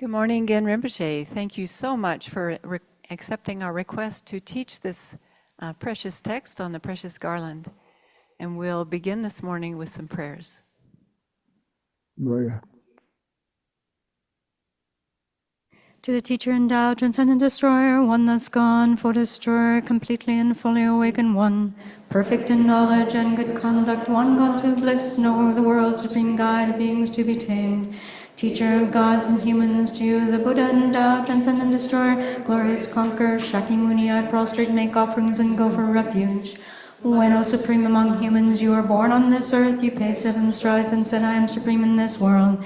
Good morning again, Rinpoche. Thank you so much for accepting our request to teach this precious text on the precious Garland. And we'll begin this morning with some prayers. To the teacher endowed, transcendent destroyer, one thus gone, for destroyer, completely and fully awakened one, perfect in knowledge and good conduct, one gone to bliss, knower of the world, supreme guide of beings to be tamed, teacher of gods and humans, to you the Buddha endowed, transcendent destroyer, glorious conqueror, Shakyamuni, I prostrate, make offerings and go for refuge. When, O supreme among humans, you are born on this earth, you pay 7 strides and said, I am supreme in this world.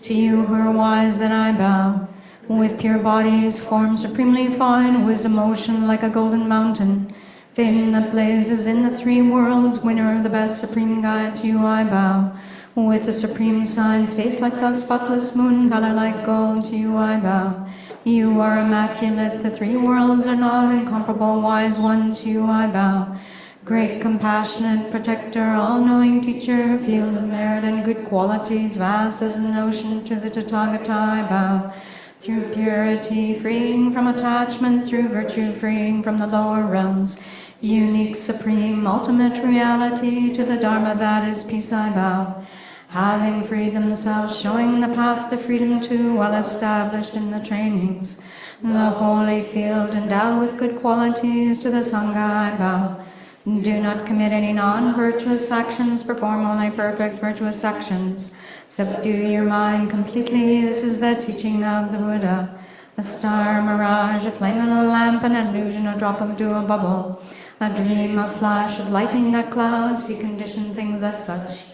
To you who are wise, then I bow. With pure bodies, form supremely fine, wisdom ocean like a golden mountain, fame that blazes in the 3 worlds, winner of the best supreme guide, to you I bow. With the supreme signs, face like the spotless moon, color like gold, to you I bow. You are immaculate, the 3 worlds are not incomparable, wise one, to you I bow. Great, compassionate, protector, all-knowing teacher, field of merit and good qualities, vast as an ocean, to the Tathagata I bow. Through purity, freeing from attachment, through virtue, freeing from the lower realms, unique, supreme, ultimate reality, to the Dharma that is peace I bow. Having freed themselves, showing the path to freedom too, well established in the trainings, the holy field endowed with good qualities, to the Sangha I bow. Do not commit any non-virtuous actions, perform only perfect virtuous actions. Subdue your mind completely, this is the teaching of the Buddha. A star, a mirage, a flame in a lamp, an illusion, a drop of dew, a bubble, a dream, a flash of lightning, a cloud, see conditioned things as such.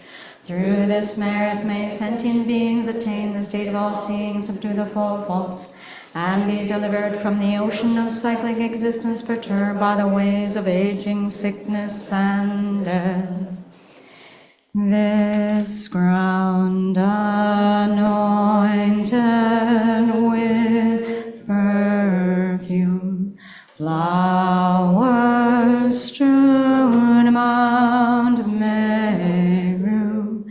Through this merit may sentient beings attain the state of all-seeing, subdue the four faults, and be delivered from the ocean of cyclic existence perturbed by the waves of aging, sickness, and death. This ground anointed with perfume, flowers strewn Mount Meru,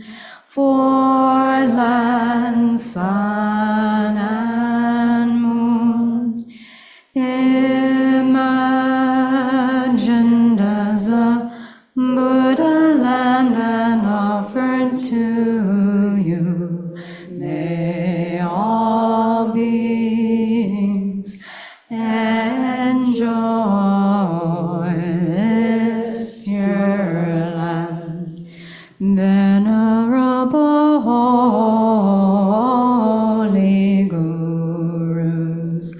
for land, sun, and moon, imagined as a Buddha land and offered to you. May all beings enjoy this pure land. Venerable holy gurus,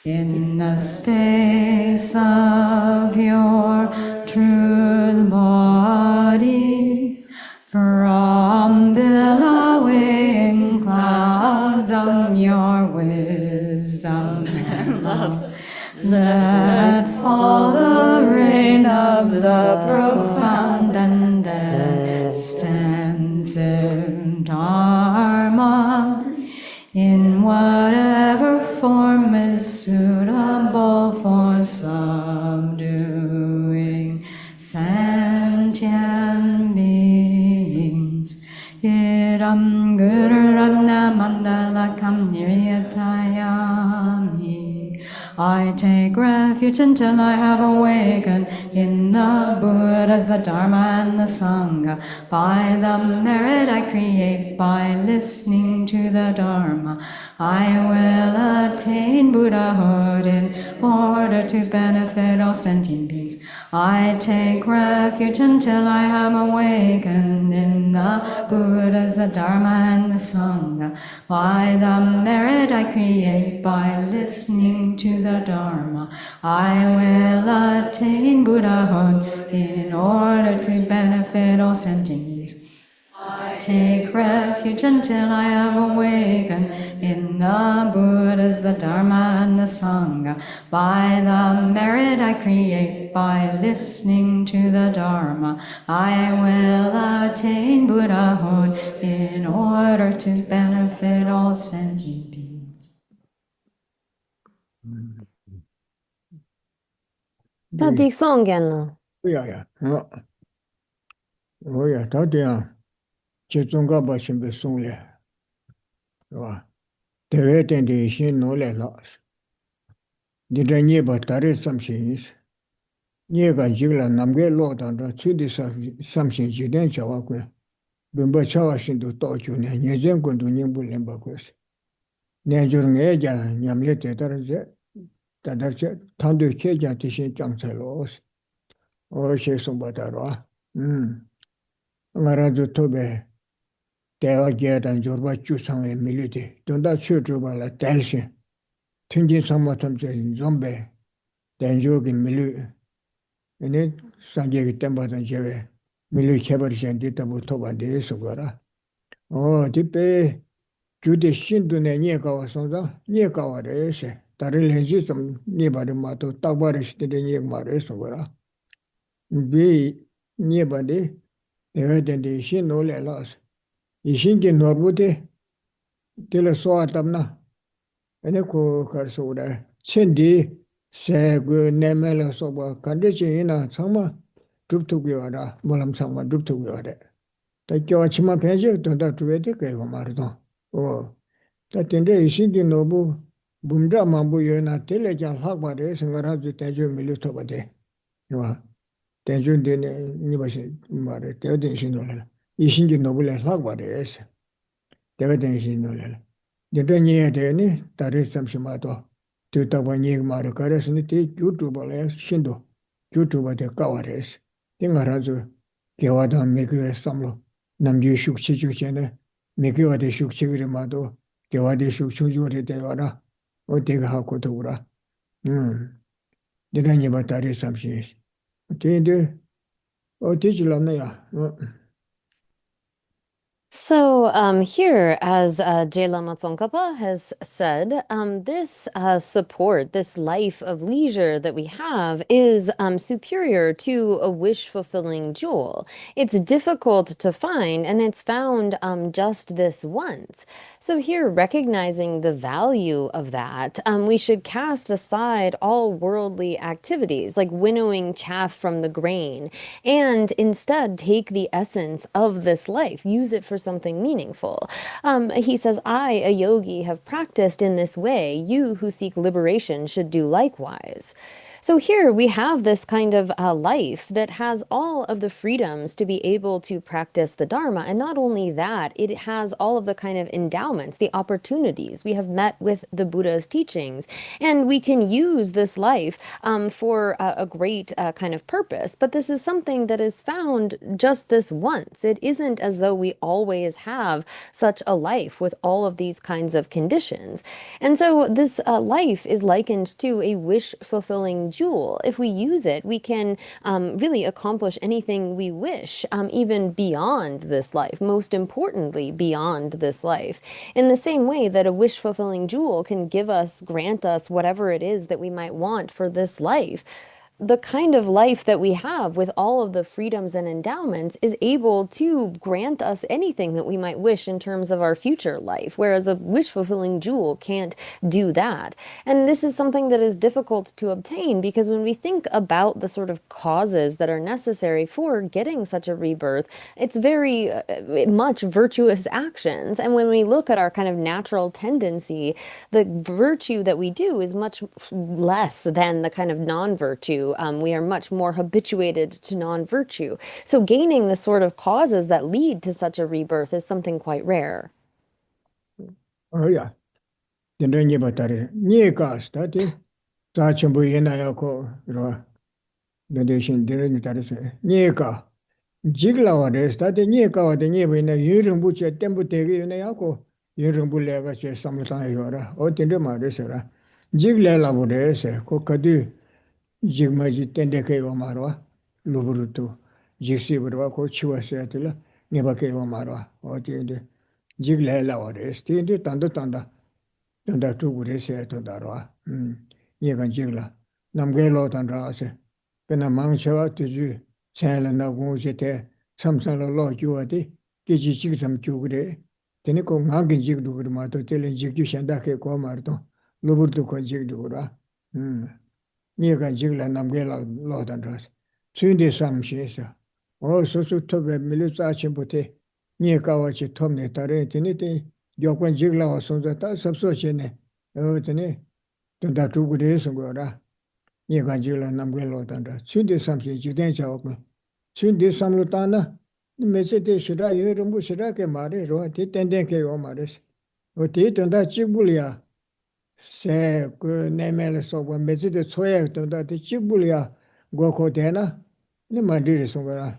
in the space of your truth body, from billowing clouds of your wisdom and love, let fall the rain of the profound and extensive Dharma, in whatever form is suitable for subduing sentient beings. Idam Guru Ratna Mandalakam Niryatayami. I take refuge until I have awakened in the Buddhas, the Dharma, and the Sangha. By the merit I create by listening to the Dharma, I will attain Buddhahood in order to benefit all sentient beings. I take refuge until I am awakened in the Buddhas, the Dharma, and the Sangha. By the merit I create by listening to the Dharma, I will attain Buddhahood in order to benefit all sentient beings. I take refuge until I have awakened in the Buddhas, the Dharma, and the Sangha. By the merit I create by listening to the Dharma, I will attain Buddhahood in order to benefit all sentient beings. Đã đi xong rồi. Yeah. Oh yeah, đó đi à. Chỉ trong cái bài sinh bị xong rồi, đúng không? Dewe tende shin no le la. Dida nye ba tari samshin is. Nye ga jigla namge lo tanda tsudi samshin jiden chawa kwe. Bimba chawa shindu to chu ne nye jen kundu nyingbu limba kwes. Nye jur nge ja nyamle te tadar che tandu ke ja tishin chang tse lo os. O she sumba tarwa. Ngara zu tobe dewa ge dan jorba chu sangwe milite. Tunda chu chuba la telshin. Tunjin samma tamse zombe. Tenjo ki milu. Ine sanje ki temba tan chewe. Milu kebar shen di tabu toba de sugara. O di pe jude shindu ne nye kawa sonza. Nye kawa re se. Tari lenji sam nye bari mato takbari shide nye ma re sugara. Bi nye bari ewe dende ishin no le las. Ishin ki norbu de tila soa tabna. Ene ko kar sugara. Chendi se gu nemela soba kandre che ina tsangma druptuki wada, mulam tsangma druptuki wada. Ta kiawa chima penche tonda tuwe de kaya ko maridon. O, ta tende ishingi nobu bumdra mambu yo na tele jan lakba de sangara zu tenjo milu toba de. Iwa, tenjo de nipa shi mara, tewa den ishin nolela. Ishingi nobu le lakba de ese. Tewa den ishin nolela. Dendra nye de ni, tari samshima to. Tu takwa nying mara kares ni ti yutuba le shindo, yutuba de kawares. Ti nga ranzu gewa dan mekiwe samlo, namdiyo shukchi chukchene, mekiwa de shukchi giri mado, gewa de shukchungchungri de wara, o tega hako togura. Dina nyeba tari samshi. Ti indi, o ti chilamna ya. So here, as Jela Tsongkhapa has said, this support, this life of leisure that we have is superior to a wish-fulfilling jewel. It's difficult to find, and it's found just this once. So here, recognizing the value of that, we should cast aside all worldly activities, like winnowing chaff from the grain, and instead take the essence of this life, use it for something meaningful. He says, I, a yogi, have practiced in this way. You who seek liberation should do likewise. So here we have this kind of life that has all of the freedoms to be able to practice the Dharma. And not only that, it has all of the kind of endowments, the opportunities. We have met with the Buddha's teachings, and we can use this life for a great kind of purpose. But this is something that is found just this once. It isn't as though we always have such a life with all of these kinds of conditions. And so this life is likened to a wish-fulfilling jewel. If we use it, we can really accomplish anything we wish, even beyond this life, most importantly, beyond this life. In the same way that a wish-fulfilling jewel can grant us whatever it is that we might want for this life, the kind of life that we have with all of the freedoms and endowments is able to grant us anything that we might wish in terms of our future life, whereas a wish-fulfilling jewel can't do that. And this is something that is difficult to obtain, because when we think about the sort of causes that are necessary for getting such a rebirth, it's very much virtuous actions. And when we look at our kind of natural tendency, the virtue that we do is much less than the kind of non-virtue. We are much more habituated to non-virtue. So gaining the sort of causes that lead to such a rebirth is something quite rare. Oh yeah. Dendra nye batari. Nye kaas tati. Saa chambu yena yako. Dendra shin dendra nye tari se. Nye ka. Jigla wades tati nye ka wade nye bayina yirumbu che tembu tegi yena yako. Yirumbu lega che samlatang yora. O dendra ma re se ra. Jigla la wade se. Ko kadu jigmaji tende kaya marwa. Luburutu. Jigsi barwa ko chiwa se atila. Nyeba kaya marwa. O dendra. Jigla la wades. Dendra tanda tanda. Tanda tukure se tandarwa. Yegan jigla. Namge lo tanda se. Pena mangchewa tuju. Chayla na gungu se te. Samsala lo juwa di. Kichi chigsam chugure. Tene ko ngangin jigdugure mato. Tele jigju shanda ke kwa marto. Luburdu ko jigdugura. Yegan jigla namge lo tanda se. Tsundi samshe se. O susu tobe milu tsa chimbote. Nye kawa chi tomne tare. Tene te Jokwan Jigla or Sonata, subsociene, Otene, Tunda Tugures and Gora, Yagajula Namgelo Tanda, Cindy something, Jidenja Open. Cindy Samlutana, the message Shira, Yerumbu Shirake Mari, Roti, Tendenke or Maris. Oti Tunda Chibulia, say, Nemel so one message Soya Tunda Chibulia, Goko Dena, the Madrid Songora.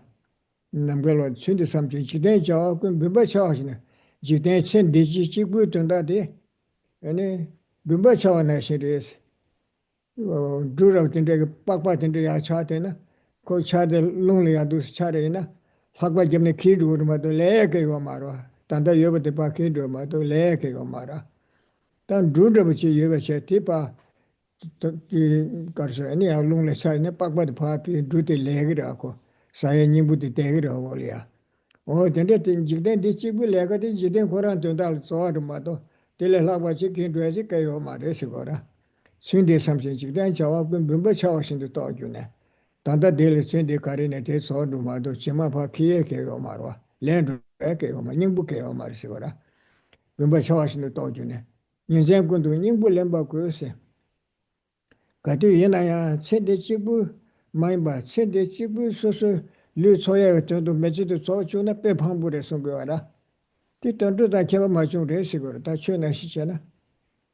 Namgelo Cindy something, Jidenja Open, Biba Charge. Jiden Chen Digi Chibu Tunda de, and Biba Chawana Shiris. Drew out in the Papa in the Chatena, Co Chad lonely Adus Charena, Hagba Gemini Kidu, Mato Leke Omara, Tanda Yoba de Pakidu, Mato Leke Omara. Then Drew which you ever said Tipa, Garza, any lonely side, Papa the Papi, Drew the Legiraco, Sayanibu the Tegra Olia. Oh, then the Jiden Dichibu Legati, Jiden Koran to Dal Somato, Telelava Chicken to Ezeka Maresicora. Cindy something, then Jawab and Bimba Chawas in the Toguna. Tanda Dele Cindy Carina Teso Dumado, Chimapa Kieke Omarwa, Land Eke Oma, Nimbuke Omarisora, Bimba Chawas in the Toguna. Yinzen Kundu Nimbu Lemba Kuse. Katu Yenaya, Cindy Chibu, Mamba, Cindy Chibu, so Lu Soya to Magic to Sochuna, Pepambure Songora. Titan do that Keva Majun Resigor, Tachuna Shichana.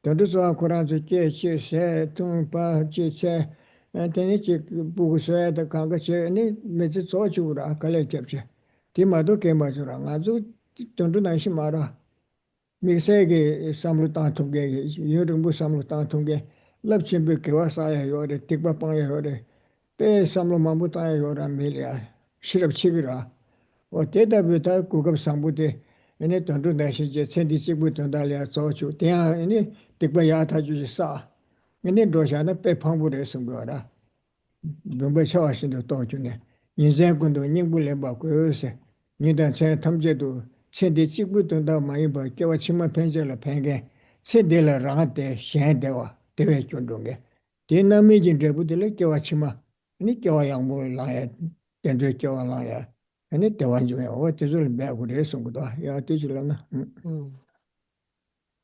Tanto só corante que se tum pa che and then it busa the kangache ni mezi so chura kale kepche ti madu ke majura ngazu tondu nashi mara miksege samlutan thunge yurumbu samlutan thunge labchin be ke wasa ya yore tikba pa ya yore pe samlo mamu ta ya yore melia shirap chigira o teda beta kugab sambude ene tondu nashi je sendi chibu tondalia so chu tia ene tikba ya ta ju sa ene dosha pe phambu re sungora Bumba Shawas in the Totune. Yinzen Gundo, Nimbulemba, Kose, Nidan San Tamjedu, Sendi Chibutunda Maiba, Kawachima Pengela Penge, Sedela Rante, Shandewa, Deve Chundunge. Dina Mijin Debudele Kawachima, Nikawa Yang Laya, Dendre Kawa Laya, and it the one you have what is all back with Esunguda, Ya Tijulana.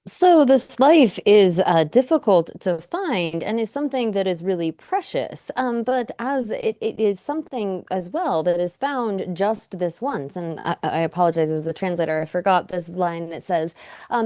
So this life is difficult to find and is something that is really precious. But as it is something as well that is found just this once. And I apologize as the translator, I forgot this line that says,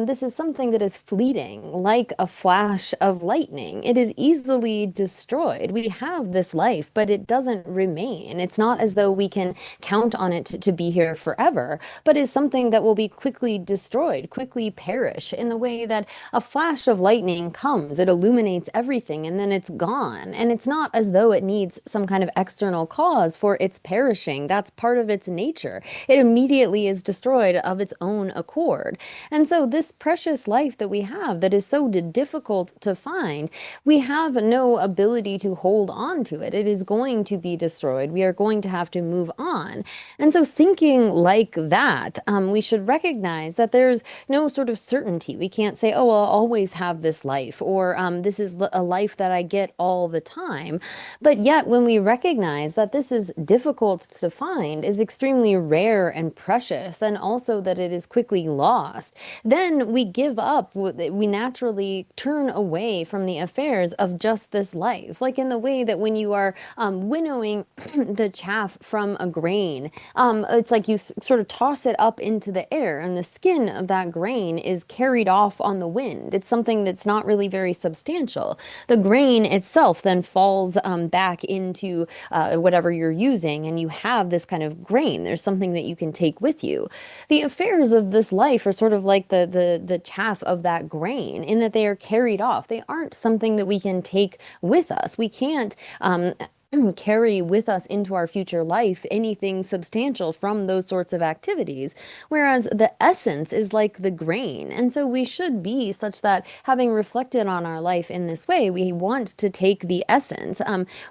this is something that is fleeting, like a flash of lightning. It is easily destroyed. We have this life, but it doesn't remain. It's not as though we can count on it to be here forever, but is something that will be quickly destroyed, quickly perish in the way that a flash of lightning comes, it illuminates everything, and then it's gone. And it's not as though it needs some kind of external cause for its perishing. That's part of its nature. It immediately is destroyed of its own accord. And so this precious life that we have that is so difficult to find, we have no ability to hold on to it. It is going to be destroyed. We are going to have to move on. And so thinking like that, we should recognize that there's no sort of certainty. We can't say, oh, I'll always have this life, or this is a life that I get all the time. But yet, when we recognize that this is difficult to find, is extremely rare and precious, and also that it is quickly lost, then we give up. We naturally turn away from the affairs of just this life. Like in the way that when you are winnowing the chaff from a grain, it's like you sort of toss it up into the air, and the skin of that grain is carried off on the wind. It's something that's not really very substantial. The grain itself then falls back into whatever you're using, and you have this kind of grain. There's something that you can take with you. The affairs of this life are sort of like the chaff of that grain, in that they are carried off. They aren't something that we can take with us. We can't carry with us into our future life anything substantial from those sorts of activities, whereas the essence is like the grain. And so we should be such that, having reflected on our life in this way, we want to take the essence.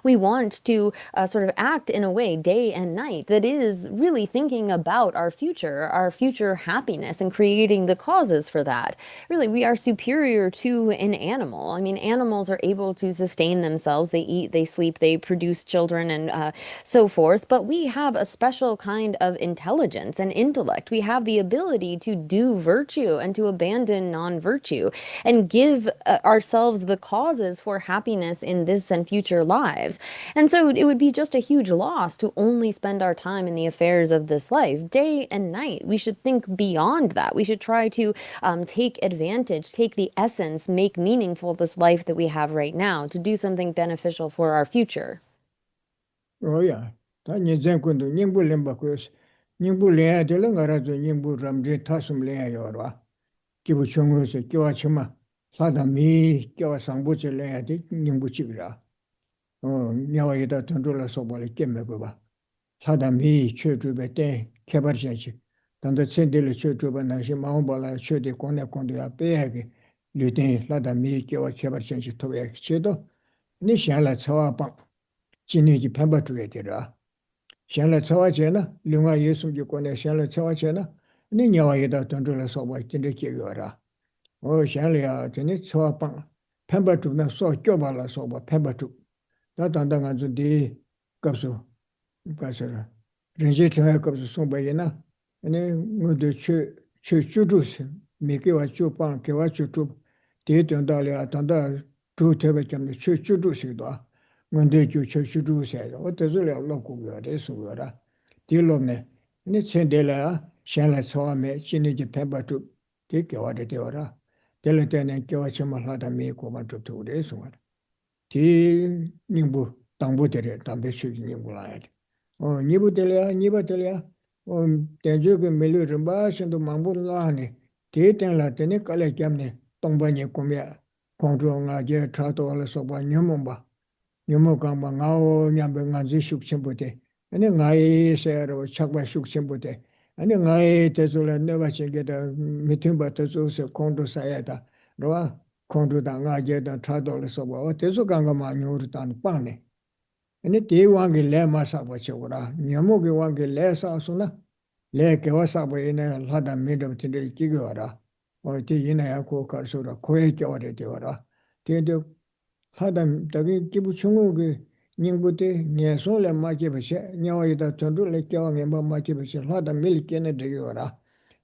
We want to sort of act in a way day and night that is really thinking about our future happiness, and creating the causes for that. Really, we are superior to an animal. I mean, animals are able to sustain themselves. They eat, they sleep, they produce produce children and so forth, but we have a special kind of intelligence and intellect. We have the ability to do virtue and to abandon non-virtue and give ourselves the causes for happiness in this and future lives. And so it would be just a huge loss to only spend our time in the affairs of this life, day and night. We should think beyond that. We should try to take advantage, take the essence, make meaningful this life that we have right now, to do something beneficial for our future. Oh yeah, 다 년전 군도 닝부 렘바고스. 닝부 레야 되는 거라도 닝부 람제 타숨 레야 요라. 기부 총어서 교와 치마. 사다미 교와 상부제 레야 돼 닝부 집이라. 냐와이다 던돌라 소발이 깨매고 봐. 사다미 최주베 때 개발시지. 단도 센델 최주바 나시 마음발라 최대 권내 권도야 빼야게. 류된 사다미 교와 개발시지 토베 제도 니샹라 차와방 진리지 펜바 쪽에 되라. 샹라 차와제나 룡아 예수님 권내 샹라 차와제나 니 냐와이다 던돌라 소발 진짜 깨요라. 샹리야 전에 차와방 펜바 쪽나 소 껴발라 소바 펜바 쪽 다 단단한 저디 값소 가서라 렌제 트라이 값소 송바이나 아니 뭐도 추주스 미게와 추방 게와 추주 대던달이야 단다 주테베 좀 추주스도 뭔데 추주스야 어때서려 놓고가 됐어라 딜로네 니 첸델라 샹라 소아메 진이지 펜바투 되게와데 되어라 델레테네 게와 쳔말하다 미고만 좀 됐어라 티 닝부 당부들에 담배수기 닝부라야 니부들이야 니부들이야 대저게 멜르름 바신도 망불라네 대땡라테네 깔레겸네 동반이 꿈이야 공중하게 차도알서 봐 녀몬바 녀모강바 나오 냠뱅한지 숙침부대 아니 나이세로 착바 숙침부대 아니 나이 대솔에 내가 생게다 미팅 받아줘서 공도 사야다 로아 공도당하게다 차도알서 봐 대소 강가마 녀르단 빵네 아니 대왕게 레마사바 쳐고라 녀모게 왕게 레사소나 레게와사바이네 하다 미도 tin데 기거라 어디이나야 고가서라 고에 겨워래 되어라 대도 하다 다기 기부 총우게 닝부테 녀솔레 마케베세 녀와이다 전도레 겨왕에 뭐 마케베세 하다 밀케네 되어라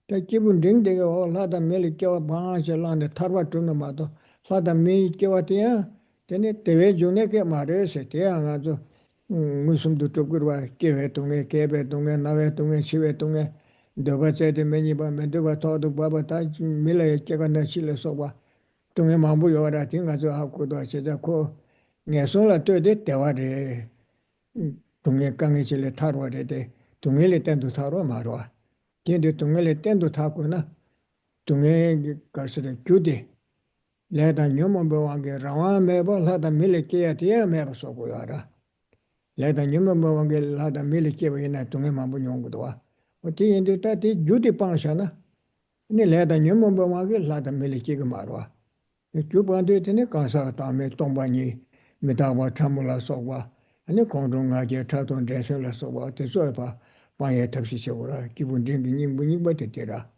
다 기분 딩데가 하다 밀케와 바하절란데 타르와 좀마도 하다 밀케와티야 되네 대외 존에게 말해서 대항아죠 무슨도 쪽으로 개회 동에 개배 동에 나회 동에 시회 동에 더바제데 매니바 맨도바 토도 바바타 밀레 깨가 나실에서 봐 동에 마부 요라 딩가서 하고도 제자고 녀솔라 되데 대화래 동에 강에 질레 타로래데 동에레 땐도 타로 말와 근데 동에레 땐도 타고나 동에 가서래 교대 레다 녀몬보왕게 라와 메보 하다 밀레케야 티야 메로서 고야라 레다 녀몬보왕게 하다 밀레케야 동에 마부 용고도 와 어디 인도 따디 주디 빵샤나 니 레다 녀몬보왕게 하다 밀레케가 말와 교반데 되네 가사 다음에 동반이 메다와 참물라 소와 아니 공동하게 차돈 대설라 소와 대소봐 방에 탑시셔라 기분 딩딩이 문이 버티더라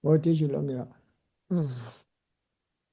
어디실랑이야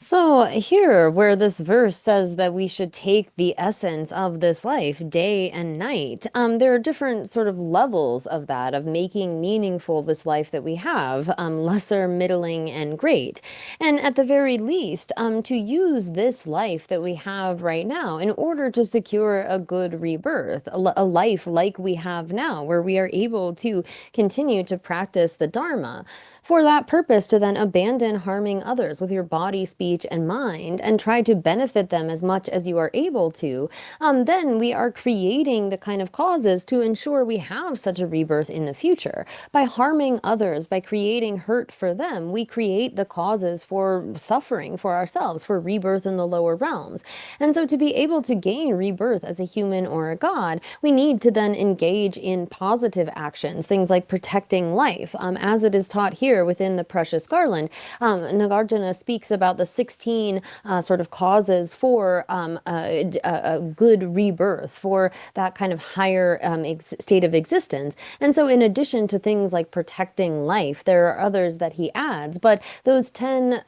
So here, where this verse says that we should take the essence of this life day and night, there are different sort of levels of that, of making meaningful this life that we have, lesser, middling, and great. And at the very least, to use this life that we have right now in order to secure a good rebirth, a life like we have now, where we are able to continue to practice the Dharma. For that purpose, to then abandon harming others with your body, speech, and mind, and try to benefit them as much as you are able to, then we are creating the kind of causes to ensure we have such a rebirth in the future. By harming others, by creating hurt for them, we create the causes for suffering for ourselves, for rebirth in the lower realms. And so to be able to gain rebirth as a human or a god, we need to then engage in positive actions, things like protecting life, as it is taught here here within the Precious Garland, Nagarjuna speaks about the 16 sort of causes for a good rebirth, for that kind of higher state of existence. And so in addition to things like protecting life, there are others that he adds, but those 10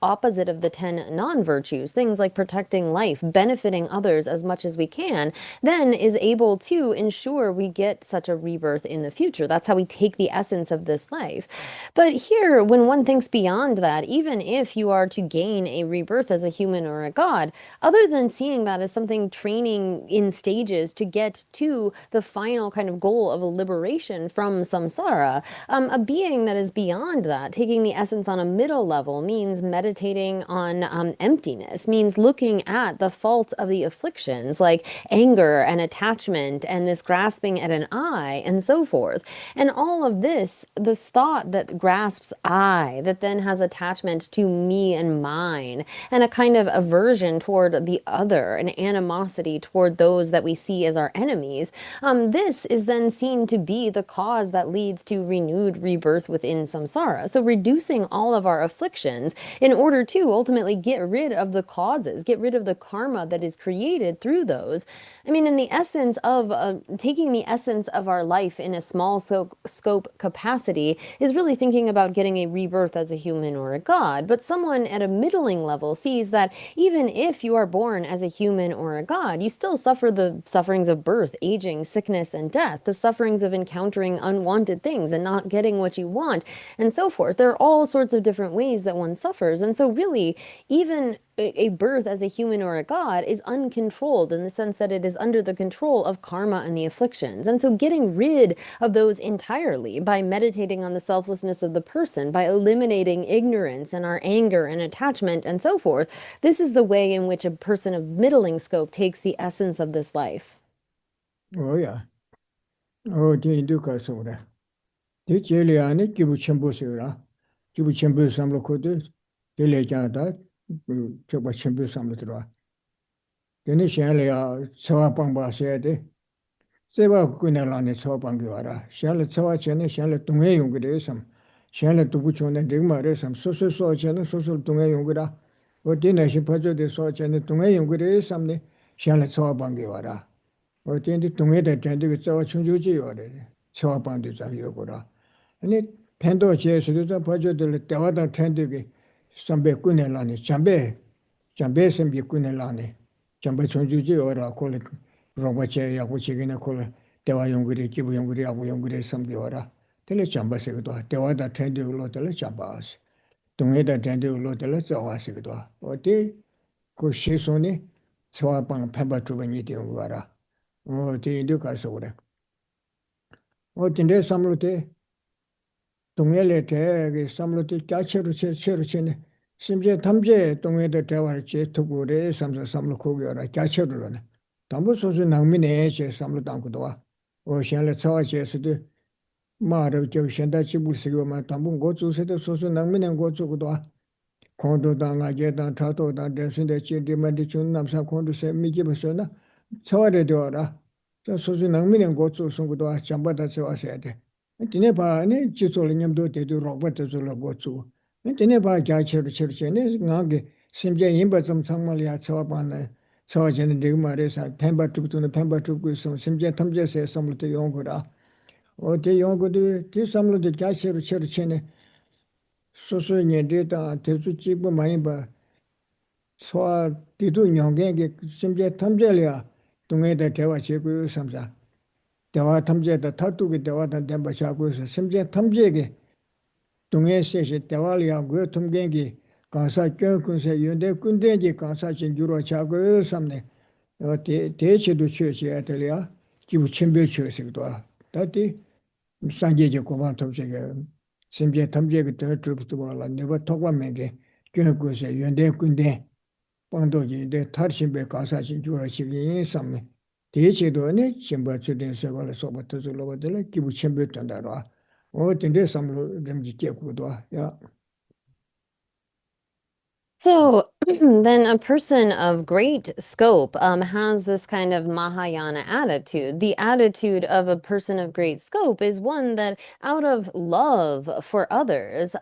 opposite of the 10 non-virtues, things like protecting life, benefiting others as much as we can, then is able to ensure we get such a rebirth in the future. That's how we take the essence of this life. But here, when one thinks beyond that, even if you are to gain a rebirth as a human or a god, other than seeing that as something training in stages to get to the final kind of goal of a liberation from samsara, a being that is beyond that, taking the essence on a middle level, means meditating on emptiness, means looking at the faults of the afflictions like anger and attachment and this grasping at an I and so forth. And all of this thought that grasps I, that then has attachment to me and mine, and a kind of aversion toward the other, an animosity toward those that we see as our enemies, this is then seen to be the cause that leads to renewed rebirth within samsara. So reducing all of our afflictions in order to ultimately get rid of the causes, get rid of the karma that is created through those. I mean, in the essence of taking the essence of our life in a small scope capacity is really thinking about getting a rebirth as a human or a god. But someone at a middling level sees that even if you are born as a human or a god, you still suffer the sufferings of birth, aging, sickness, and death, the sufferings of encountering unwanted things and not getting what you want, and so forth. There are all sorts of different ways that one suffers. And so really, even a birth as a human or a god is uncontrolled in the sense that it is under the control of karma and the afflictions. And so getting rid of those entirely by meditating on the selflessness of the person, by eliminating ignorance and our anger and attachment and so forth, this is the way in which a person of middling scope takes the essence of this life. Oh, yeah. Oh, the Induka Soda. The Jeliani, Kibuchambusura, Kibuchambu Samlokodu, the Legenda, Chubachambu Samlotra. Then Shalia, Sawapamba said, Seva Kunalani Sawapanguara, Shala Sawachene, Shala Tunga Yungresam, Shala Tubuchona Digmaresam, Social Sochana, Social Tunga Yungura, or dinner she put the Sochana Tunga Yungresam, Shala Sawapanguara. Or the Tunga that tended with Sawachunjuji order, Sawapandis of Yogura. And it Pendo Chess, the Pajo de Tawada Tendig, Sambe Kunelani, Chambe Sambi Kunelani, Chamba Chunjuji or I call it Robache, Yakuchigina Kola, Tewa Yunguri, Kibu Yunguri, Abu Yunguri, Sambiora, Telechamba Segua, Tewada Tendu Lotele Chambas, Tungeda Tendu Lotele Zawasigua, or de Kushisoni, Swapang Pemba Trubaniti Ungara, or the Duca Soda. Or Tinde Samlute. 동해에 대해 삼로티 까체로 체르체네 심지어 탐제 동해의 대화를 제 특별히 삼서 삼로 고기어라 까체로는 담보 소수 낭민에 제 삼로 담고도 와 오션에 처제스도 말을 저 현대 지불시고만 담보 고주세도 소수 낭민에 고주고도 와 공도당하게당 차도당 대신에 지디만디 준 남사 공도세 미기버서나 처와래 되어라 저 소수 낭민에 고주 송고도 와 잠바다 저와셔야 돼 Tine pa ne chisol nyamdo te du roba te zo la go tsu. Tine pa kya cheru cheru che ne ngange simje yimba tsam changmal ya chawa pa ne chawa che ne degu ma re sa pemba tup tu ne pemba tup gu sam simje tamje se samlo te yongu ra. O te yongu de te samlo de kya cheru cheru che ne so so nye de ta te zu chikbo ma yimba chawa ti du nyongen ge simje tamje le ya tungay da tewa che gu samsa. 대화 탐제다 타투기 대화다 덴바 샤고서 심지어 탐제게 동해세시 대화리야 그 통경기 강사 교군세 연대 군대지 강사 진주로 자고 삼네 대체도 취해야 될이야 기부 침배 취해서도 다디 상계제 고반 탐제게 심지어 탐제게 더 주부터 말라 내가 토과면게 교군세 연대 군대 방도지 대 탈신배 강사 진주로 지기 삼네 대체도네 침바 주된 세관을 소부터 줄로버들 기부 침배 된다로 어 근데 삼로 좀 지켜고도 야 So then a person of great scope has this kind of Mahayana attitude. The attitude of a person of great scope is one that, out of love for others,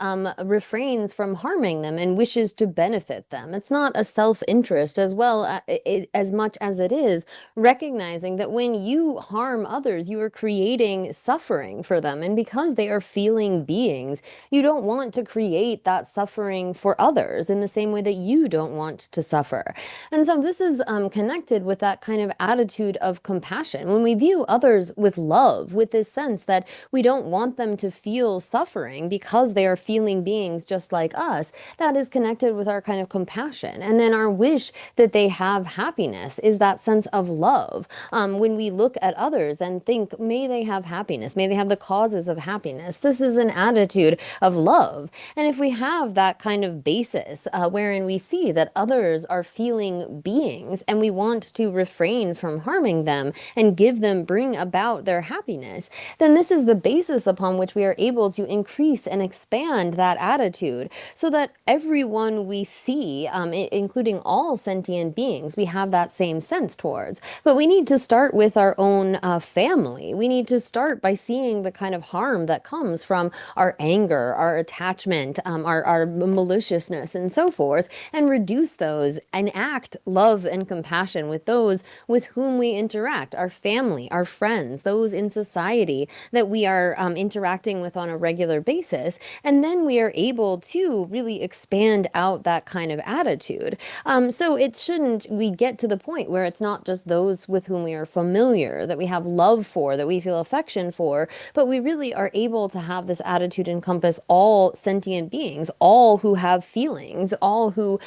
refrains from harming them and wishes to benefit them. It's not a self-interest as much as it is recognizing that when you harm others, you are creating suffering for them. And because they are feeling beings, you don't want to create that suffering for others in the same way that you don't want to suffer. And so this is connected with that kind of attitude of compassion. When we view others with love, with this sense that we don't want them to feel suffering because they are feeling beings just like us, that is connected with our kind of compassion. And then our wish that they have happiness is that sense of love. When we look at others and think, may they have happiness, may they have the causes of happiness, this is an attitude of love. And if we have that kind of basis wherein we see that others are feeling beings and we want to refrain from harming them and bring about their happiness, then this is the basis upon which we are able to increase and expand that attitude so that everyone we see, including all sentient beings, we have that same sense towards. But we need to start with our own family. We need to start by seeing the kind of harm that comes from our anger, our attachment, our maliciousness, and so forth, and reduce those and act love and compassion with those with whom we interact, our family, our friends, those in society that we are interacting with on a regular basis. And then we are able to really expand out that kind of attitude. So it shouldn't, we get to the point where it's not just those with whom we are familiar, that we have love for, that we feel affection for, but we really are able to have this attitude encompass all sentient beings, all who have feelings, all who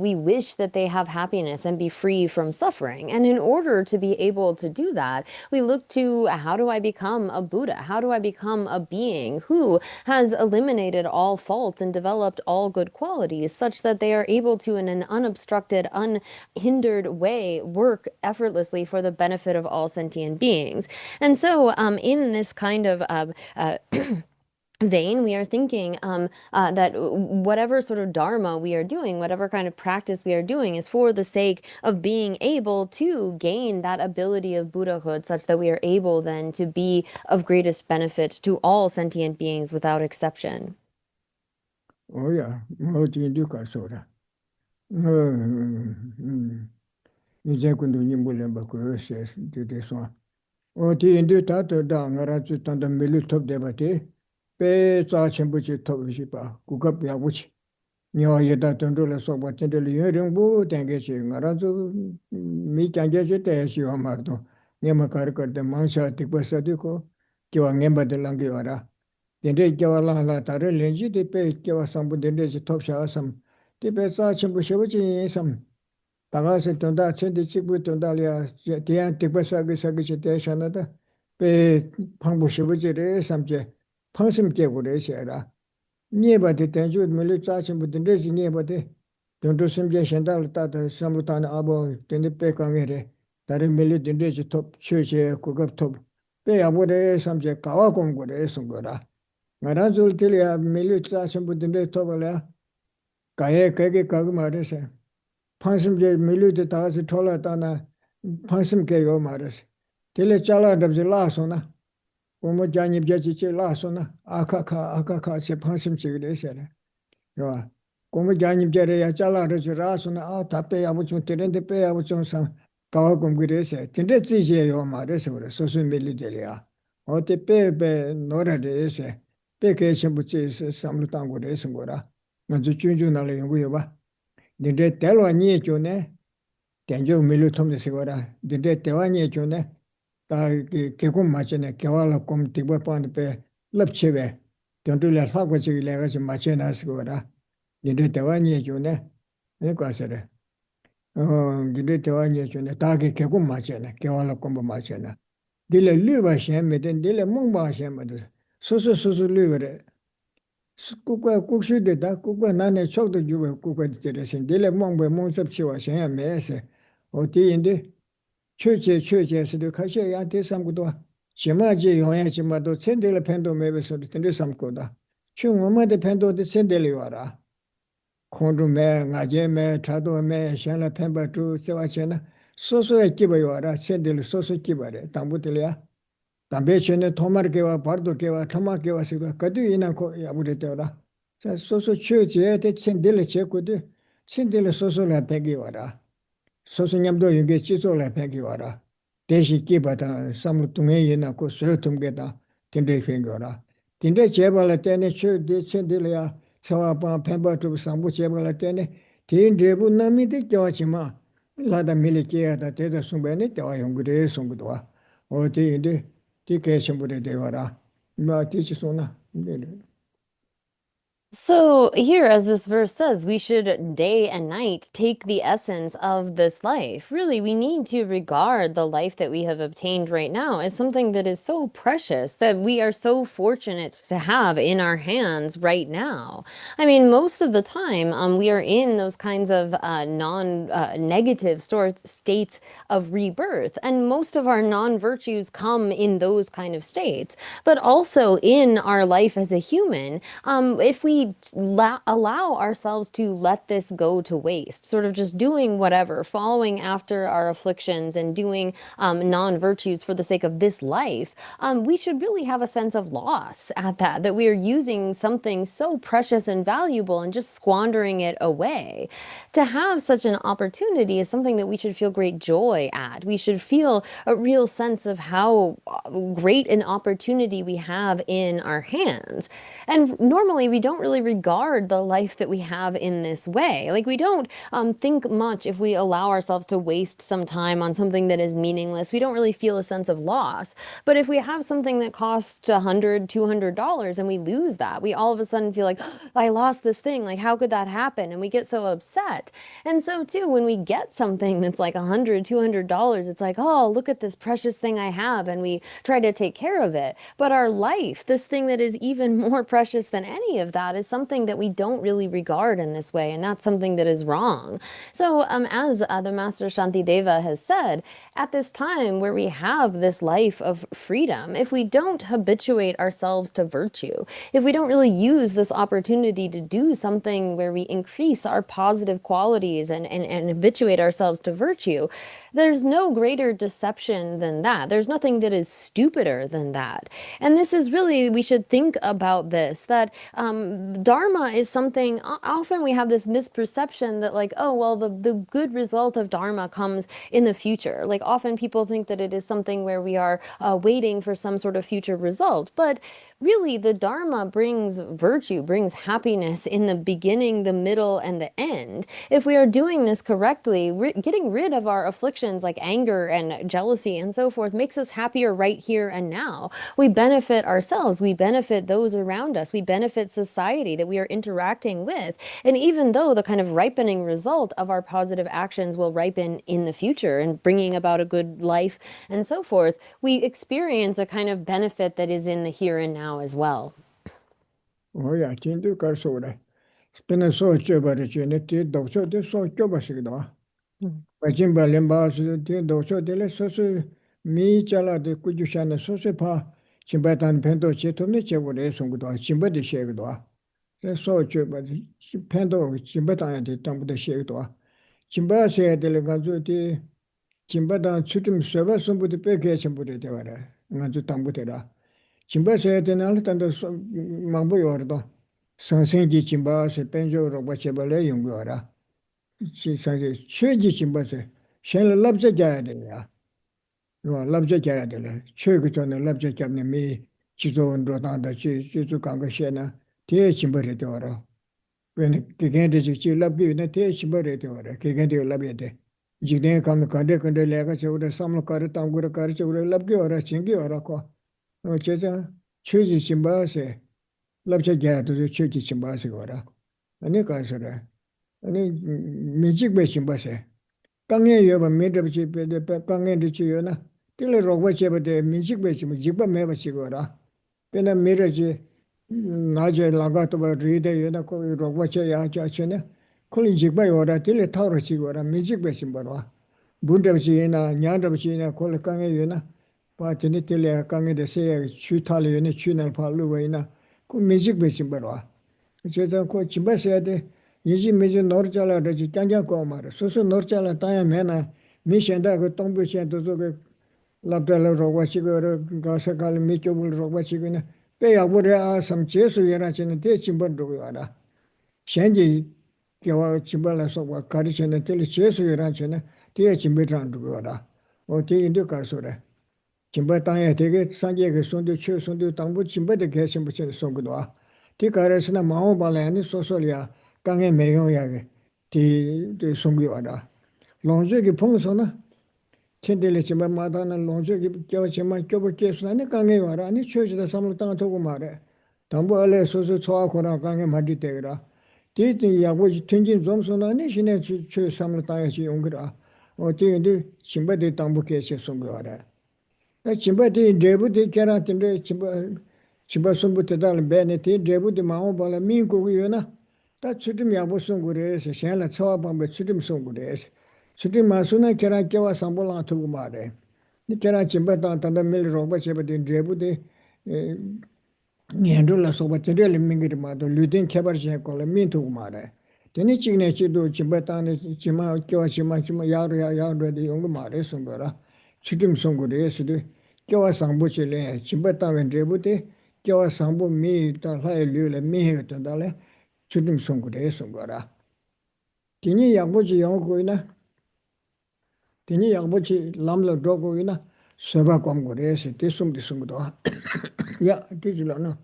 we wish that they have happiness and be free from suffering. And in order to be able to do that, we look to, how do I become a Buddha? How do I become a being who has eliminated all faults and developed all good qualities such that they are able to, in an unobstructed, unhindered way, work effortlessly for the benefit of all sentient beings? And so in this kind of vein, we are thinking that whatever sort of dharma we are doing, whatever kind of practice we are doing, is for the sake of being able to gain that ability of Buddhahood such that we are able then to be of greatest benefit to all sentient beings without exception. Oh yeah, 이제 군도 님불렘 받고 세 되대서 어디 인도 다도 당하라지 단다 밀루톱 대바티 배 자천부지 톱이 봐 국업 야부치 녀예다 던돌에 소바 텐들 여령부 땡게시 나라주 미장게지 대시와 말도 녀마 가르거데 망샤 틱버서디고 기와 냠바들랑게 와라 덴데 기와라라 다르 렌지데 배 기와 상부 덴데지 톱샤섬 디베 자천부시부지 섬 당아서 돈다 천디 찍부 돈다리아 대한 득버사기 사기 대샤나다 배 방부시부지를 삼제 방심 깨고래 셔라 니바데 된주 밀리 짜침부 된데지 니바데 돈도 심제 현달 따다 삼루탄 아보 된데 배강에래 다른 밀리 된데지 톱 최제 고급 톱배 아보래 삼제 가와 공고래 송거라 나라줄 들이야 밀리 짜침부 된데 톱을야 가에 그게 가고 말해서 판심제 밀류데 다시 톨라다나 판심게요 말았어. 딜레 잘라답지 라소나. 고모 자닙제지 라소나. 아카카 제 판심지 그래서네. 요. 고모 자닙제래야 잘라르지 라소나. 아 답배 아부좀 되는데 빼 아부좀 상 가와금 그래서. 근데 지제요 말았어. 그래. 소수 밀류들이야. 어때 빼 노래래서. 빼게 신부지 삼루탄 그래서 거라. 먼저 준준날에 연구해 봐. 딘데 텔와니에 조네 덴조 밀루톰데 세거라 딘데 테와니에 조네 다 개고 마체네 개와라 꼼 티버 판데 럽체베 던들라 하고지 레가지 마체나 세거라 딘데 테와니에 조네 에과서레 딘데 테와니에 조네 다게 개고 마체네 개와라 꼼 마체나 딜레 르바 셴메데 딜레 몽바 셴메데 소소소소 르거레 국가 국수대다 국가 나네 쪽도 주고 국가 되려신 딜레 몽베 몽섭치와 생야 매세 어디인데 최제스도 가셔야 대상구도 제마지 용야지마도 챈델 팬도 매베서 된데 삼고다 충엄마데 팬도도 챈델이 와라 Kondu me, ngaje me, chado me, shenla pemba tu, sewa chena, soso e kiba yuwa chendili soso kiba re, tambu tili ya. Tambe chene tomar kewa, pardo kewa, tama kewa sikwa, kadu ina ko yabure te wara. Soso chu che, te chendili che kudu, chendili soso la pegi wara. Soso nyamdo yunge chizo la pegi wara. Deshi kiba ta, samlu tunge ina ko suyo tumge ta, tinde pegi wara. Tinde cheba la tene chu de chendili ya, chawa pa pemba tu sambu cheba la tene, tin drebu nami de kya chima, lada mili kia ta teta sumbe ne kya yungure sungudwa. O ti inde, ti kaya shimbure de wara. Ma ti chi sona. So, here, as this verse says, we should day and night take the essence of this life. Really, we need to regard the life that we have obtained right now as something that is so precious, that we are so fortunate to have in our hands right now. I mean, most of the time, we are in those kinds of non-negative states of rebirth, and most of our non-virtues come in those kind of states. But also in our life as a human, if we allow ourselves to let this go to waste, sort of just doing whatever, following after our afflictions and doing non-virtues for the sake of this life, we should really have a sense of loss at that we are using something so precious and valuable and just squandering it away. To have such an opportunity is something that we should feel great joy at. We should feel a real sense of how great an opportunity we have in our hands. And normally we don't really regard the life that we have in this way. Like, we don't think much if we allow ourselves to waste some time on something that is meaningless. We don't really feel a sense of loss. But if we have something that costs $100, $200 and we lose that, we all of a sudden feel like, oh, I lost this thing. Like, how could that happen? And we get so upset. And so too, when we get something that's like $100, $200, it's like, oh, look at this precious thing I have, and we try to take care of it. But our life, this thing that is even more precious than any of that, is something that we don't really regard in this way, and that's something that is wrong. So as the Master Shantideva has said, at this time where we have this life of freedom, if we don't habituate ourselves to virtue, if we don't really use this opportunity to do something where we increase our positive qualities and habituate ourselves to virtue, there's no greater deception than that. There's nothing that is stupider than that. And this is really, we should think about this, that Dharma is something, often we have this misperception that, like, oh, well, the good result of Dharma comes in the future. Like, often people think that it is something where we are waiting for some sort of future result. But really, the Dharma brings virtue, brings happiness in the beginning, the middle, and the end. If we are doing this correctly, getting rid of our afflictions like anger and jealousy and so forth makes us happier right here and now. We benefit ourselves, we benefit those around us, we benefit society that we are interacting with. And even though the kind of ripening result of our positive actions will ripen in the future and bringing about a good life and so forth, we experience a kind of benefit that is in the here and now as well. Oh yeah, tindu kar so re. Spena so choba re chene ti dokso de so choba sigda. Bajimba lemba so ti dokso de le so so mi chala de kuju shana so so pa chimba tan pendo che tomne che wo re song do chimba de she do. Le so choba pendo chimba tan de tam de she do. Chimba se de le ganzo ti chimba dan chutum soba sombu de pe ke chimbu de wa re. Ganzo tam bu de ra. Chimba se de na le tan do mangbo yor do. Sansengi chimba se penjo roba cheba le yung ora. Si sanse chögi chimba se shen labja gaya de ya. Ro labja gaya de le. Chögi chone labja kyabne mi chizo ro tanda chizo kanga shena te chimba re de ora. When kegen de chi labgi ne te chimba re de ora. Kegen de labya de. Jigden kam kande kande lega che ora samlo kar tangura kar che ora labgi ora chingi ora ko. No cheza chögi chimba se labja gaya de chögi chimba se ora. 아니 가서래 아니 미직배 심바세 강에 여바 미드비치 베데 강에 리치요나 딜레 로바체베데 미직배 심 직바 메바치고라 베나 미르지 나제 라가토 바 리데 요나 코 로바체 야차체네 콜리 직바 요라 딜레 타로치고라 미직배 심바라 bundabichina nyandabichina 콜레 강에 요나 바티니 딜레 강에 데세 추탈 요네 추날 팔루웨나 코 미직배 심바라 제가 그 집에서 해야 돼. 이지 메지 노르잘라르지 깐장 꼬마르 소소 노르잘라 타야 메나 미션다 그 동부시엔도 저그 랍달로 로바치거를 가서갈 미교불 로바치거는 빼야버려 삼제수여라지는 대침번도 와라 현지 교와 집발라서 가르치는 텔리 제수여라지는 대침번도 와라 어디 인도 가서래 김바 땅에 되게 산지에 손도 치 손도 당부 김바데 계신 분이 손도 와 디가르스나 마오 발라니 소소리아 강에 매용야게 디 손기 와라 롱저기 풍소나 천들이 지만 마다는 롱저기 겨지만 겨버께서는 강에 와라 아니 최지다 삼을 땅 두고 말해 담보 알레 소소 초아코나 강에 맞지 되더라 디디 야고지 튕긴 좀소나니 신의 최 삼을 땅에지 용거라 어디인데 김바데 당부 계신 손기 와라 Chimbati Debuti Keratin, Chimbasunbuta Beneti, Debuti Maobala, Minguyuna, that Sutim Yabusungures, Shella Chawabam, but Sutim Sungures. Sutim Masuna Kerakawa Sambola Tugumare. The Kerachimbata and the Mill Robert in Debuti Niandula Sobatel Mingirma, the Ludin Cabarjan called a Mintugumare. The Nichi do Chimbatan, Chima, Kiwachima, Yaria, Yara, the Yungumare Sungura. Chitim Songure, Kawa Sambu Chile, Chimbata and Debute, Kawa Sambu me, the high lula me, Tandale, Chitim Songure, Songora. Tini Yabuchi Yonguina, Tini Yabuchi Lamla Drogoina, Seba Congores, Tisum de Sungdo. Yeah, Tijilano.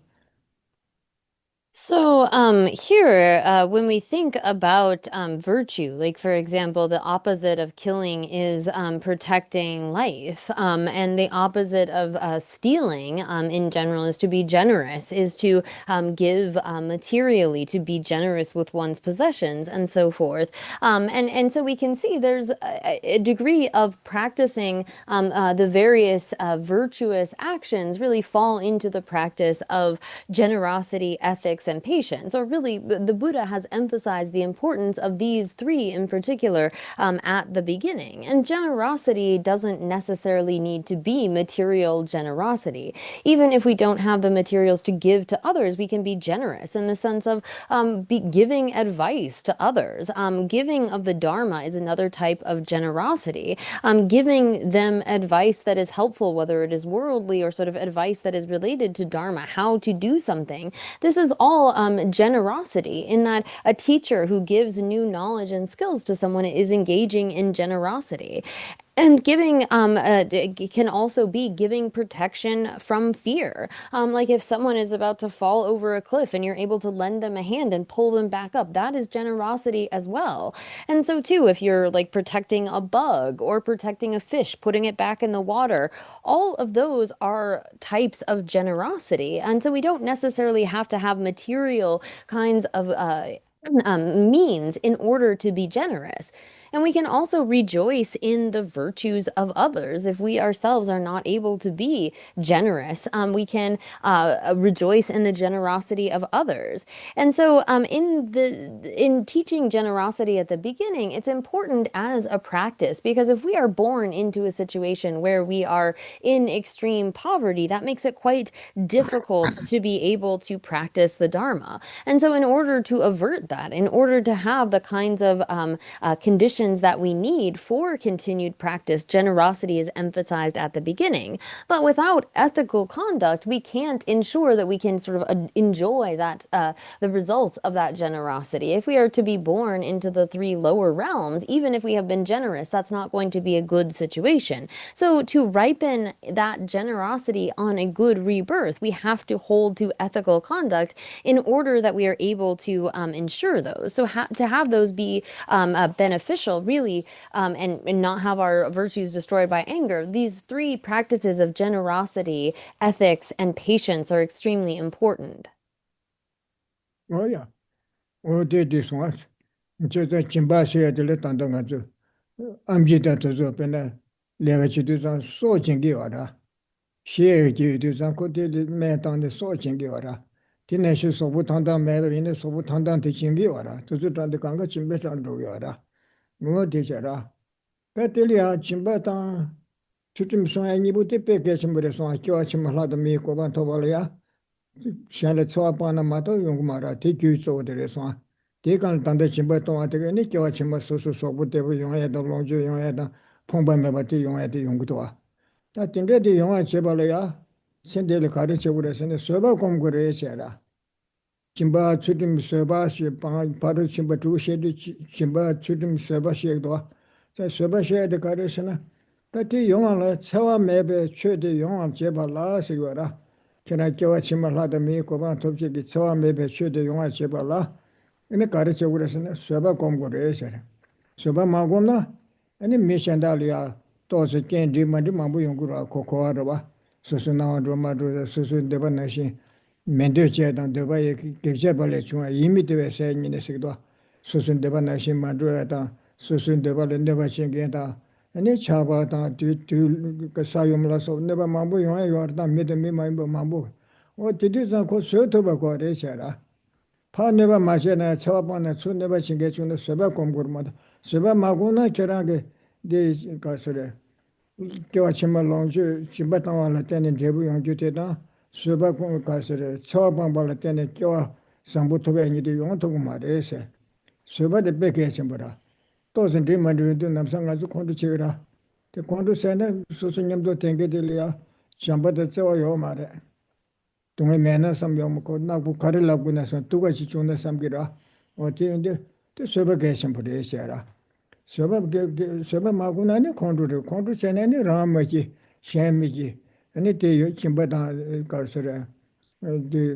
So here, when we think about virtue, like for example, the opposite of killing is protecting life, and the opposite of stealing in general is to be generous, is to give materially, to be generous with one's possessions and so forth. And so we can see there's a degree of practicing the various virtuous actions really fall into the practice of generosity, ethics, and patience. Or really, the Buddha has emphasized the importance of these three in particular at the beginning. And generosity doesn't necessarily need to be material generosity. Even if we don't have the materials to give to others, we can be generous in the sense of giving advice to others. Giving of the Dharma is another type of generosity. Giving them advice that is helpful, whether it is worldly or sort of advice that is related to Dharma, how to do something. This is all generosity, in that a teacher who gives new knowledge and skills to someone is engaging in generosity. And giving can also be giving protection from fear. Like if someone is about to fall over a cliff and you're able to lend them a hand and pull them back up, that is generosity as well. And so too, if you're like protecting a bug or protecting a fish, putting it back in the water, all of those are types of generosity. And so we don't necessarily have to have material kinds of means in order to be generous. And we can also rejoice in the virtues of others. If we ourselves are not able to be generous, we can rejoice in the generosity of others. And so in teaching generosity at the beginning, it's important as a practice, because if we are born into a situation where we are in extreme poverty, that makes it quite difficult to be able to practice the Dharma. And so in order to avert that, in order to have the kinds of conditions that we need for continued practice, generosity is emphasized at the beginning. But without ethical conduct, we can't ensure that we can sort of enjoy that the results of that generosity. If we are to be born into the three lower realms, even if we have been generous, that's not going to be a good situation. So to ripen that generosity on a good rebirth, we have to hold to ethical conduct in order that we are able to ensure those. So to have those be beneficial, really, and not have our virtues destroyed by anger, these three practices of generosity, ethics, and patience are extremely important. Oh, yeah. Oh, did this one. Just a Chimbasi at the Letandanga. Amjita to Zopena, Legacy so chingiora. She do Zanko did met on the so chingiora. Tineshu Sobutanda made in the Sobutanda to Chingiora, to the Kanga Chimbeta and Doyora. No teacher. Petelia Chimbata, Chutim Son and Yibuti Pekesum, so I kill Chimala me, Cobantovalia. Shall it so upon a matter, young Mara, take you so the restaurant. 대간 단대 진바 동안 되게 니 겨와 진바 소소 소부 대부 용해도 롱주 용해도 통반매바티 용해도 용구도 와. 다 진짜도 용해 제발이야. 신대를 가르쳐 그래서는 서바 공부를 해야라. 진바 추dim 서바시 방 바로 진바 두셔도 진바 추dim 서바시도 자 서바시에도 가르쳐서는 다티 용을 차와 매배 최대 용을 제발라 시거라. 그나 겨와 진말 하다 미고반 톱지기 차와 매배 최대 용을 제발라. ene 가르쳐 그래서는 서바 공부를 해서 서바 마고나 아니 미션달이야 또서 겐디 만디 마부 연구라 코코하러 봐 소소나와도 마도 소소 데바나시 멘데제단 데바에 계제발에 중앙 이미 되어서 있는데도 소소 데바나시 마도야다 소소 데발에 데바싱게다 아니 차바다 뒤그 사용라서 네바 마부 용에 요르다 미데미 마부 마부 어 디디자 고 소토바 거래셔라 파네바 마제나 처바나 춘네바 징게 주는 세바 공부르마다 세바 마고나 결하게 데 가서래 겨와치마 롱주 짐바타와라 때는 제부 용주테다 세바 공 가서래 처방발라 때는 겨와 상부토베 니디 용토고 말에세 세바데 베게 쳔바라 또선 디만디도 남상가주 콘도 치라 데 콘도 세네 소소님도 땡게들이야 잠바데 저요 말에 동에 매나 삼병먹고 나고 가르라고 나서 두 가지 존나 삼기라 어디인데 또 서버 계신 버리셔라 서버 마고 나니 콘도 전에는 라마지 셴미지 아니 때 침바다 가서라 데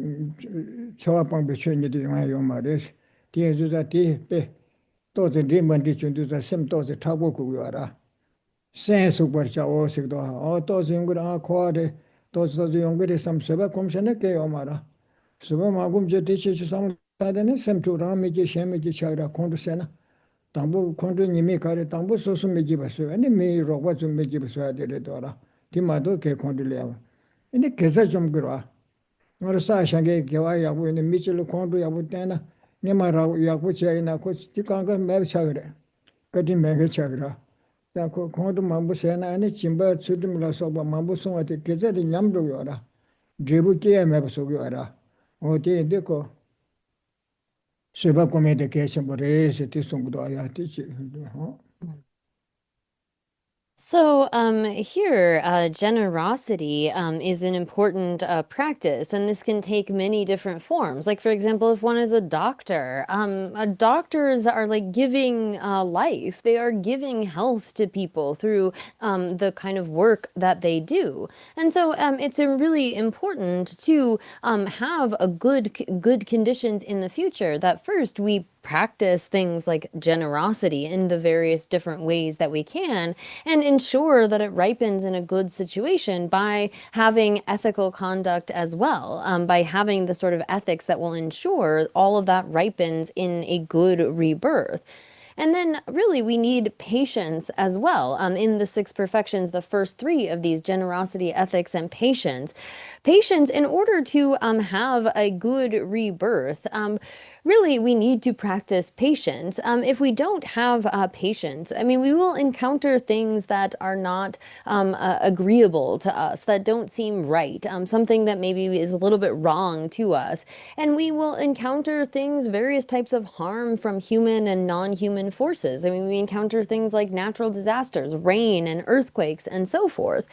저와방 비춘이도 용해요 말이스 뒤에서 뒤에 또저 리만디 준두자 셈도저 타고 그거라 센스 버자 오식도 또저 용거라 코아데 또저 용거리 삼세바 콤션에 깨요 말아 수바 마금 제 대시시 상다데는 셈투라미지 셴미지 차라 콘도세나 당부 콘도님이 가래 당부 소수 메지 봤어요 아니 미 로바 좀 메지 봤어야 되더라 디마도 개 콘들이야 이니 계사 좀 그러와 너를 사샹게 개와 야부 있는 미칠 콘도 야부 때나 네마라 야부 제이나 코 디강가 매차 그래 그디 매게 차그라 자 콘도 만부세나 아니 짐바 추dim라서 만부송한테 계자리 냠도 요라 제부께 매버서 요라 어디 데코 세바 코메데 계신 버레스 티송도 아야티치 So here, generosity is an important practice, and this can take many different forms. Like, for example, if one is a doctor, doctors are like giving life. They are giving health to people through the kind of work that they do. And so it's really important to have a good conditions in the future, that first we practice things like generosity in the various different ways that we can, and ensure that it ripens in a good situation by having ethical conduct as well, by having the sort of ethics that will ensure all of that ripens in a good rebirth. And then really we need patience as well. In the six perfections, the first three of these, generosity, ethics, and patience. Patience, in order to have a good rebirth, really we need to practice patience. If we don't have patience, I mean, we will encounter things that are not agreeable to us, that don't seem right, something that maybe is a little bit wrong to us. And we will encounter things, various types of harm from human and non-human forces. I mean, we encounter things like natural disasters, rain and earthquakes and so forth.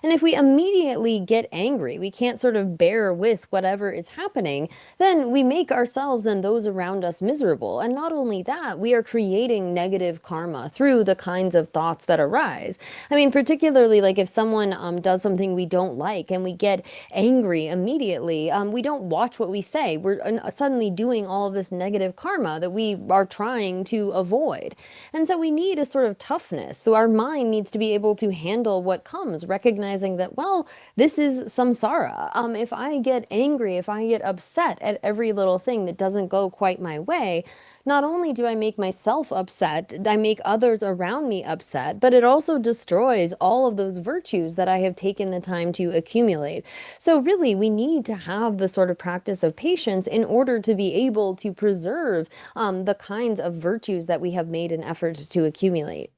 And if we immediately get angry, we can't sort of bear with whatever is happening, then we make ourselves and those around us miserable. And not only that, we are creating negative karma through the kinds of thoughts that arise. I mean, particularly like if someone does something we don't like and we get angry immediately, we don't watch what we say. We're suddenly doing all of this negative karma that we are trying to avoid. And so we need a sort of toughness. So our mind needs to be able to handle what comes, recognizing that, well, this is samsara. If I get angry, if I get upset at every little thing that doesn't go quite my way, not only do I make myself upset, I make others around me upset, but it also destroys all of those virtues that I have taken the time to accumulate. So really, we need to have the sort of practice of patience in order to be able to preserve the kinds of virtues that we have made an effort to accumulate.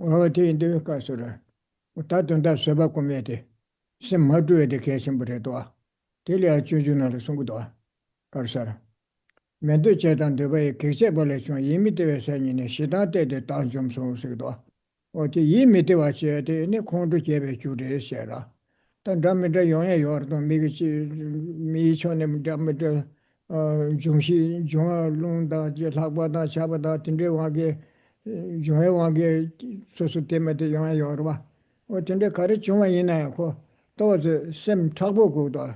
어디인데 가서라 다든다 서바 코메데 심 마두에데 계신 버레도아 딜리아 주주나를 송구도아 가르사라. 면도 제단 되게 계제벌레 좀 이미 되어서 이네 시다때 단좀 소식도. 어디 이미 되어서 되네 공도 제배 주례 셔라. 단담에 용에 요르도 미기치 미촌에 담에 중시 중앙론다 제학바다 차바다 tin데 와게 용에 와게 소소 때문에 용에 요르바. tin데 가르 중앙이나 또sem 타보고도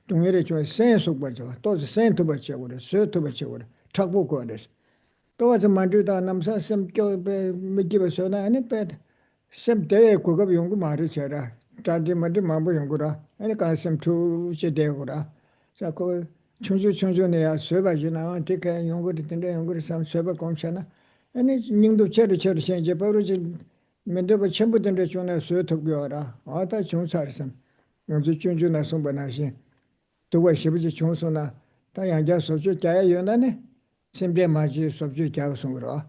동해를 좀 센속 버죠. 또 센트 버죠. 그래. 스트 버죠. 그래. 착보고 그래. 또 아주 만들다 남사 셈껴 미기버서나 아니 빼 셈대 그거 연구 말이 저라. 자기 만들 마부 연구라. 아니 가슴 투제 되고라. 자그 청주내야 쇠바지나 되게 연구를 된다 연구를 삼 쇠바 공차나. 아니 님도 저리 현재 버르지 면도가 전부 된데 존에 쇠特别라. 아다 종사르선. 연주 준주나 송바나시 두고 시부지 총소나 다양자 소주 자야 연나네 심대 마지 소주 자고 송으로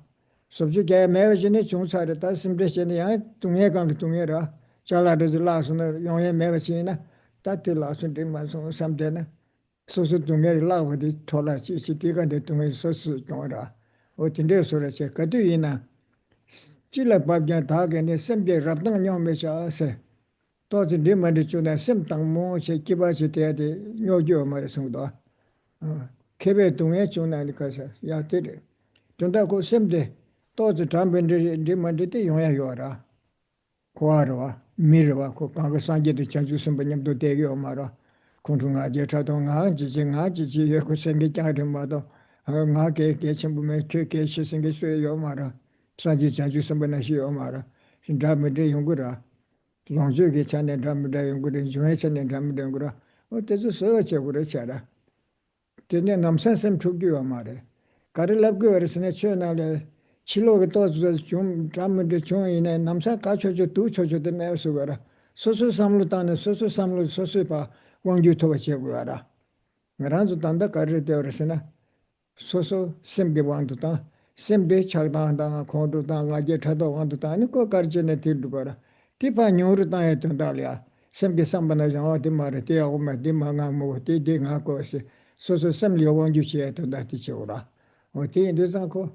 소주 자 매워지네 종사를 다 심대시네 야 동해강 동해라 잘라르지 라스는 용에 매워지나 따뜻 라스 dim만송 삼대나 소수 동해를 라고디 돌아지 시티간데 동해 소수 동어라 어딘데 소리지 그뒤이나 찔러 밥냐 다게네 심대 rab당 녀메샤세 또지 님만이 주나 심당모 시기바지 돼야돼 뇨교 말했습니다. 개배 동에 주나니까서 야 되래. 돈다고 심대 또지 담변데 님만이 때 용야 요라. 고아로와 미르와 고 강가 산제도 장주 선배님도 되게 오마라. 공중아제 자동아 지징아지 그 생기자를 마도 나게 계신분에 계시 생기세요 마라. 산지 장주 선배님이 오마라. 진짜면데 용구라. 롱주기 전에 담다 연구를 중에서는 담다 연구라 어때서 서치 그렇잖아. 근데 남산섬 초기와 말에 가르랍고 어르신의 최나래 칠로가 또좀 담는데 중에 남산 가쳐줘 두 쳐줘도 매서 거라. 소수삼로 따는 소수삼로 소수바 왕주토가 제고하라. 그런저 단다 가르 되어르시나 소소 심비 왕도다 심비 차다한다 공도다 가제 타도 왕도다 아니 거 가르치네 딜도 거라. 티파 뇨르다에 돈달이야. 심기 삼반하자 어디 말에 대하고만 디망아 뭐 디딩아 거시 소소 셈리오 원주치에 돈다티치오라. 어디 인도상고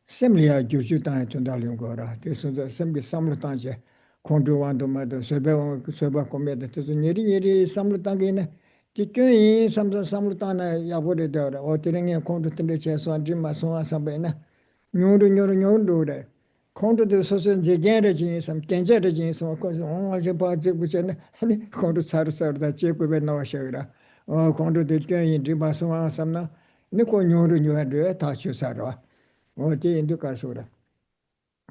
셈리아 주주다에 돈달용 거라. 그래서 심기 삼르단제 콘도완도마도 세바 코메데 뜻은 예리 삼르단게네 티껴이 삼르단에 야보레 되어라. 어디랭에 콘도들에 제소한 dim마송아 삼베나 뇨르래. 콘도도 소선 제게르지 삼 겐제르지 삼 거서 어제 바지 부전에 아니 콘도 사르사르다 제고베 나와셔라 콘도도 껴이 디바송아 삼나 니코 뇨르 다치사라 어디 인도 가서라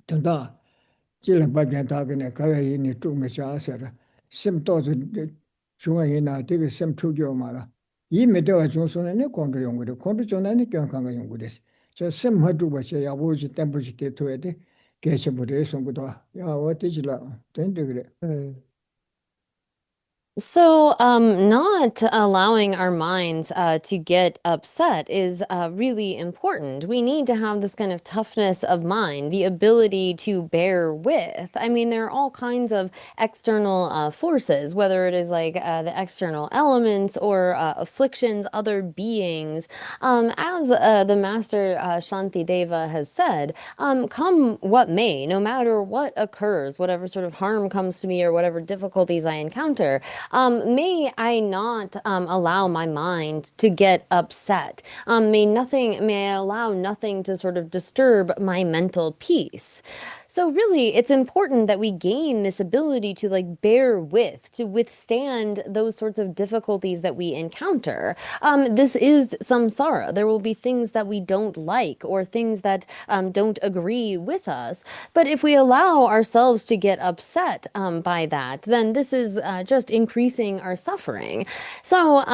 된다 질은 바변다그네 가야이니 좀 메샤서라 심도도 중앙이나 되게 심 투교 말아 이 메도가 중소는 콘도 연구를 콘도 전에는 경강가 연구です저 심하도 버셔 야보지 템버지 때토에데 개체부대 송구도 야 어디지라 된데 그래. So, not allowing our minds to get upset is really important. We need to have this kind of toughness of mind, the ability to bear with. I mean, there are all kinds of external forces, whether it is like the external elements or afflictions, other beings. As the master Shanti Deva has said, come what may, no matter what occurs, whatever sort of harm comes to me or whatever difficulties I encounter, may I not allow my mind to get upset. May I allow nothing to sort of disturb my mental peace. So really, it's important that we gain this ability to like bear with, to withstand those sorts of difficulties that we encounter. This is samsara. There will be things that we don't like or things that don't agree with us. But if we allow ourselves to get upset by that, then this is just increasing our suffering. So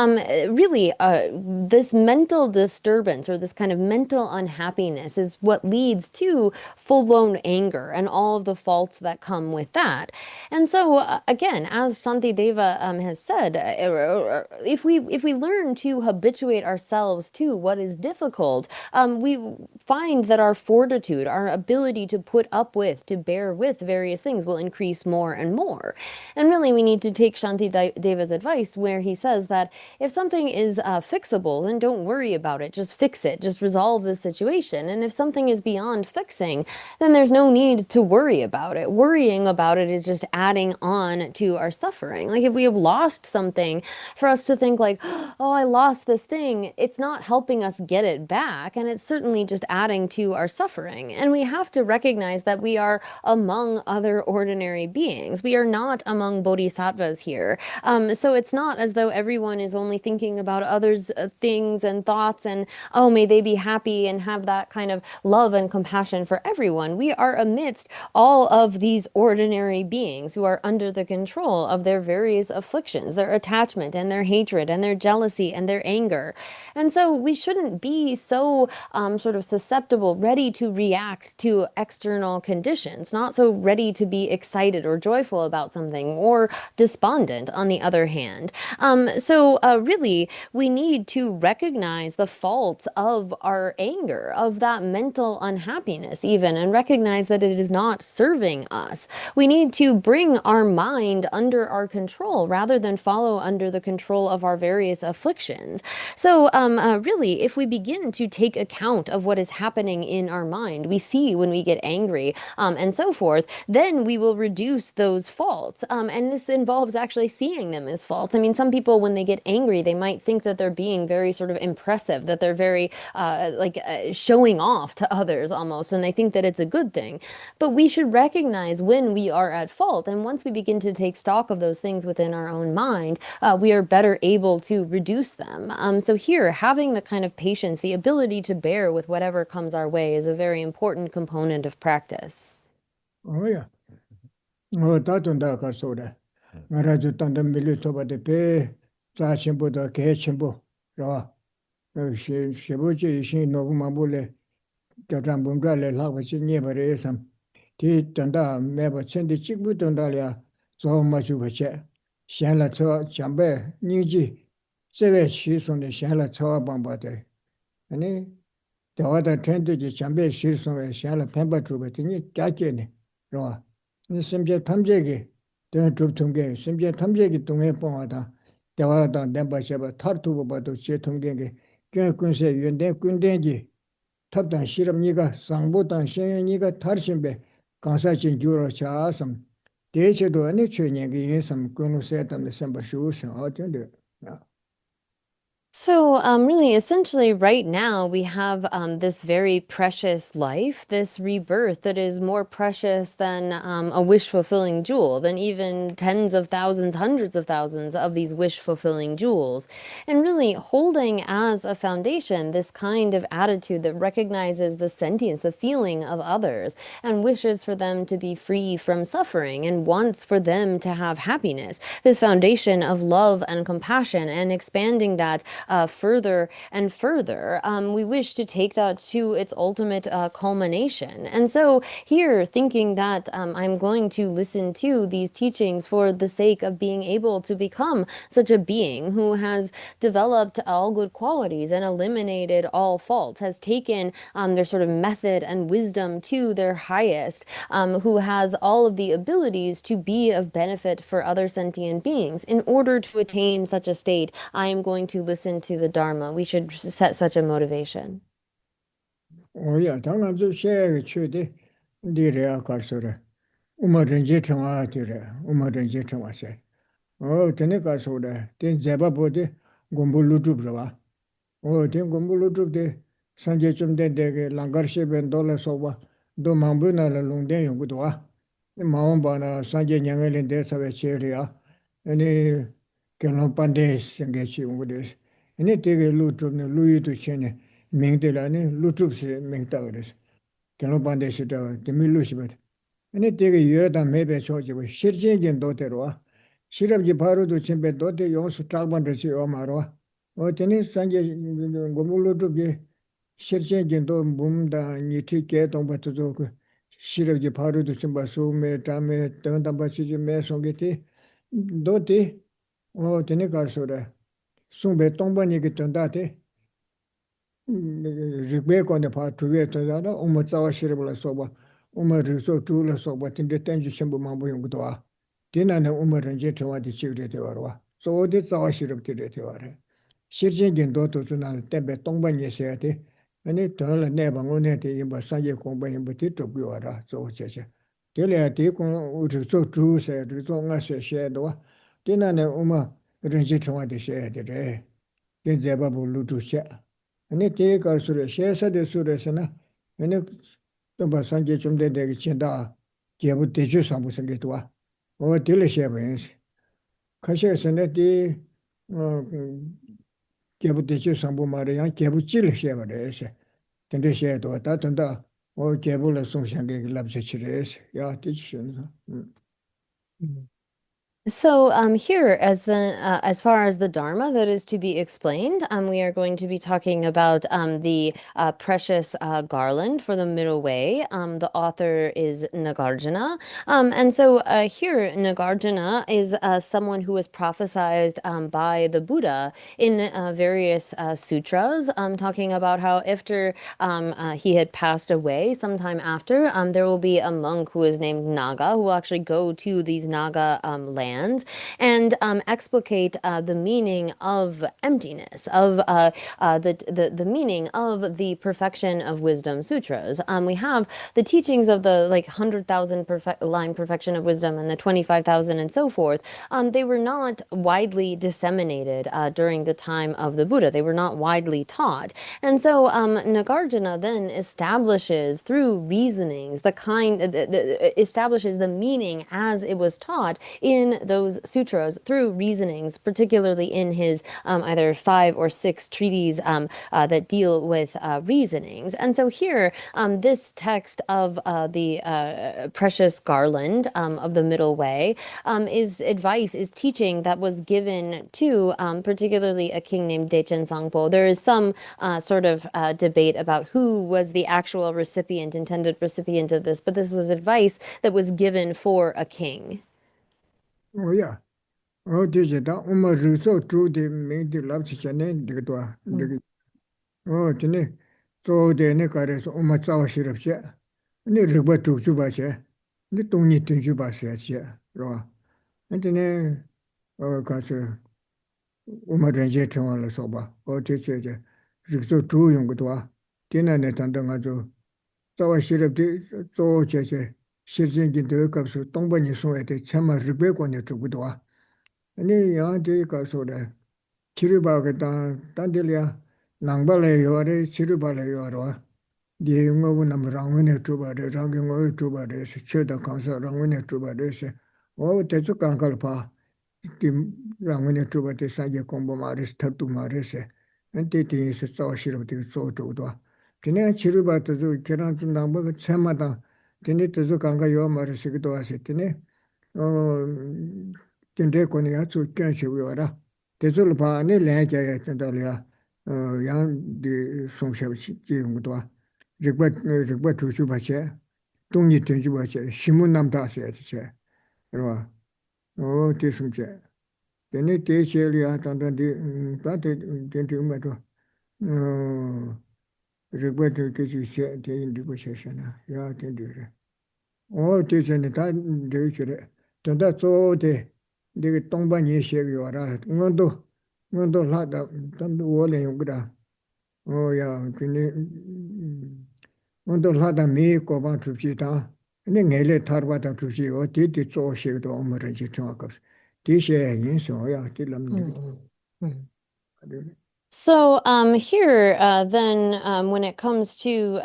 really, this mental disturbance or this kind of mental unhappiness is what leads to full-blown anger suffer and all of the faults that come with that. And so, again, as Shantideva has said, if we learn to habituate ourselves to what is difficult, we find that our fortitude, our ability to put up with, to bear with various things will increase more and more. And really, we need to take Shantideva's advice where he says that if something is fixable, then don't worry about it. Just fix it. Just resolve the situation. And if something is beyond fixing, then there's no need to worry about it. Worrying about it is just adding on to our suffering. Like if we have lost something, for us to think like, oh, I lost this thing, it's not helping us get it back. And it's certainly just adding to our suffering. And we have to recognize that we are among other ordinary beings. We are not among bodhisattvas here. So it's not as though everyone is only thinking about others' things and thoughts and, oh, may they be happy and have that kind of love and compassion for everyone. We are amidst all of these ordinary beings who are under the control of their various afflictions, their attachment and their hatred and their jealousy and their anger. And so we shouldn't be so sort of susceptible, ready to react to external conditions, not so ready to be excited or joyful about something, or despondent on the other hand. So really, we need to recognize the faults of our anger, of that mental unhappiness even, and recognize that it is not serving us. We need to bring our mind under our control rather than follow under the control of our various afflictions. So really, if we begin to take account of what is happening in our mind, we see when we get angry and so forth, then we will reduce those faults. And this involves actually seeing them as faults. I mean, some people, when they get angry, they might think that they're being very sort of impressive, that they're very showing off to others almost, and they think that it's a good thing. But we should recognize when we are at fault. And once we begin to take stock of those things within our own mind, we are better able to reduce them. So here, having the kind of patience, the ability to bear with whatever comes our way is a very important component of practice. Oh, yeah. Oh, tatunda ka soda. Maraju tanda milu toba de pe, za chimbo da ke chimbo, ra. Shibuji ishin nobu mabule, katan bunga le lakwa chi nyebare esam. Ti tanda meba chendi chikbu tanda liya, zo machu bache. Shenla tsawa chambe, nyingji, tsewe shi sonde shenla tsawa bamba de. Ani, dawada trendu ji chambe shi sonde shenla pemba chuba, tingi kyake ne, ra. 심지어 탐재기 더 좁통게 심지어 탐재기 동해 뽕하다 대화다 냄바셔바 타르투고 봐도 제 통계게 군세 연대 군대지 탑단 실험니가 상보단 신연이가 다르신배 강사진 주로 자섬 대체도 안에 최년기 인섬 군우세담의 선바슈스 어떤데 So, really, essentially, right now, we have this very precious life, this rebirth that is more precious than a wish-fulfilling jewel, than even tens of thousands, hundreds of thousands of these wish-fulfilling jewels. And really, holding as a foundation this kind of attitude that recognizes the sentience, the feeling of others, and wishes for them to be free from suffering, and wants for them to have happiness. This foundation of love and compassion, and expanding that further and further. We wish to take that to its ultimate culmination. And so here, thinking that I'm going to listen to these teachings for the sake of being able to become such a being who has developed all good qualities and eliminated all faults, has taken their sort of method and wisdom to their highest, who has all of the abilities to be of benefit for other sentient beings. In order to attain such a state, I am going to listen to the Dharma. We should set such a motivation. Oh yeah, 당한 좀 쉐게 추데 디레아 가서라 우마든지 청아티래 우마든지 청아세 되네 가서라 된 제바보데 곰불루줍라 된 곰불루줍데 산제 좀 된데게 랑가르시벤 돌아서와 도망부나라 롱된 용구도와 마음바나 산제 냥엘인데 사베 체리아 아니 결론반데 생게치 용구데스 ene tege lutrub ne luyi tu chene mingdela ne lutrub se mingta gres kelo bande sita de milu sibat ene tege yoda mebe choji bo shirjen gen dotero shirab ji baru du chembe dote yos tragban de si omaro o tene sanje gomulu tu ge shirjen gen do bumda ni tike don batu do 시럽지 바로도 좀 봐서 매 담에 등담 받치지 매 송게티 도티 되네 가서래 송배 동반이 그 전다데 리베고네 파 투베토다나 오모 자와시르블라 소바 오모 리소 투르 소바 tin데 땡주 셴부 망부 용도와 디나네 오모른 제 저와디 치그레 되어와 소디 자와시르브티레 되어래 시르진긴 도토즈나 템베 동반예셔야 돼 아니 더를 내방원에데 임바 산제 공부에 부티 접고와라 저체체 될래야 되고 리소 투세 리소 나셔셔도 디나네 오모 른지 저와디 셔야 되래 제바부 루투샤 아니 대가 수레 셰사데 수레스나 아니 또 바산게 좀 되게 친다 개부 대주 상부 생게도와 딜레셰버인스 카셰스네 어 개부 대주 상부 말이야 개부 찔레셰버레스 근데 셰도 다든다 개부를 송샹게 랍세치레스 야 티치션서 So here, as far as the Dharma that is to be explained, we are going to be talking about the precious Garland for the middle way. The author is Nagarjuna, and so here Nagarjuna is someone who was prophesied by the Buddha in various sutras, talking about how after he had passed away, sometime after, there will be a monk who is named Naga who will actually go to these Naga lands and explicate the meaning of emptiness, of the meaning of the perfection of wisdom sutras. We have the teachings of the 100,000 line perfection of wisdom and the 25,000 and so forth. They were not widely disseminated during the time of the Buddha. They were not widely taught. And so Nagarjuna then establishes through reasonings establishes the meaning as it was taught in those sutras through reasonings, particularly in his either 5 or 6 treatises that deal with reasonings. And so here, this text of the precious Garland of the middle way is teaching that was given to particularly a king named Dechen Sangpo. There is some sort of debate about who was the actual intended recipient of this, but this was advice that was given for a king. 야, 어디지다 엄마 리소 주디 메디 랍치잖네 되게도와 되게 되네 조데네 가래서 엄마 짜와시럽지 네 리버 주주바지 네 동니 등주바시야지 로 근데네 가서 엄마 렌제 통화를 써봐 어디지제 리소 주용 것도와 디나네 단당아주 짜와시럽디 조제제 시진긴 되어가서 동반이 소에대 참마 리베고네 주고도와 아니 야한테 가서래 치료받겠다 단들이야 낭발에 요래 치료받을 요라 네 영어고 남랑원에 주바래 랑경어 주바래 최다 강사 랑원에 주바래서 대주 강갈 봐 랑원에 주바대 사게 공부 말해서 탑도 말해서 엔티티에서 싸우시럽게 소조도 그냥 치료받아도 계란 좀 남고 참마다 근데 대주 강가 요 말해서기도 하셨더니 근데 거니가 좀 괜찮고요라 대절 바네 내게 된다려 양디 송샤비 지용도 르버 투슈 바체 동니 된주 바체 신문 남다셔야 되체 그러와 대승제 근데 대체리아 단단디 다데 된주마도 르버 투슈 대인디 보셔잖아 야 된주래 대체는 다 되게 된다 쪼데 되게 동반이 시에요라 응원도 하다 담도 원래 용그라 야 근데 응원도 하다 미고 봐 줍시다 근데 내래 타르바다 줍시 어디디 쪼시도 엄마를 지정하고 디시에 인소야 딜람니 So here, then, when it comes to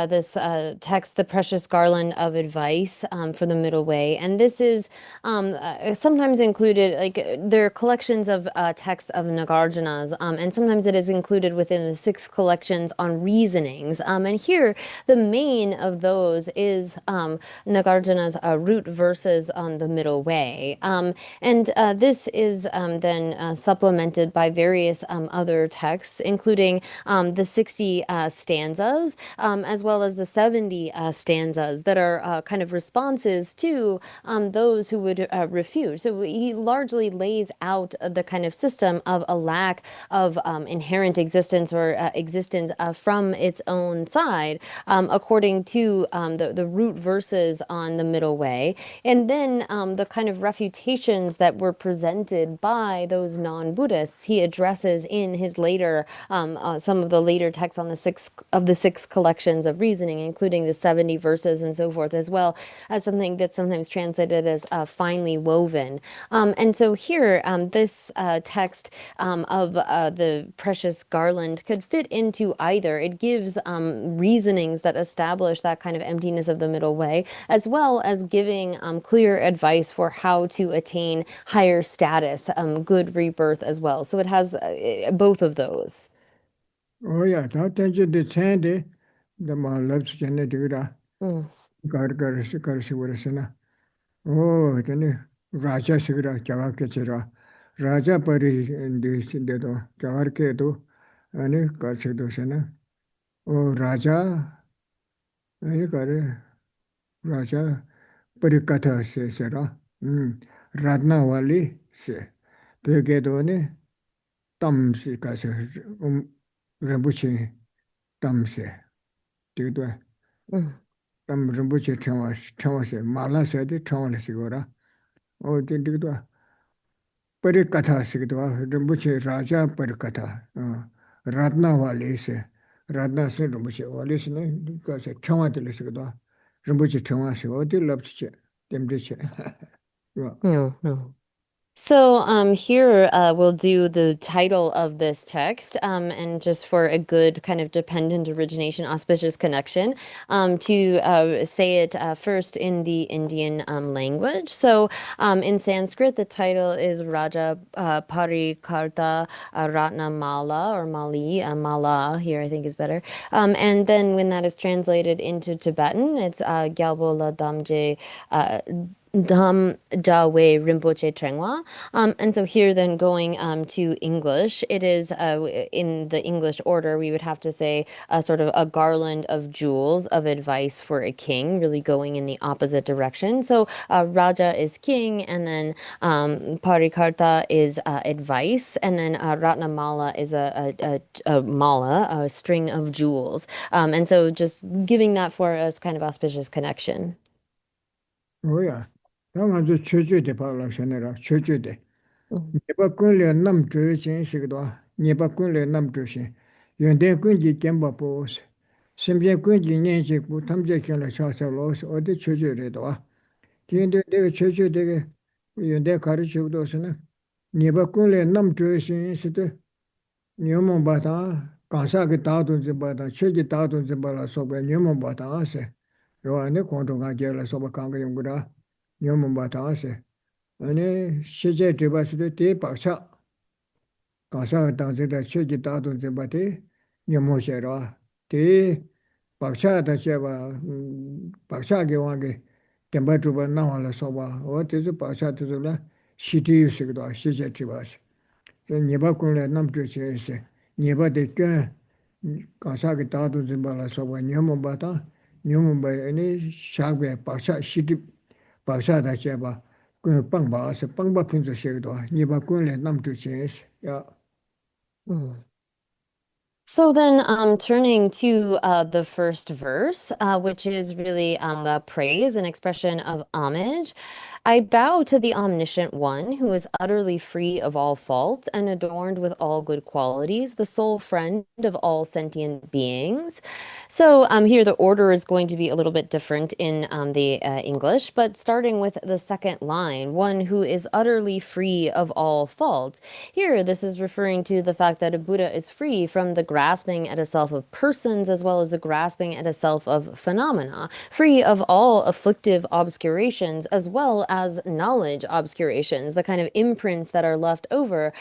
this text, the precious garland of advice for the middle way, and this is sometimes included, there are collections of texts of Nagarjuna's, and sometimes it is included within the 6 collections on reasonings. And here, the main of those is Nagarjuna's root verses on the middle way. And this is then supplemented by various other other texts, including the 60 stanzas, as well as the 70 stanzas that are kind of responses to those who would refute. So he largely lays out the kind of system of a lack of inherent existence or existence from its own side, according to the root verses on the middle way. And then the kind of refutations that were presented by those non-Buddhists, he addresses in his later, some of the later texts on the six collections of reasoning, including the 70 verses and so forth, as well as something that's sometimes translated as finely woven. And so here, this text of the precious Garland could fit into either. It gives reasonings that establish that kind of emptiness of the middle way, as well as giving clear advice for how to attain higher status, good rebirth as well. So it has both of those. Oh yeah, that tension the sand the man loves genetica. Mm. Gargarasana. Oh, then Raja Sigra, Javakechera. Raja Pari in this in the Javarkedo, and Karsidosana. Oh, Raja, and Raja Parikatha Sera. Ratnavali se. Pegedone, Tamsi Kasa, Rambuchi, Tamse. Did I? Mm. Tam Rambuchi Chawase, Mala said the Chawala Sigora. Oh, did you? Parikatha Sigdwa, Rambuchi Raja Parikatha. Ratnavali se. Ratna se Rambuchi, Walis, because a Chawatili Sigdwa. Rambuchi Chawasi, or the Lopche, temperature. Mm. So here we'll do the title of this text, and just for a good kind of dependent origination, auspicious connection, to say it first in the Indian language. So in Sanskrit, the title is Raja Parikarta Ratnamala or Mali, Mala here I think is better. And then when that is translated into Tibetan, it's Gyalbo Damje Dam Dawe Rinpoche Trengwa. And so here then going to English, it is in the English order, we would have to say sort of a garland of jewels of advice for a king, really going in the opposite direction. So Raja is king, and then Parikarta is advice, and then Ratnamala is a mala, a string of jewels. And so just giving that for a kind of auspicious connection. Oh yeah. That was the church de Paula General, church de. Mm. Nebakunle Nam Drusin Sigdwa, Nebakunle Nam Drusin. Yonde Kunji Gemba Pos. Simja Kunji Nancy Putamja Kila Shasa Loss or the church redwa. Tiende de church de Yonde Karichu Dosana. Nebakunle Nam Drusin Sita. Newman Bata, Kansaki Tatun Zibata, Church Tatun Zibala Soba, Newman Bata se. Roane Kontonga Jela Soba Kanga Yungura. Newman Batase, and she jet to tea Pasha. Casa danced the church down the body, Yamosera, tea Pasha that Sheva Pasha Giwangi, Tembatuba Nahala Soba, what is the Pasha to the city Sigda, she jet to us. Then Yabakula Namtri, Yaba de Gun, Kasaki Tatu Zimbala Soba, Newman Bata, Newman by any Shagwe Pasha, city. Pasha da cheba pangba se pangba pinzo shegdo niba kunle namtu ches ya. Mm. So then, turning to the first verse, which is really a praise, an expression of homage. I bow to the omniscient one who is utterly free of all fault and adorned with all good qualities, the sole friend of all sentient beings. So here the order is going to be a little bit different in the English, but starting with the second line, one who is utterly free of all fault. Here, this is referring to the fact that a Buddha is free from the grasping at a self of persons as well as the grasping at a self of phenomena, free of all afflictive obscurations as well as knowledge obscurations, the kind of imprints that are left over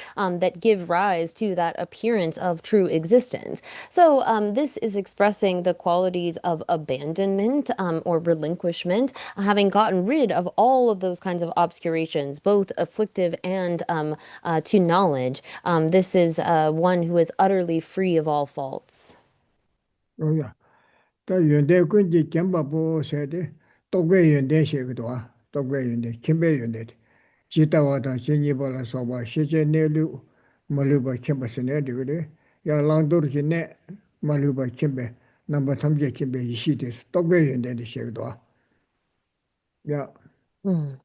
that give rise to that appearance of true existence. So this is expressing the qualities of abandonment or relinquishment, having gotten rid of all of those kinds of obscurations, both afflictive and to knowledge. This is one who is utterly free of all faults. Oh yeah. 다 연대 군지 겸바보 세대 독배 연대 시거도와 독배 연대 김배 연대 지다와다 진이발라 소바 시제 내류 말루바 김바스네 되거든 야 랑도르기네 말루바 김배 넘버 3제 김배 이시데스 독배 연대 시거도와 야 Mm.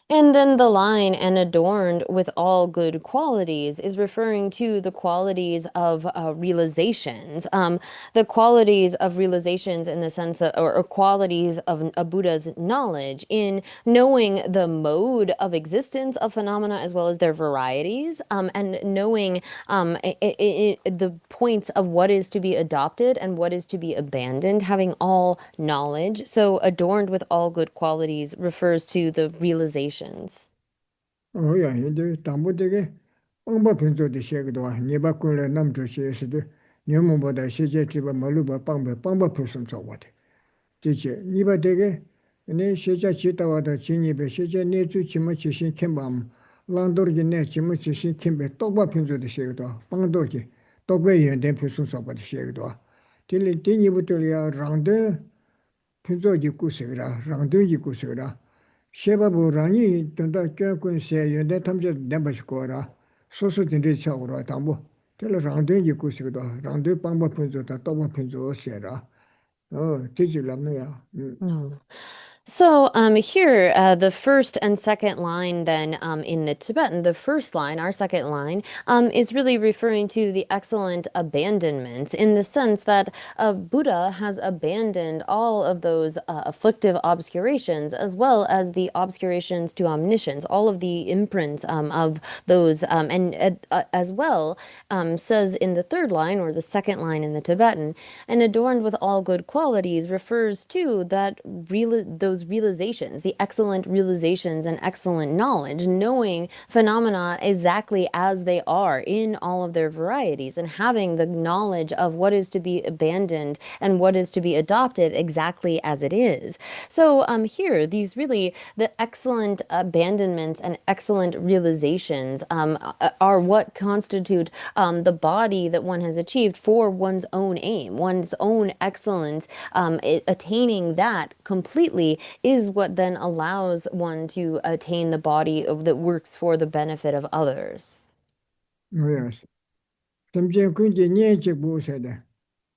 And then the line, and adorned with all good qualities, is referring to the qualities of realizations. The qualities of realizations in the sense of, or qualities of a Buddha's knowledge in knowing the mode of existence of phenomena as well as their varieties, and knowing the points of what is to be adopted and what is to be abandoned, having all knowledge. So adorned with all good qualities refers to the realizations. 어야 근데 담보되게 엉바 편조도 시거도와 니바군의 남조시에서도 녀모보다 시제 집에 말루바 빵바 표선 저거데 되지 니바되게 네 시자 지다와다 진입에 시제 내주 지모치신 캠밤 랑도르기네 지모치신 캠베 똑바 편조도 시거도 빵도기 똑베 연된 표선 저거데 시거도 딜리 딩이부터야 랑데 편조기 구세라 랑도기 구세라 셰바부 랑이 된다 겨군세 연대 탐제 nemba시고라 소소딘리 차고라 담보 텔 랑den기 구시고도 랑데 빵바 편조다 또바 편조 셰라 디지람이야 Oh. So here, the first and second line then in the Tibetan, the first line, our second line, is really referring to the excellent abandonments in the sense that Buddha has abandoned all of those afflictive obscurations as well as the obscurations to omniscience, all of the imprints of those, and as well says in the third line or the second line in the Tibetan, and adorned with all good qualities refers to that those realizations, the excellent realizations and excellent knowledge, knowing phenomena exactly as they are in all of their varieties, and having the knowledge of what is to be abandoned and what is to be adopted exactly as it is. So here, these really, the excellent abandonments and excellent realizations are what constitute the body that one has achieved for one's own aim, one's own excellence. Attaining that completely is what then allows one to attain the body that works for the benefit of others. yes semje kunje nyeche busede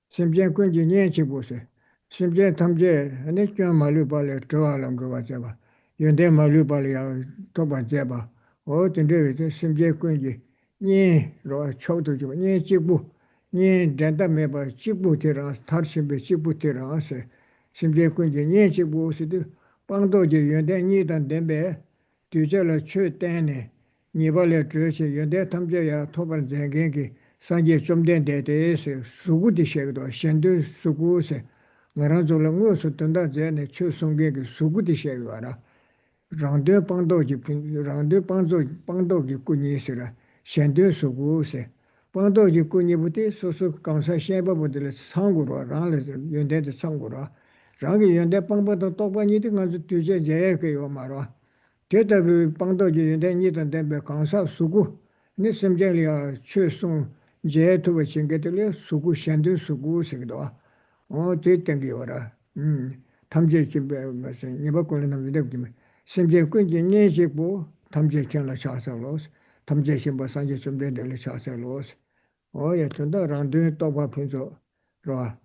semje kunje nyeche buse semje tamje ane kyo malu bale toalam go wachaba yonde malu bale ya toba jeba o tinde semje kunje nye ro chodo jo nye jibu nye danda meba jibu tira tarshimbe jibu tira ase semje kunje nye jibu sede pangdo je yonde ni dan dembe tujela chö tene 니발레 드시 연대 탐제야 토반 쟁겐기 산제 좀된 데데스 수구디 셰도 셴드 수구세 나라졸랑 무스 던다 제네 추송게기 수구디 셰가라 랑데 방도기 랑데 방도기 꾸니시라 셴드 수구세 방도기 꾸니부티 소소 강사 셰바부들 상구로 랑레 연대데 상구로 랑이 연대 방바도 똑바니디 가서 뒤제 제게요 말아 대답이 방도지 연대니던 데베 강사 수구 네 심쟁이야 최송 제토베 징게들 수구 셴드 수구 세도 됐던기워라 탐제 김베 무슨 이바콜는 믿음기 심쟁 꾼지 네지고 탐제 견라 샤살로스 탐제 힘바 산제 좀 된들 샤살로스 예tonda 란드 또바 핀조 라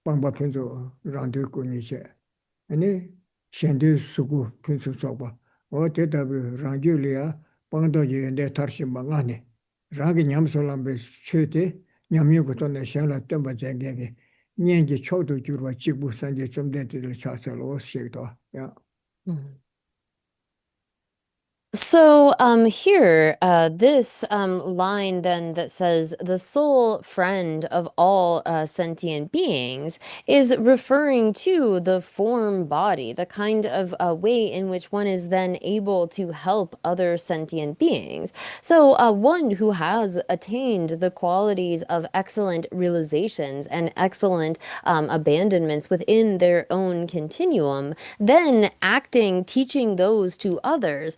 방바 핀조 란드 꾸니체 아니 셴드 수구 핀조 소바 대답이 랑규리아 방도지인데 tarshimangane ragi nyamsolambe chöte nyamyugoto ne shala temba jengenge nyengi chodo gyurwa chigbu sanje chomdentil chasalo shegdo ya Mm. So here, this line then that says the sole friend of all sentient beings is referring to the form body, the kind of way in which one is then able to help other sentient beings. So one who has attained the qualities of excellent realizations and excellent abandonments within their own continuum, then acting, teaching those to others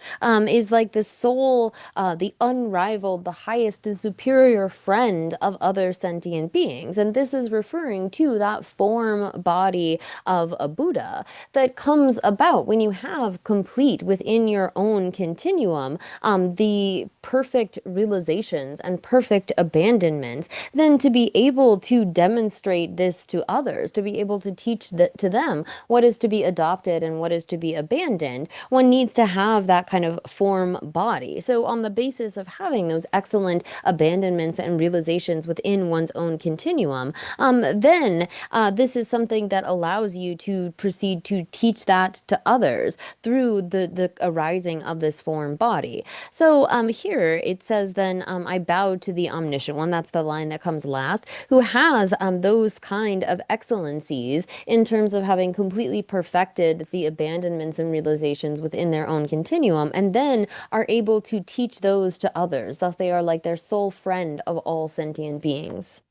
is like the soul, the unrivaled, the highest and superior friend of other sentient beings. And this is referring to that form body of a Buddha that comes about when you have complete within your own continuum the perfect realizations and perfect abandonments, then to be able to demonstrate this to others, to be able to teach to them what is to be adopted and what is to be abandoned, one needs to have that kind of form body. So on the basis of having those excellent abandonments and realizations within one's own continuum, then this is something that allows you to proceed to teach that to others through the arising of this form body. So here it says then, I bow to the omniscient one. That's the line that comes last, who has those kind of excellencies in terms of having completely perfected the abandonments and realizations within their own continuum, and then are able to teach those to others. Thus, they are like their sole friend of all sentient beings.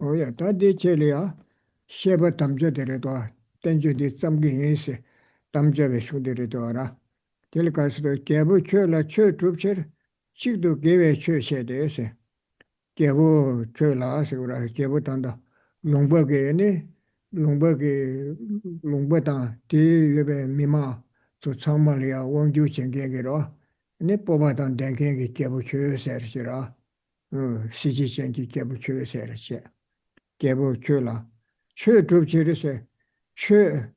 오야 다디 첼이야 셰바 담저데레도 땡주디 쌈기인세 담저베 슈데레도라 텔카스도 개부 쳬라 쳬 줍체 식도 개베 쳬셰데세 개부 쳬라 세우라 개부 단다 롱버게네 롱버게 롱버다 디여베 미마 저 참말이야 원주 쟁개게로 네 뽑아던 댕개게 개부 쳬세르시라 시지쟁기 개부 쳬세르시 개부 큐라 최 좁지르세 최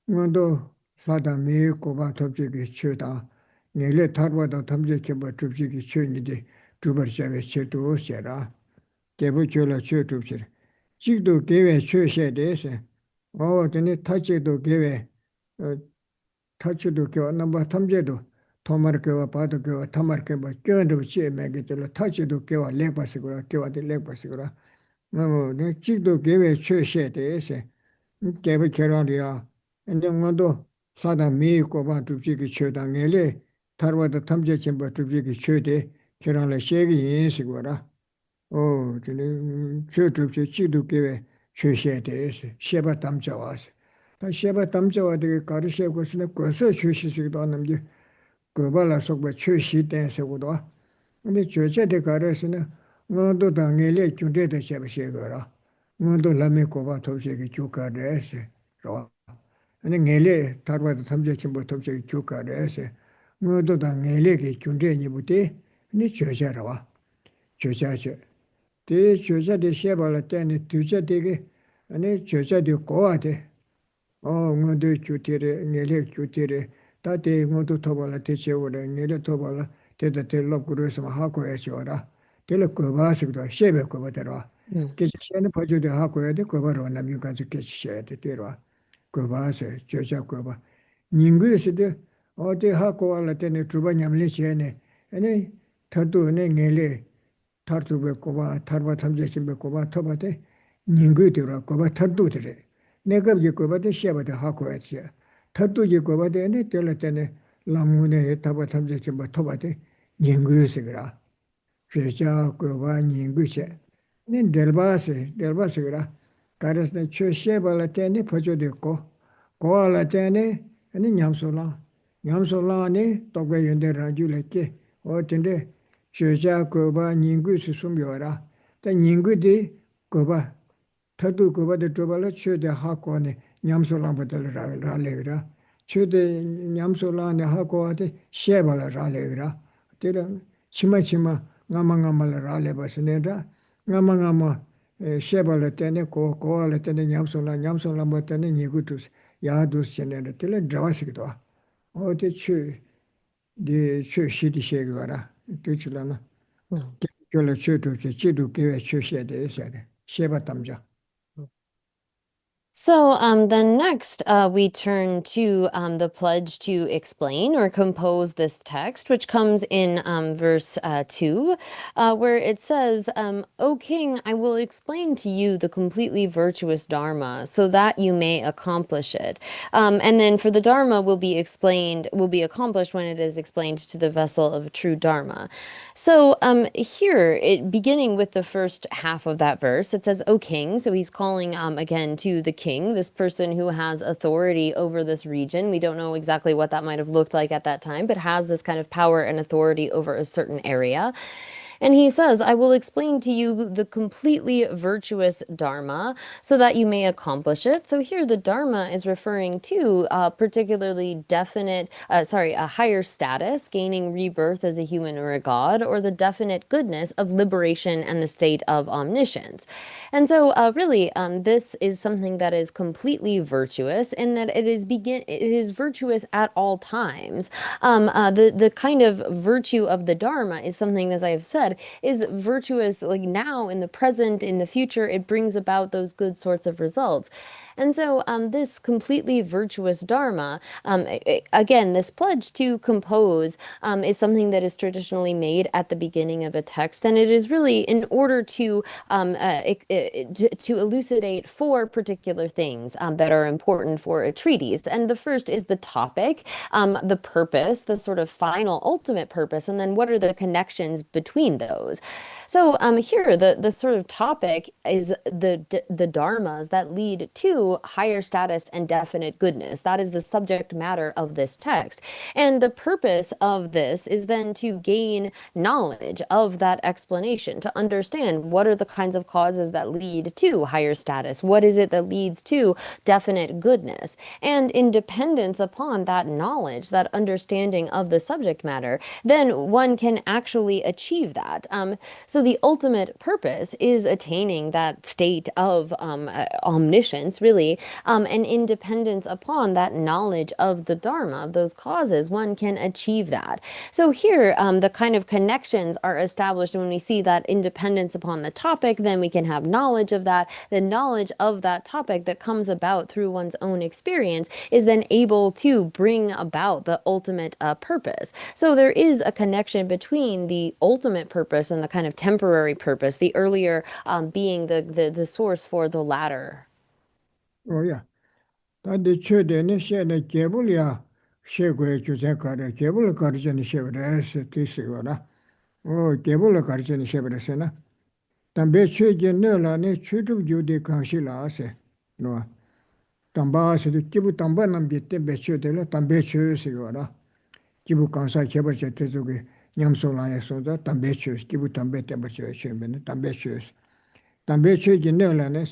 뭐도 하다 미고바 덥지기 최다 내래 타르바다 탐제케 뭐 좁지기 최니데 두버셔베 최도 셔라 개부 큐라 최 좁지르 직도 개외 최셰데세 되네 타치도 개외 타치도 교 넘버 탐제도 토마르케와 바도케와 타마르케 뭐 껴도 치에메게들 타치도 개와 레바스고라 개와데 레바스고라 네 직도 개회 최셰대에서 개회 결혼이야. 근데 뭐도 사다 미고바 주직이 최당엘에 타르와다 탐제 쳔바 주직이 최대 결혼을 시기 인식거라. 저는 최주직 직도 개회 최셰대에서 셰바 담자 와서. 다 셰바 담자 와되게 가르쳐 것은 거서 최시식도 않는지 그발라 속바 최시대에서도 근데 저제대 가르치는 너도 당일에 준대대 셔버셔거라. 너도 라메 고바 톱시기 주가래세. 로. 아니 내래 다르바도 삼제kim 뭐 톱시기 주가래세. 너도 당일에 준대니 부대 니 저자라와. 저자죠. 대 저자대 셔발라 때니 두자대게 아니 저자대 고아대. 응어도 주티레 내래 주티레 다대 응어도 토발라 대체오래 내래 토발라 대대 텔럽 그래서 하고 해줘라. 텔럽 거바식도 셰베 거바더라. 계시는 버주대 하고 해야 돼. 거바로 남유까지 계시셔야 돼. 되라. 거바세 저자 거바. 닝구스데 어디 하고 왔을 때는 주바냠리 시에네. 아니 더도네 내래 타르투베 거바 타르바 탐제심베 거바 토바데 닝구들어 거바 타르도들에 내가 이제 거바데 셰바데 하고 했지. 타르도지 거바데네 텔을 때네 라무네 타바 탐제심베 토바데 닝구스그라. 그래서 거바 닝구세 네 델바스그라. 가르스네 최셰발라 때네 퍼져됐고 고알라 때네 아니 냠솔라네 또게 연대라 줄게 어쩐데 최자 거바 닝구스 숨겨라. 때 닝구디 거바 타도 거바데 쪼발라 최대 하고네 냠솔라부터 라레라 최대 냠솔라네 하고한테 셰발라 라레라 때라 치마치마 ngamangamal rale basneda ngamangama shebala tene ko tene nyamsola motene nigutus yadus chenere tele drawasikdo ote chu de chu shidi shegara tuchulana kyola chu tu chidu kewe chu shede sede sheba tamja So then next we turn to the pledge to explain or compose this text, which comes in verse 2, where it says, O king, I will explain to you the completely virtuous Dharma so that you may accomplish it. And then for the Dharma will be accomplished when it is explained to the vessel of true Dharma. So here, beginning with the first half of that verse, it says, O king. So he's calling again to the king, this person who has authority over this region. We don't know exactly what that might have looked like at that time, but has this kind of power and authority over a certain area. And he says, I will explain to you the completely virtuous Dharma so that you may accomplish it. So here the Dharma is referring to particularly a higher status, gaining rebirth as a human or a god, or the definite goodness of liberation and the state of omniscience. And so really, this is something that is completely virtuous in that it is virtuous at all times. The kind of virtue of the Dharma is something, as I have said, is virtuous like now in the present, in the future. It brings about those good sorts of results. And so this completely virtuous Dharma, again, this pledge to compose is something that is traditionally made at the beginning of a text. And it is really in order to elucidate four particular things that are important for a treatise. And the first is the topic, the purpose, the sort of final ultimate purpose, and then what are the connections between those. So here, the sort of topic is the dharmas that lead to higher status and definite goodness. That is the subject matter of this text. And the purpose of this is then to gain knowledge of that explanation, to understand what are the kinds of causes that lead to higher status, what is it that leads to definite goodness. And in dependence upon that knowledge, that understanding of the subject matter, then one can actually achieve that. So the ultimate purpose is attaining that state of omniscience, really, and independence upon that knowledge of the Dharma, of those causes, one can achieve that. So here, the kind of connections are established when we see that independence upon the topic, then we can have knowledge of that. The knowledge of that topic that comes about through one's own experience is then able to bring about the ultimate purpose. So there is a connection between the ultimate purpose and the kind of temporary purpose, the earlier being the source for the latter. Oh yeah. 다들 최대는 시에는 개불이야. 셰고에 주제가를 개불을 가르치는 셰브레스 티시거라. 개불을 가르치는 셰브레스나. 담배 최제 너라네 최좀 주디 강시라세. 노. 담바스도 기부 담바는 비때 배치되려 담배 최시거라. 기부 강사 개발자 대족에 냠솔라에서도 담배 최 기부 담배 때문에 최면은 담배 최 담배 최제 너라네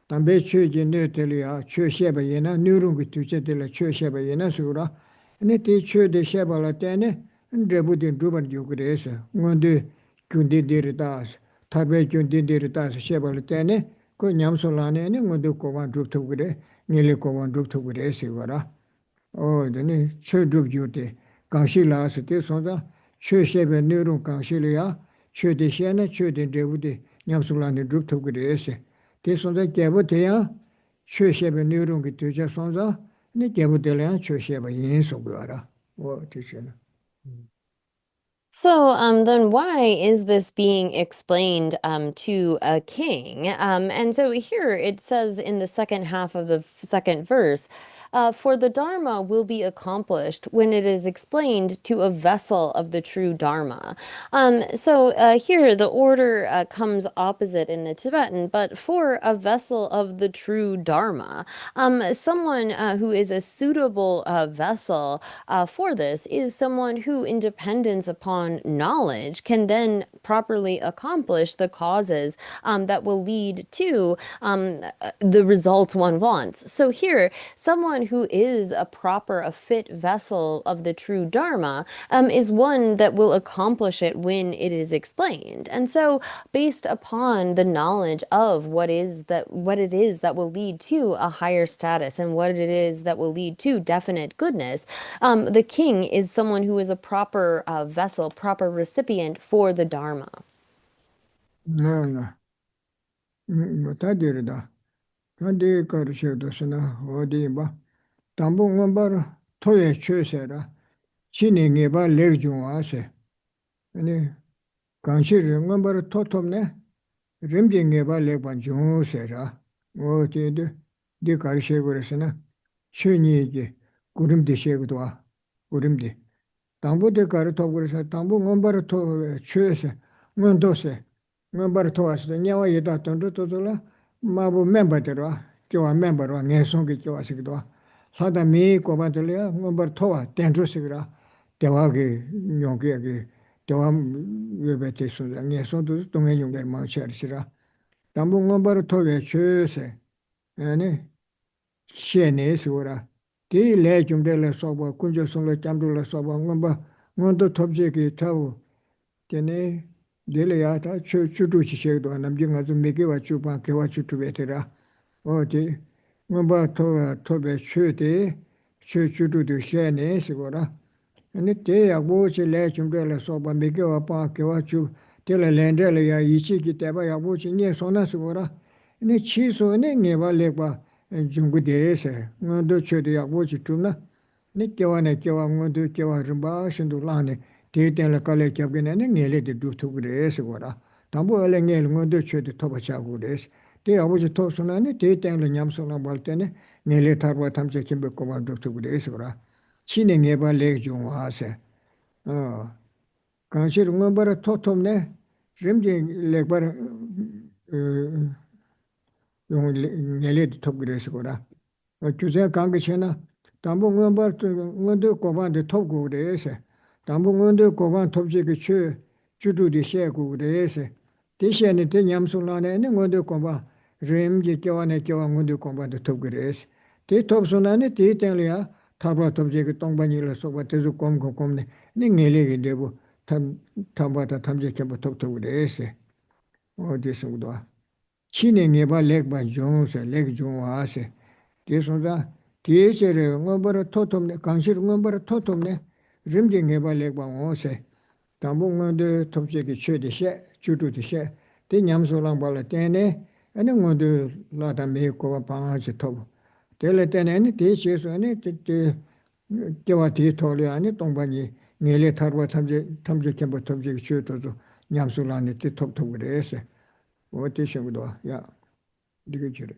담배 최제 너들이야 최셰바이나 뉴런기 투제들 최셰바이나 수라 네티 최대 셰발라 때네 드부딘 두번 요그레서 뭔데 군디디르다스 타베 군디디르다스 셰발라 때네 그 냠솔라네네 뭔데 고만 줍토 그래 닐레 고만 줍토 그래 시거라 되네 최줍유데 강실라스 때 손자 최셰베 뉴런 강실이야 최대시에는 최대 드부디 냠솔라네 줍토 그래서 대선자 개보대야 최셰베 뉴런기 되자 선자 네 개보대야 최셰베 인속거라 뜻이나 So then why is this being explained to a king? And so here it says in the second half of the second verse, for the Dharma will be accomplished when it is explained to a vessel of the true Dharma. So here the order comes opposite in the Tibetan, but for a vessel of the true Dharma, someone who is a suitable vessel for this is someone who, in dependence upon knowledge, can then properly accomplish the causes that will lead to the results one wants. So here, someone who is a fit vessel of the true Dharma is one that will accomplish it when it is explained. And so based upon the knowledge of what it is that will lead to a higher status and what it is that will lead to definite goodness, the king is someone who is a proper vessel, proper recipient for the Dharma. 나나 다들다 한디 가르쳐도서나 어디 봐. 담봉은 바로 토에 취세라. 진행해 봐 레중 와세. 아니 강시를 바로 토톱네. 림딩해 봐 레반 중세라. 어디도 네 가르쳐 그랬으나 춘이지 구름디 쉐고도 와. 구름디. 담보대 가르쳐 그래서 담봉은 바로 토에 취세. 응도세. 바로 토와서 냐와 예다 던도도라. 마부 멤버들어. 교와 멤버로 내송기 교와시기도 와. 하다 미 고바들이야 넘버 토와 댄주스기라 대화기 용기기 대화 외베티스 녀선도 동해 용계 마셔리시라 담봉 넘버 토에 최세 아니 시에네스오라 디 레중델레 소바 군조송레 잠둘레 소바 넘버 먼저 톱제기 타우 테네 딜레야타 추추두치셰도 남징아 좀 메게와 주바 개와 추투베테라 어디 넘버 토베 최대 최주도 셰네 시고라 아니 대야 보지 내 준비를 소바 메게와 바 개와 주 텔레 렌델이야 이치기 대바 야보지 니 소나 시고라 니 치소네 네바 레바 중국대에서 너도 최대 야보지 주나 니 개와네 개와 너도 개와 르바 신도 라네 대대를 깔래 잡기는 네레데 두투 그래 시고라 담보 얼랭에 너도 최대 토바차고 그래서 대 아버지 토스나니 대땡을 냠소나 발때네 내래 타고 탐제 김be 고만도 그래서라 진행해 봐 레중 와세 간시 응어버 토톰네 림제 레버 용 내래 톱 그래서라 주제 강기체나 담보 응어버 응어도 고만도 톱고 그래서 담보 응어도 고만 톱지게 추 주주디 셰고 그래서 대신에 대 냠소나네 응어도 고만 림지 교환에 교환군도 공부도 톱그레스 대 톱소나네 대 땡리야 타바 톱제기 똥바니를 소바 대주 꼼꼼꼼네 닝엘레게 되고 탐바다 탐제케부 톱톱그레스 어디서도 진행해 봐 렉바 종세 렉종와세 대소다 대세를 응어버 토톱네 강실 응어버 토톱네 림딩해 봐 렉바 오세 담봉은데 톱제기 최대세 주주디세 대 냠소랑 발라 때네 아니 모두 라다 메고 방아지 토 텔레테네 대시소네 때 개와 뒤토리 아니 동반이 내래 타르와 탐제 캠버 탐제 쉬어도 냠술라니 톱톱 그래서 어디셔도 야 이게 저래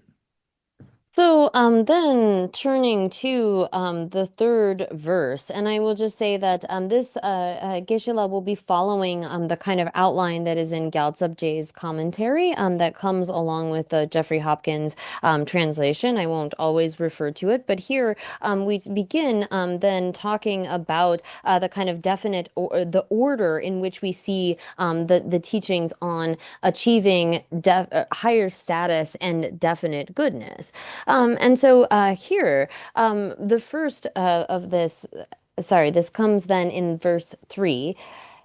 So then turning to the third verse, and I will just say that this Geshe-la will be following the kind of outline that is in Gyaltsab-je's commentary that comes along with the Jeffrey Hopkins translation. I won't always refer to it, but here we begin then talking about the kind of definite or the order in which we see the teachings on achieving higher status and definite goodness. And so here, the first of this, this comes then in verse 3.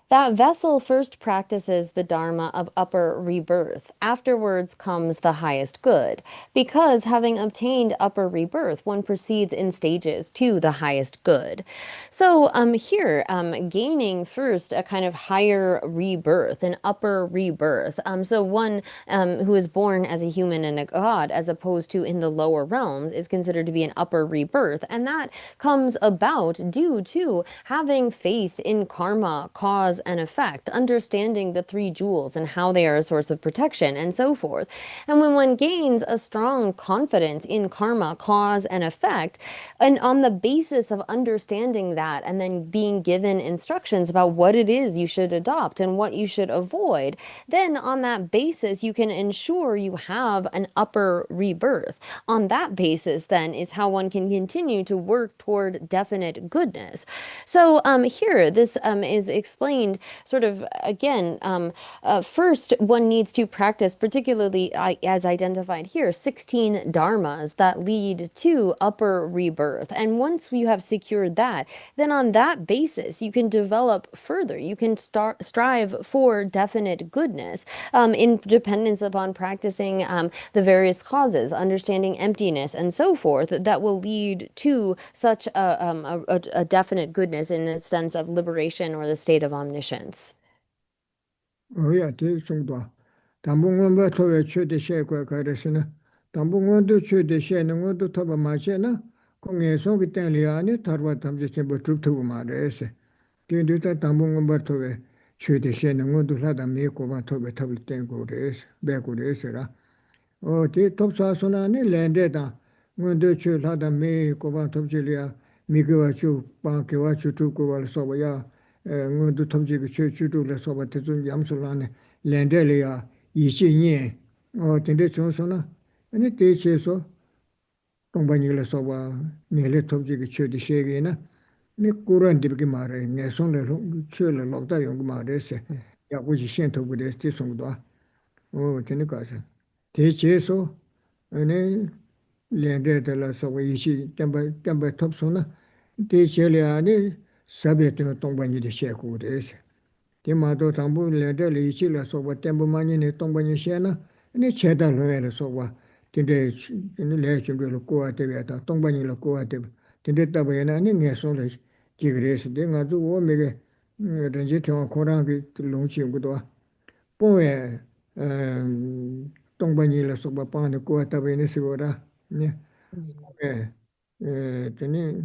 That vessel first practices the dharma of upper rebirth. Afterwards comes the highest good. Because having obtained upper rebirth, one proceeds in stages to the highest good. So here, gaining first a kind of higher rebirth, an upper rebirth. So one who is born as a human and a god, as opposed to in the lower realms, is considered to be an upper rebirth. And that comes about due to having faith in karma, cause, and effect, understanding the three jewels and how they are a source of protection and so forth. And when one gains a strong confidence in karma, cause, and effect, and on the basis of understanding that and then being given instructions about what it is you should adopt and what you should avoid, then on that basis you can ensure you have an upper rebirth. On that basis then is how one can continue to work toward definite goodness. So here this is explained sort of again, first one needs to practice, particularly as identified here, 16 dharmas that lead to upper rebirth. And once you have secured that, then on that basis you can develop further. You can strive for definite goodness in dependence upon practicing the various causes, understanding emptiness, and so forth, that will lead to such a definite goodness in the sense of liberation or the state of omniscience. 어야 대송도 담봉은 토에 최대 셰고 가르스는 담보 원도 최대 셰는 원도 터바 마셔나 공에 속이 땡리아니 tarwa tamje chenpo trup thugu ma re se. Tendu ta tambo ngombar tobe chwe she ngondu lada me koba tobe tabli tengu re se, beku re se ra. O te top sa sona ni lende ta ngondu chwe lada me koba topje liya mi gewa chu pa gewa chu trup koba la soba ya ngondu topje ki chwe chu trup la soba te zun yamsu la ne lende liya yi chi nye. O tende chon sona ane te che so 동반이를 써봐 내래 톱지기 쳐디 쉐게나 네 꾸란 디르기 말해 내 손에 쳐를 먹다 용거 말해서 야구지 센터부대 스티송도 되니까서 대체서 아니 렌데들 써봐 이시 템바 톱소나 대체리 안에 사베트 동반이를 쉐고 그래서 대마도 당부 렌데를 이치를 써봐 템바만이네 동반이 쉐나 네 제달로에 써봐 근데 내 준비를 고아 되겠다. 동반이를 고아 되. 근데 따보이나 네 손을 기그레스 내가 저 오메게 렌지 저 코랑이 롱치고도 뽀에 동반이를 속바 빠는 고아 따보이네 시고라. 네. 저니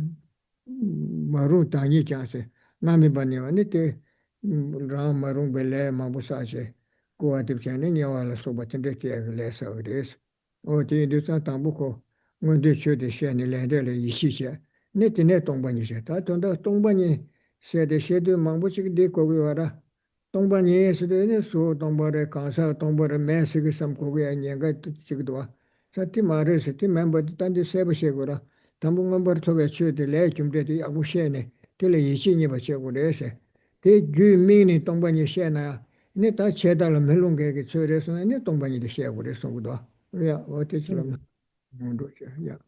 마루 다니 자세. 남이 바니와니 때 마루 벨레 마부사제 고아 되잖아요. 냐와라 속바 텐데 계획을 그래서 어디 이제 당부고 문제 처리 시행이 내려를 이시제 네티네 동반이제 다 돈다 동반이 세대 세대 망부치기 되고 와라 동반이에서도 소 동반의 강사 동반의 매스기 삼고가 아니가 지기도 와 자티 말에서 티 멤버들 단지 세버시고라 당부 멤버 토베 처리 내 좀되디 아부시네 텔레 이신이 버셔고 그래서 대 규민이 동반이 시행나 네다 제달을 멜롱게 처리해서 네 동반이 되셔고 그래서 Yeah, what is yeah.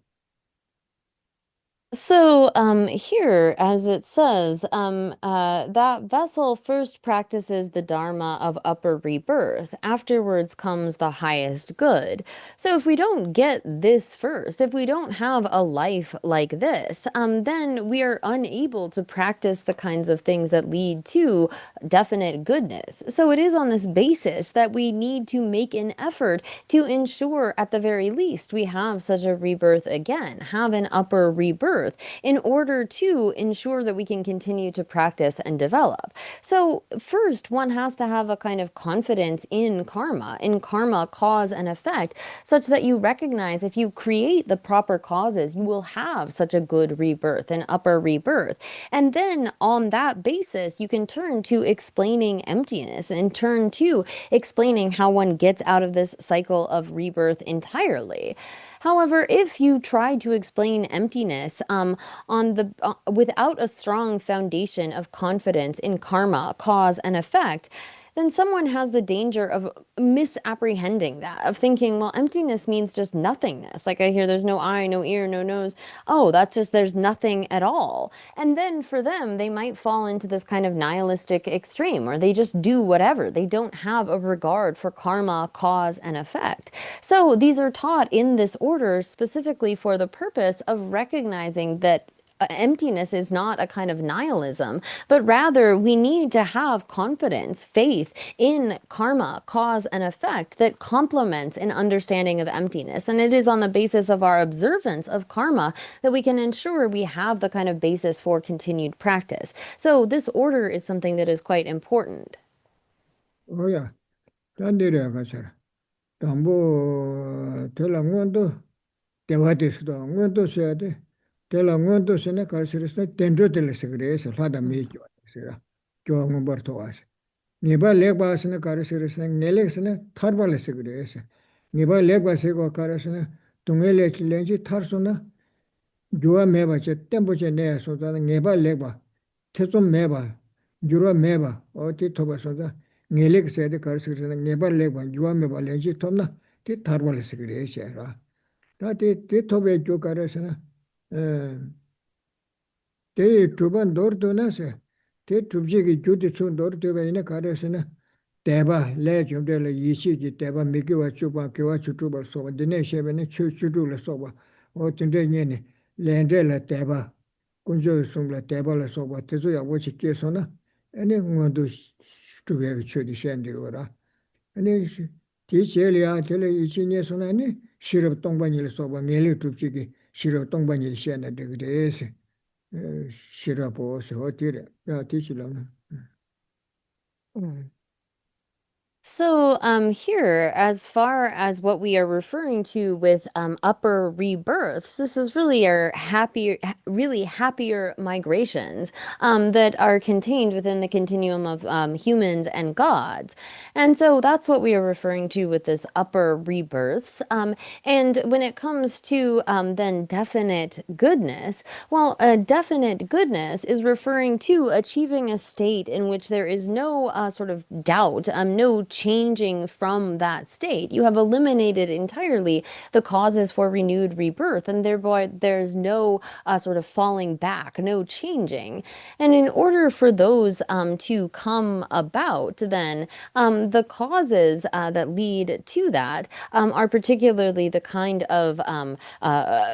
So here, as it says, that vessel first practices the dharma of upper rebirth. Afterwards comes the highest good. So if we don't get this first, if we don't have a life like this, then we are unable to practice the kinds of things that lead to definite goodness. So it is on this basis that we need to make an effort to ensure, at the very least, we have such a rebirth again, have an upper rebirth, in order to ensure that we can continue to practice and develop. So first, one has to have a kind of confidence in karma cause and effect, such that you recognize if you create the proper causes, you will have such a good rebirth, an upper rebirth. And then on that basis, you can turn to explaining emptiness and turn to explaining how one gets out of this cycle of rebirth entirely. However, if you try to explain emptiness without a strong foundation of confidence in karma, cause and effect, then someone has the danger of misapprehending that, of thinking, well, emptiness means just nothingness. Like I hear there's no eye, no ear, no nose. Oh, that's just there's nothing at all. And then for them, they might fall into this kind of nihilistic extreme where they just do whatever. They don't have a regard for karma, cause, and effect. So these are taught in this order specifically for the purpose of recognizing that emptiness is not a kind of nihilism, but rather we need to have confidence, faith in karma, cause and effect that complements an understanding of emptiness. And it is on the basis of our observance of karma that we can ensure we have the kind of basis for continued practice. So this order is something that is quite important. Oh yeah, 단디려 가서 담보 telang원도 대화됐어도 원도 써야 돼. telang원도 쓰네 가서서 텐조텔스 그래서 하다 미죠. 그래서 교원 버터와서 네바 레바스네 가르스르스 넬렉스네 타르발레스 그래서 네바 레바스고 가르스네 동엘레 렌지 타르소나 교와 메바체 템보체 내서다 네바 레바 태좀 메바 주로 메바 어디 토바서다 넬렉스에 가르스르스 네바 레바 교와 메바 렌지 톰나 티 타르발레스 그래서 다티 티 토베 교 가르스나 대 주반 도르도나세 대 주지기 주디촌 도르도베이네 가르스나 대바 레좀들 이시기 대바 미기와 주바 교와 주주벌 소바 드네 셰베네 추주를 소바 어쩐데니 렌델라 대바 군조 송라 대바라 소바 tezo야 워치 계소나 아니 응원도 주베 추디 셴디고라 아니 디젤이야 텔레 이치니에서는 시럽 동반일 소바 멜리 줍지기 시럽 동반일 시에나 되그래서 시럽 보스 어디래 야 디실라나 So here, as far as what we are referring to with upper rebirths, this is really our really happier migrations that are contained within the continuum of humans and gods. And so that's what we are referring to with this upper rebirths. And when it comes to then definite goodness, well, a definite goodness is referring to achieving a state in which there is no sort of doubt, no changing from that state. You have eliminated entirely the causes for renewed rebirth, and thereby there's no sort of falling back, no changing. And in order for those to come about, then the causes that lead to that are particularly the kind of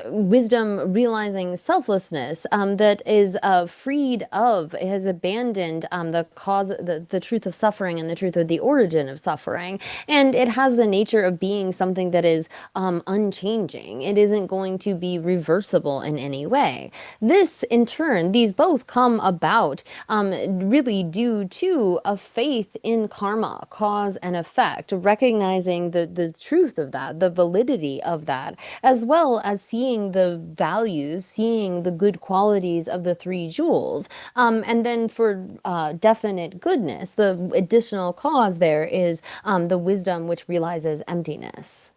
wisdom realizing selflessness that is freed of, has abandoned the cause, the truth of suffering and the truth of the origin of suffering. And it has the nature of being something that is unchanging. It isn't going to be reversible in any way. This, in turn, these both come about really due to a faith in karma, cause and effect, recognizing the truth of that, the validity of that, as well as seeing the values, seeing the good qualities of the three jewels. And then for definite goodness, the additional cause there is the wisdom which realizes emptiness.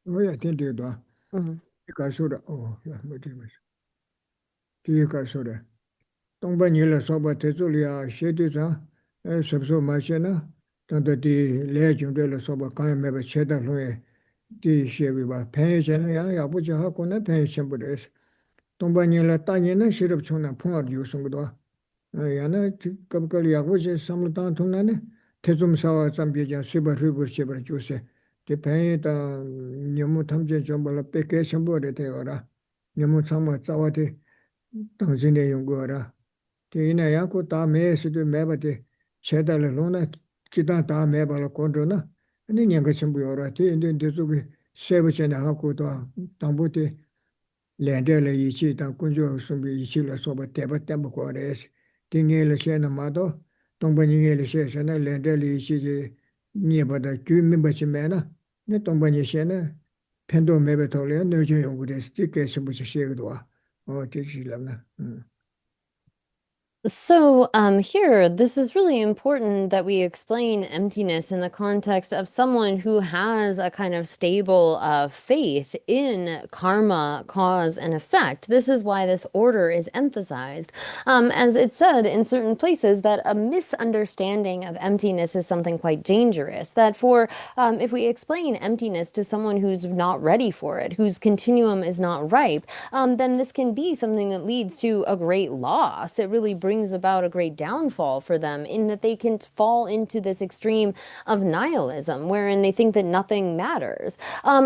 뭐야 된대도 Mhm. 가서라 야 뭐지 뒤에 가서라 동반일을 소바 대줄이야 셰디자 섭소 마셔나 단더디 레중들을 소바 가면 매버 체다로에 디 셰비바 펜션이야 야부지 하고는 펜션부레스 동반일을 따니는 시럽 총나 풍어 유성도 야나 갑걸 야부지 삼르단 통나네 대좀사와 잠비자 시바르부 시바르 주세 대pen이다 너무 탐제 좀 벌어 뺏게 선보래 되어라 너무 참아 싸워대 당신의 연구하라 대인의 약고 다 매수도 매버대 제달을 놓나 기타 다 매발로 건드나 아니 년가 전부여라 대인된 대속에 세부전에 하고도 당부대 랜델의 이치 당 군조 선비 이치를 소바 대바 때문에 거래스 딩엘의 세는 마도 동반이엘의 세는 랜델의 이치지 니보다 규민받지매나 네 동반이 세는 펜도 매베 돌려 너저 연구를 스티케 심부시 시에도 되지라나 So here, this is really important that we explain emptiness in the context of someone who has a kind of stable faith in karma, cause, and effect. This is why this order is emphasized. As it's said in certain places that a misunderstanding of emptiness is something quite dangerous. That for, if we explain emptiness to someone who's not ready for it, whose continuum is not ripe, then this can be something that leads to a great loss. It really brings about a great downfall for them in that they can fall into this extreme of nihilism wherein they think that nothing matters.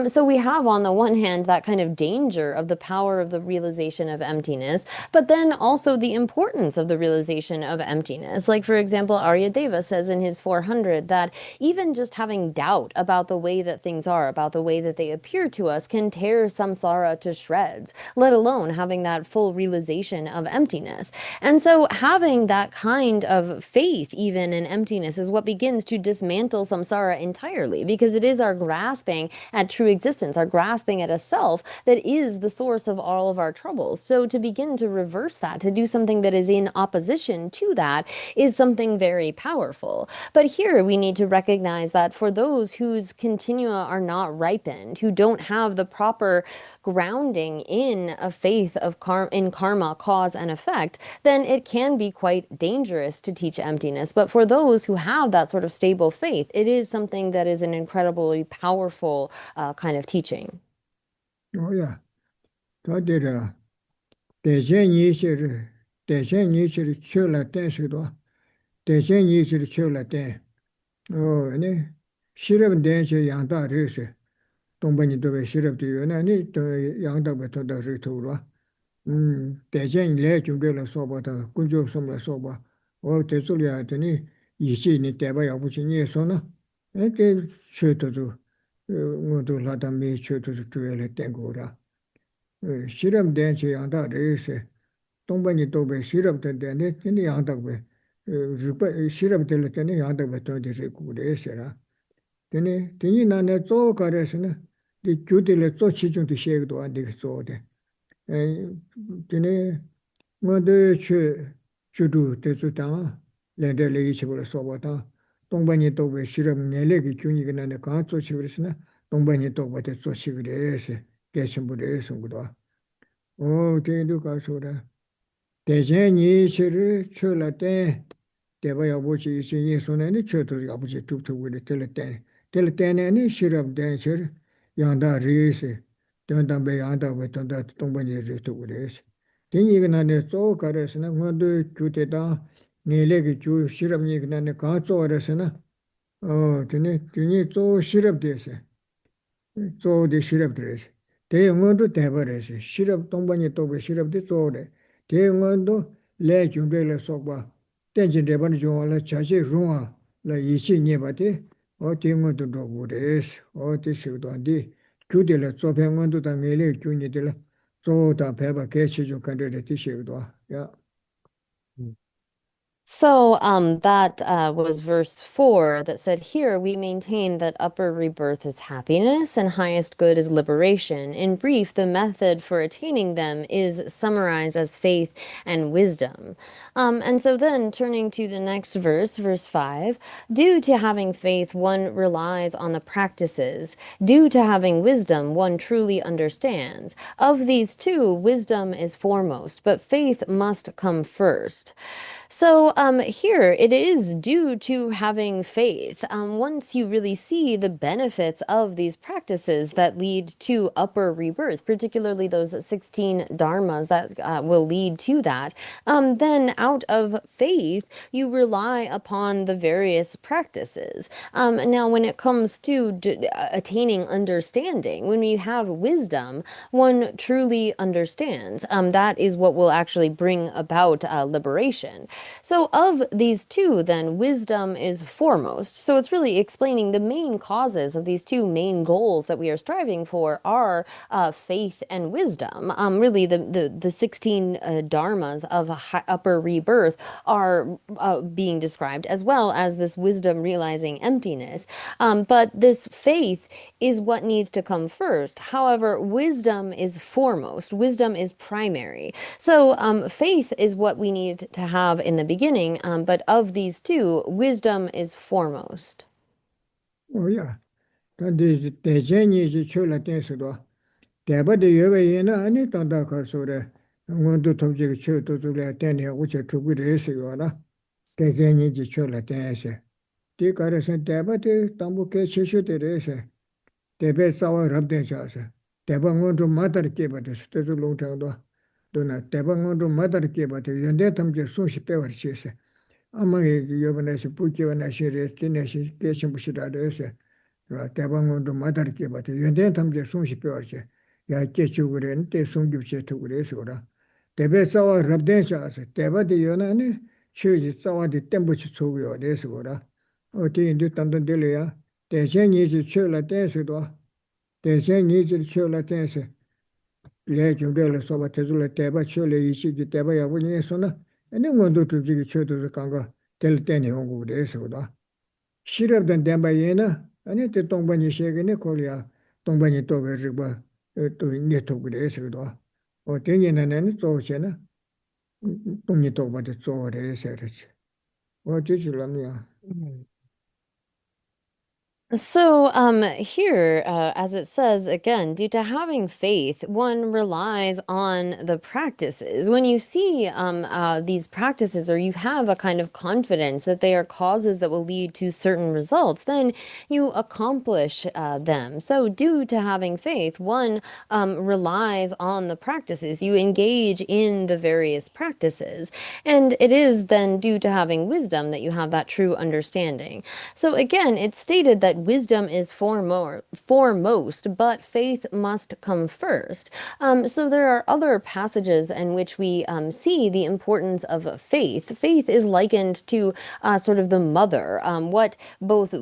So we have on the one hand that kind of danger of the power of the realization of emptiness, but then also the importance of the realization of emptiness. Like for example, Aryadeva says in his 400 that even just having doubt about the way that things are, about the way that they appear to us, can tear samsara to shreds, let alone having that full realization of emptiness. And so having that kind of faith even in emptiness is what begins to dismantle samsara entirely, because it is our grasping at true existence, our grasping at a self that is the source of all of our troubles. So to begin to reverse that, to do something that is in opposition to that, is something very powerful. But here we need to recognize that for those whose continua are not ripened, who don't have the proper grounding in a faith of in karma, cause and effect, then it can be quite dangerous to teach emptiness. But for those who have that sort of stable faith, it is something that is an incredibly powerful kind of teaching. 야 더디라 대전이시를 쳐라 댄스도 대전이시를 쳐라 댄 아니 실험 댄스 양다르스 동반이도 왜 실험도 아니 또 양다부터 더 리토로 대전 내 준비를 써봐다 군조 섬을 써봐 대소리야 하더니 이시니 대바 야부지 예소나 에게 쉐도도 모두 라담미 쉐도도 주엘에 땡고라 실험 된지 양다 레세 동반이 또베 실험 된데 근데 양다베 리바 실험 될 때는 양다베 또 되고 레세라 되네 되니 나네 조 가르스는 이 교대를 조 치중도 시에도 안 되게 조데 에 되네 뭐데 주도 대주다 렌데레 이치불 소보다 동반이 또베 실험 내레기 균이가 나네 가조 치브르스나 동반이 또베 조시그레스 개심부레스 거도 대도 가서라 대전이 치를 출라때 대바 아버지 신이 손에는 쳐도 아버지 툭툭을 tel 때는 실험 된실 양다 리스 된담배 양다 외던다 동반이 리스도 그래서 등이가 나네 조 가르스나 뭐도 규대다 내레기 주 실험이 나네 가조어서나 되네 등이 조 실험 돼서 조디 실업들에서 대응원도 대버려서 실업 동반이 또 실업도 조래 대응원도 내 준비를 속바 땡진 대반이 좋아라 자세 롱아 라 이시 녀바데 대응원도 도고레스 어디서도 안디 규del을 조병원도 당일에 규니들 조다 배바 개치 좀 간데를 티시도 야 So that was verse 4 that said, "Here we maintain that upper rebirth is happiness and highest good is liberation. In brief, the method for attaining them is summarized as faith and wisdom." And so then turning to the next verse, verse 5, due to having faith, one relies on the practices. Due to having wisdom, one truly understands. Of these two, wisdom is foremost, but faith must come first. So here it is due to having faith. Once you really see the benefits of these practices that lead to upper rebirth, particularly those 16 dharmas that will lead to that, then out of faith, you rely upon the various practices. Now, when it comes to attaining understanding, when you have wisdom, one truly understands. That is what will actually bring about liberation. So of these two, then, wisdom is foremost. So it's really explaining the main causes of these two main goals that we are striving for are faith and wisdom. Really, the 16 dharmas of upper rebirth are being described, as well as this wisdom realizing emptiness. But this faith is what needs to come first. However, wisdom is foremost. Wisdom is primary. So faith is what we need to have in the beginning, but of these two, wisdom is foremost. 오야 근데 대전이 이제 출라 때서도 대바데 여베이나 아니 단다 가서래 원도 톱지가 쳐도 줄래 때네 우체 두고를 했어요라 대전이 이제 출라 때서 뒤가르선 대바데 담보케 쳐셔되래서 대베 싸워 럽대셔서 대방원도 마다르게 받았어 때도 롱장도 도나 대방원도 마다르게 받아 연대 탐지 소시 빼버리셔서 아마 여번에서 부기원에 시레스티네시 계신부시라래서 대방원도 마다르게 받아 연대 탐지 소시 빼버리셔 야 깨주그ren 때 송급시 두그래서라 대베 싸워 럽대셔서 대바데 연안에 쉬지 싸워디 땜부치 소고요 그래서라 어디 인도 단단 들려야 대전이 이제 출라 때서도 대전이 이제 출라 때서 내 준비를 소바 태줄래 대바 출래 이시기 대바 야분이서나 아니 원도 주지기 쳐도 간가 될 때니 오고 그래서도 실업된 대바에나 아니 때 동반이 시에네 콜이야 동반이 또 버리고 또 네토 그래서도 대년에는 조세나 동이 또 받을 조래서 그렇지 어디 줄라미야 So here, as it says again, due to having faith, one relies on the practices. When you see these practices, or you have a kind of confidence that they are causes that will lead to certain results, then you accomplish them. So due to having faith, one relies on the practices. You engage in the various practices. And it is then due to having wisdom that you have that true understanding. So again, it's stated that wisdom is foremost, but faith must come first. So there are other passages in which we see the importance of faith. Faith is likened to sort of the mother, what both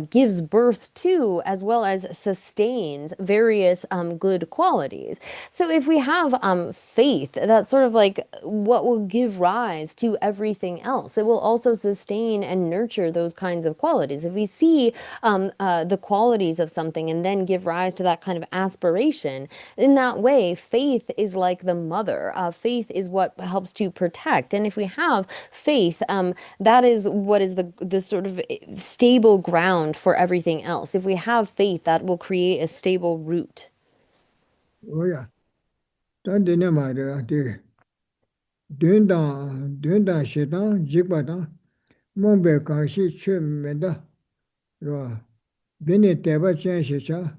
gives birth to as well as sustains various good qualities. So if we have faith, that's sort of like what will give rise to everything else. It will also sustain and nurture those kinds of qualities. If we see the qualities of something and then give rise to that kind of aspiration, in that way, faith is like the mother. Faith is what helps to protect. And if we have faith, that is what is the sort of stable ground for everything else. If we have faith, that will create a stable root. Oh yeah. Then the name of the dunda shedan jigbadan mombe kanshi che menda ro bene teba chen shecha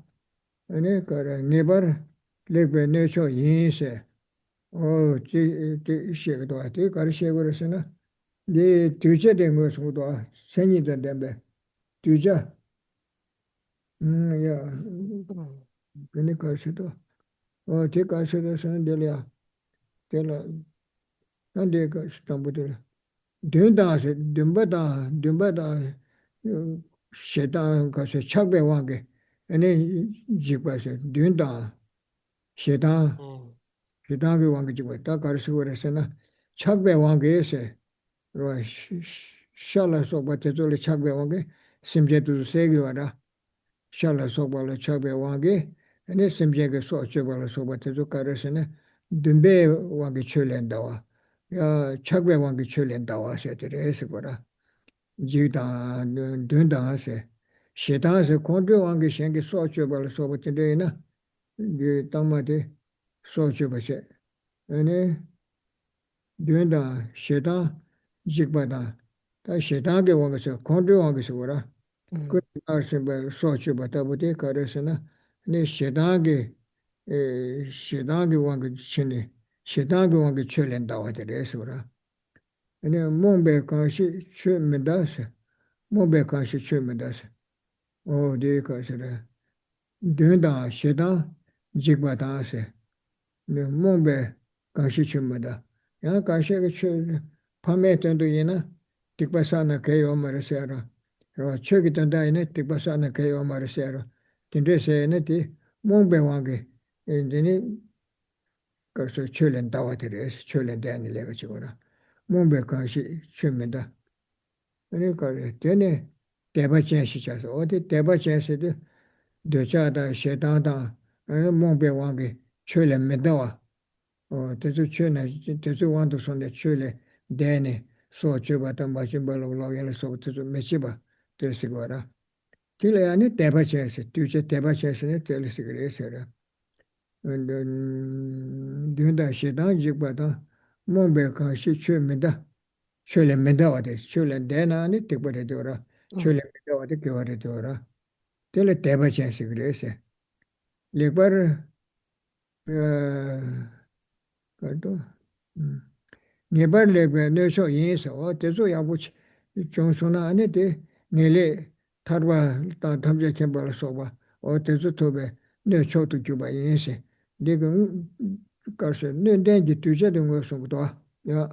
ane kara nebar legbe necho yinse o ti shegdo ati kar shegorasena de tuje de ngosudo senyi de dembe tuje ya bene kashido o ti kashido sen delia dela ande ka stambude dunda se dumba da shedan ka se chakbe wange ane jigba se dunda shedan shedan ge wange jigba ta kar suresena chakbe wange se ro shala so ba te zole chakbe wange simje tu se ge wara shala so ba le chakbe wange ane simje ge so che ba le so ba te zo karesena dumbe wange chölenda wa 야 착배 왕기 출린다 와서들이 해서 거라 지다 된다 하세 시다서 control 왕기 생기 소주벌 소버든데나 이 담마데 소주버세 아니 된다 시다 직바다 다 시다게 왕기서 control 왕기서 거라 그 아르세버 소주버다부데 가르스나 네 시다게 시다게 왕기 친네 시다게 왕기 출린다 와들에서 거라 아니 몸배 kanshi chö medase 몸배 kanshi chö medase o de kasere denda sheda jigbata ase ne 몸배 kanshi chö meda ya kanshi ge chö pame tendo yena tikpasana keyo maresera ro chögi tenda ine tikpasana keyo maresera tinde se ne ti 몸배 wange indini kaso chölen dawatere chölen dani lega chigora 몸배 kanshi chö meda 그러니까 되네 대바전시자서 어디 대바전시도 되자다 셰다다 몸배 왕게 출연면다와 대주 출연에 대주 왕도 손에 출연 되네 소주바다 마신발로 로연에서 대주 메시바 될시거라 딜레야니 대바전시 뒤제 대바전시네 될시그레서라 된다 셰다 지바다 몸배 kanshi chö meda Chölen medavade, chölen denani tikbare diora, chölen medavade kivare diora. Tele teba chensi grese. Likbar kato. Ngebar lekbe nesho yinsa, o tezo yabuchi chonsona ane te ngele tarwa ta tamja kembala soba, o tezo tobe ne chotu kyuba yinsa. Lega karse ne dengi tuje dungo songdoa. Ya.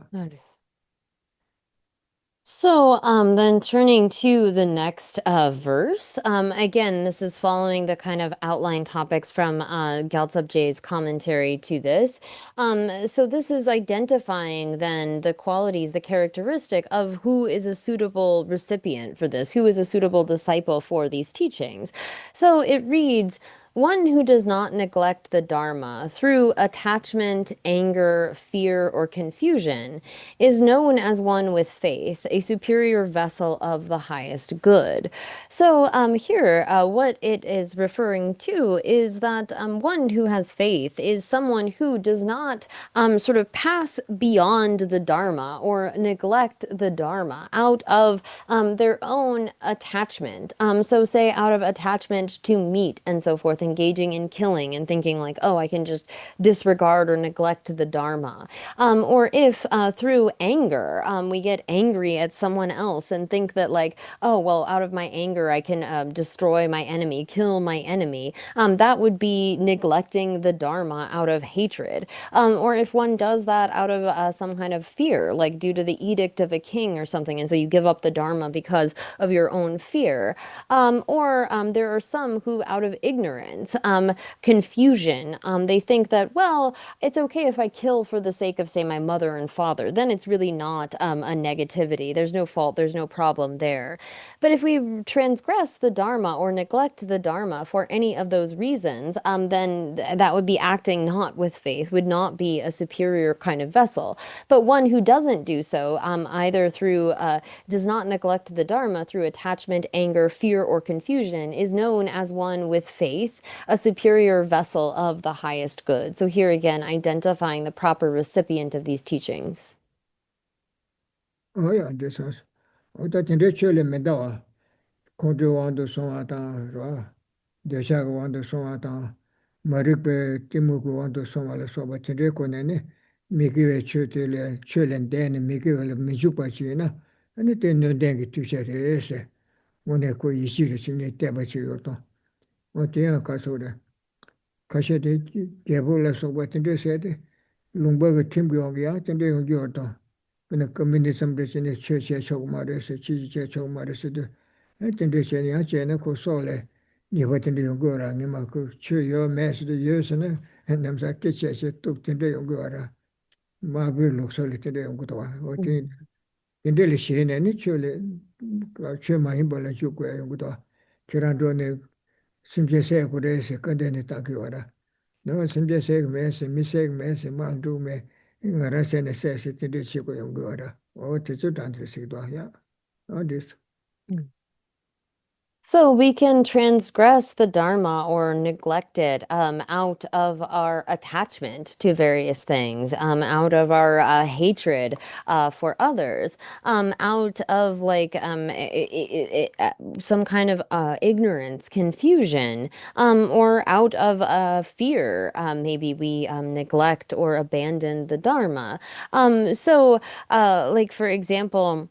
So then turning to the next verse, again, this is following the kind of outline topics from Gyaltsab Je's commentary to this. So this is identifying then the qualities, the characteristic of who is a suitable recipient for this, who is a suitable disciple for these teachings. So it reads, one who does not neglect the Dharma through attachment, anger, fear, or confusion is known as one with faith, a superior vessel of the highest good. So here, what it is referring to is that one who has faith is someone who does not sort of pass beyond the Dharma or neglect the Dharma out of their own attachment. So say out of attachment to meat and so forth engaging in killing and thinking like, oh, I can just disregard or neglect the Dharma. Or if through anger, we get angry at someone else and think that like, oh, well, out of my anger, I can destroy my enemy, kill my enemy. That would be neglecting the Dharma out of hatred. Or if one does that out of some kind of fear, like due to the edict of a king or something, and so you give up the Dharma because of your own fear. Or there are some who, out of ignorance, confusion, they think that, well, it's okay if I kill for the sake of, say, my mother and father. Then it's really not a negativity. There's no fault, there's no problem there. But if we transgress the Dharma or neglect the Dharma for any of those reasons, then that would be acting not with faith, would not be a superior kind of vessel. But one who doesn't do so, either through, does not neglect the Dharma through attachment, anger, fear, or confusion, is known as one with faith, a superior vessel of the highest good. So here again, identifying the proper recipient of these teachings. Oh, yeah, this is. Oh, that in ritual medawa. Kodu wandu sonata, Desha wandu sonata, Marikbe Timuku wandu somala soba tinrekonene, Mikiwe chutile, chulen deni, Mikiwe mijupa china, and it didn't dengi to set ese, one echo yishiri singe tebachi yoto. What the Kasura? Kashete, Gabula soba tinresete, Lumberg Timgyogia, Tinde when a communism in the church, Chomaris, Chichi Chomaris, and Tindishania, Jenako Sole, you went in the Yungora, Nimaku, chew your mess the years and them Sakiches took in the Yungora. Marble looks solid to the Yungua, or in Delishin and actually, Chema Himbal and Chukwa Yunguta, Kirandone, Simjase, Kudese, Kandeni Takiora. No, Simjase, mess, and mistake, mess, and Mandu me. Ingarase necessity de chico yungura, or Tijutan Sigua, yeah. All this. So we can transgress the Dharma or neglect it out of our attachment to various things, out of our hatred for others, out of like some kind of ignorance, confusion, or out of fear. Maybe we neglect or abandon the Dharma. Like for example,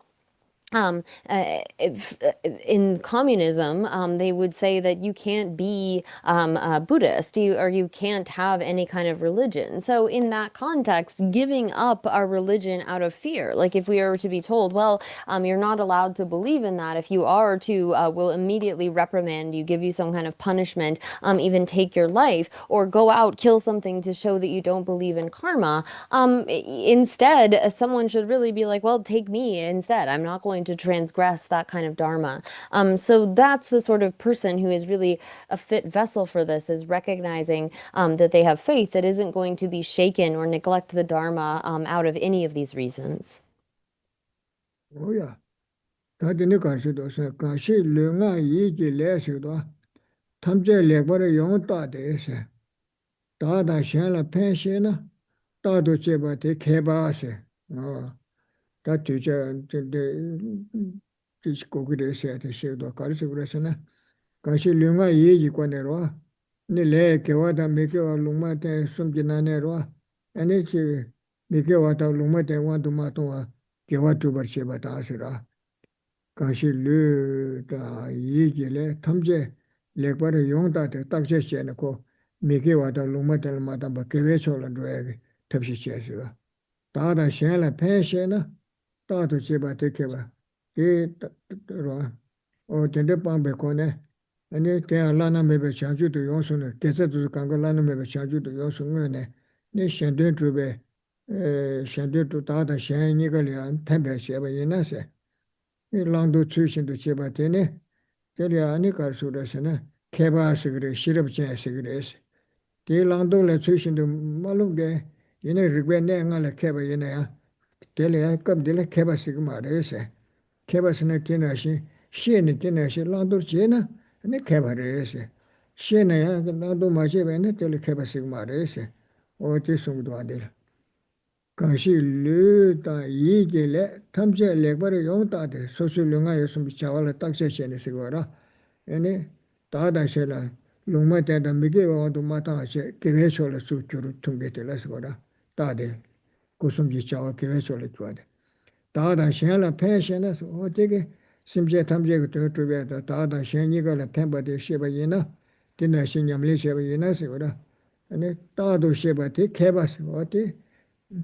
in communism, they would say that you can't be a Buddhist, or you can't have any kind of religion. So in that context, giving up our religion out of fear, like if we were to be told, well, you're not allowed to believe in that. If you are to, we'll immediately reprimand you, give you some kind of punishment, even take your life, or go out, kill something to show that you don't believe in karma. Instead, someone should really be like, well, take me instead. I'm not going to transgress that kind of dharma. So that's the sort of person who is really a fit vessel for this, is recognizing that they have faith that isn't going to be shaken or neglect the dharma out of any of these reasons. Oh, yeah. That in the Kashido, Kashi Lunga Yiki Lesido, Tamje Lebora Yonta de Dada Shella Pensiona, Dado Cheba de Kebase. Oh. That teacher, the Kogre said, the Shido Karsigresana, Kashi Lunga Yi Quanero, Nile Kewata Mikeo Lumate Sumjinanero, and it's Mikewata Lumate want to Matoa, Kewatu Barsheba Tasira. Kashi Lu da Yigile, Tamje, Lekbar Yonta, the Taxi Chenako, Mikewata Lumate Matamba Kevecho and Drag, Tapsi Chesira. Dada Shella Pensiona. Tato cheba tekeba, or tende pambecone, and it can lana maybe chanju to Yonsune, Kesatu Kangalana maybe chanju to Yonsune, Nishan Trube, Shandu to Tata Shan Nigalian, Tempe Sheba Yenase. Lando Tushin to Chebatene, Telianica Sudasana, Keba cigarette, Shirab Chan cigarettes. The Lando let Tushin to Malunge, you know, regret Nangala Keba Yenea. Dele come dele keba sigma rese. Keba sinatina she nitina she lando chena, and the keba rese. Shena ya lando maje bene dele keba sigma rese. O tisung duadil. Kanshi lu da yigele, tamje legbare yonta de, sosu lunga yosum chavala taksha chene sigora. Ene, tada shela, Lungma tenda mige wadu matanga che kewe chola su kyuru tungete la sikora. Tade kusumji chawa kewe chola kyuade. Tada shen la pen shen na su, o teke simche tamche ku tuyo chubya da tada shen niga la penpa de sheba yina, tina shen nyamli sheba yina sikora. Ane tado sheba te keba sikora, te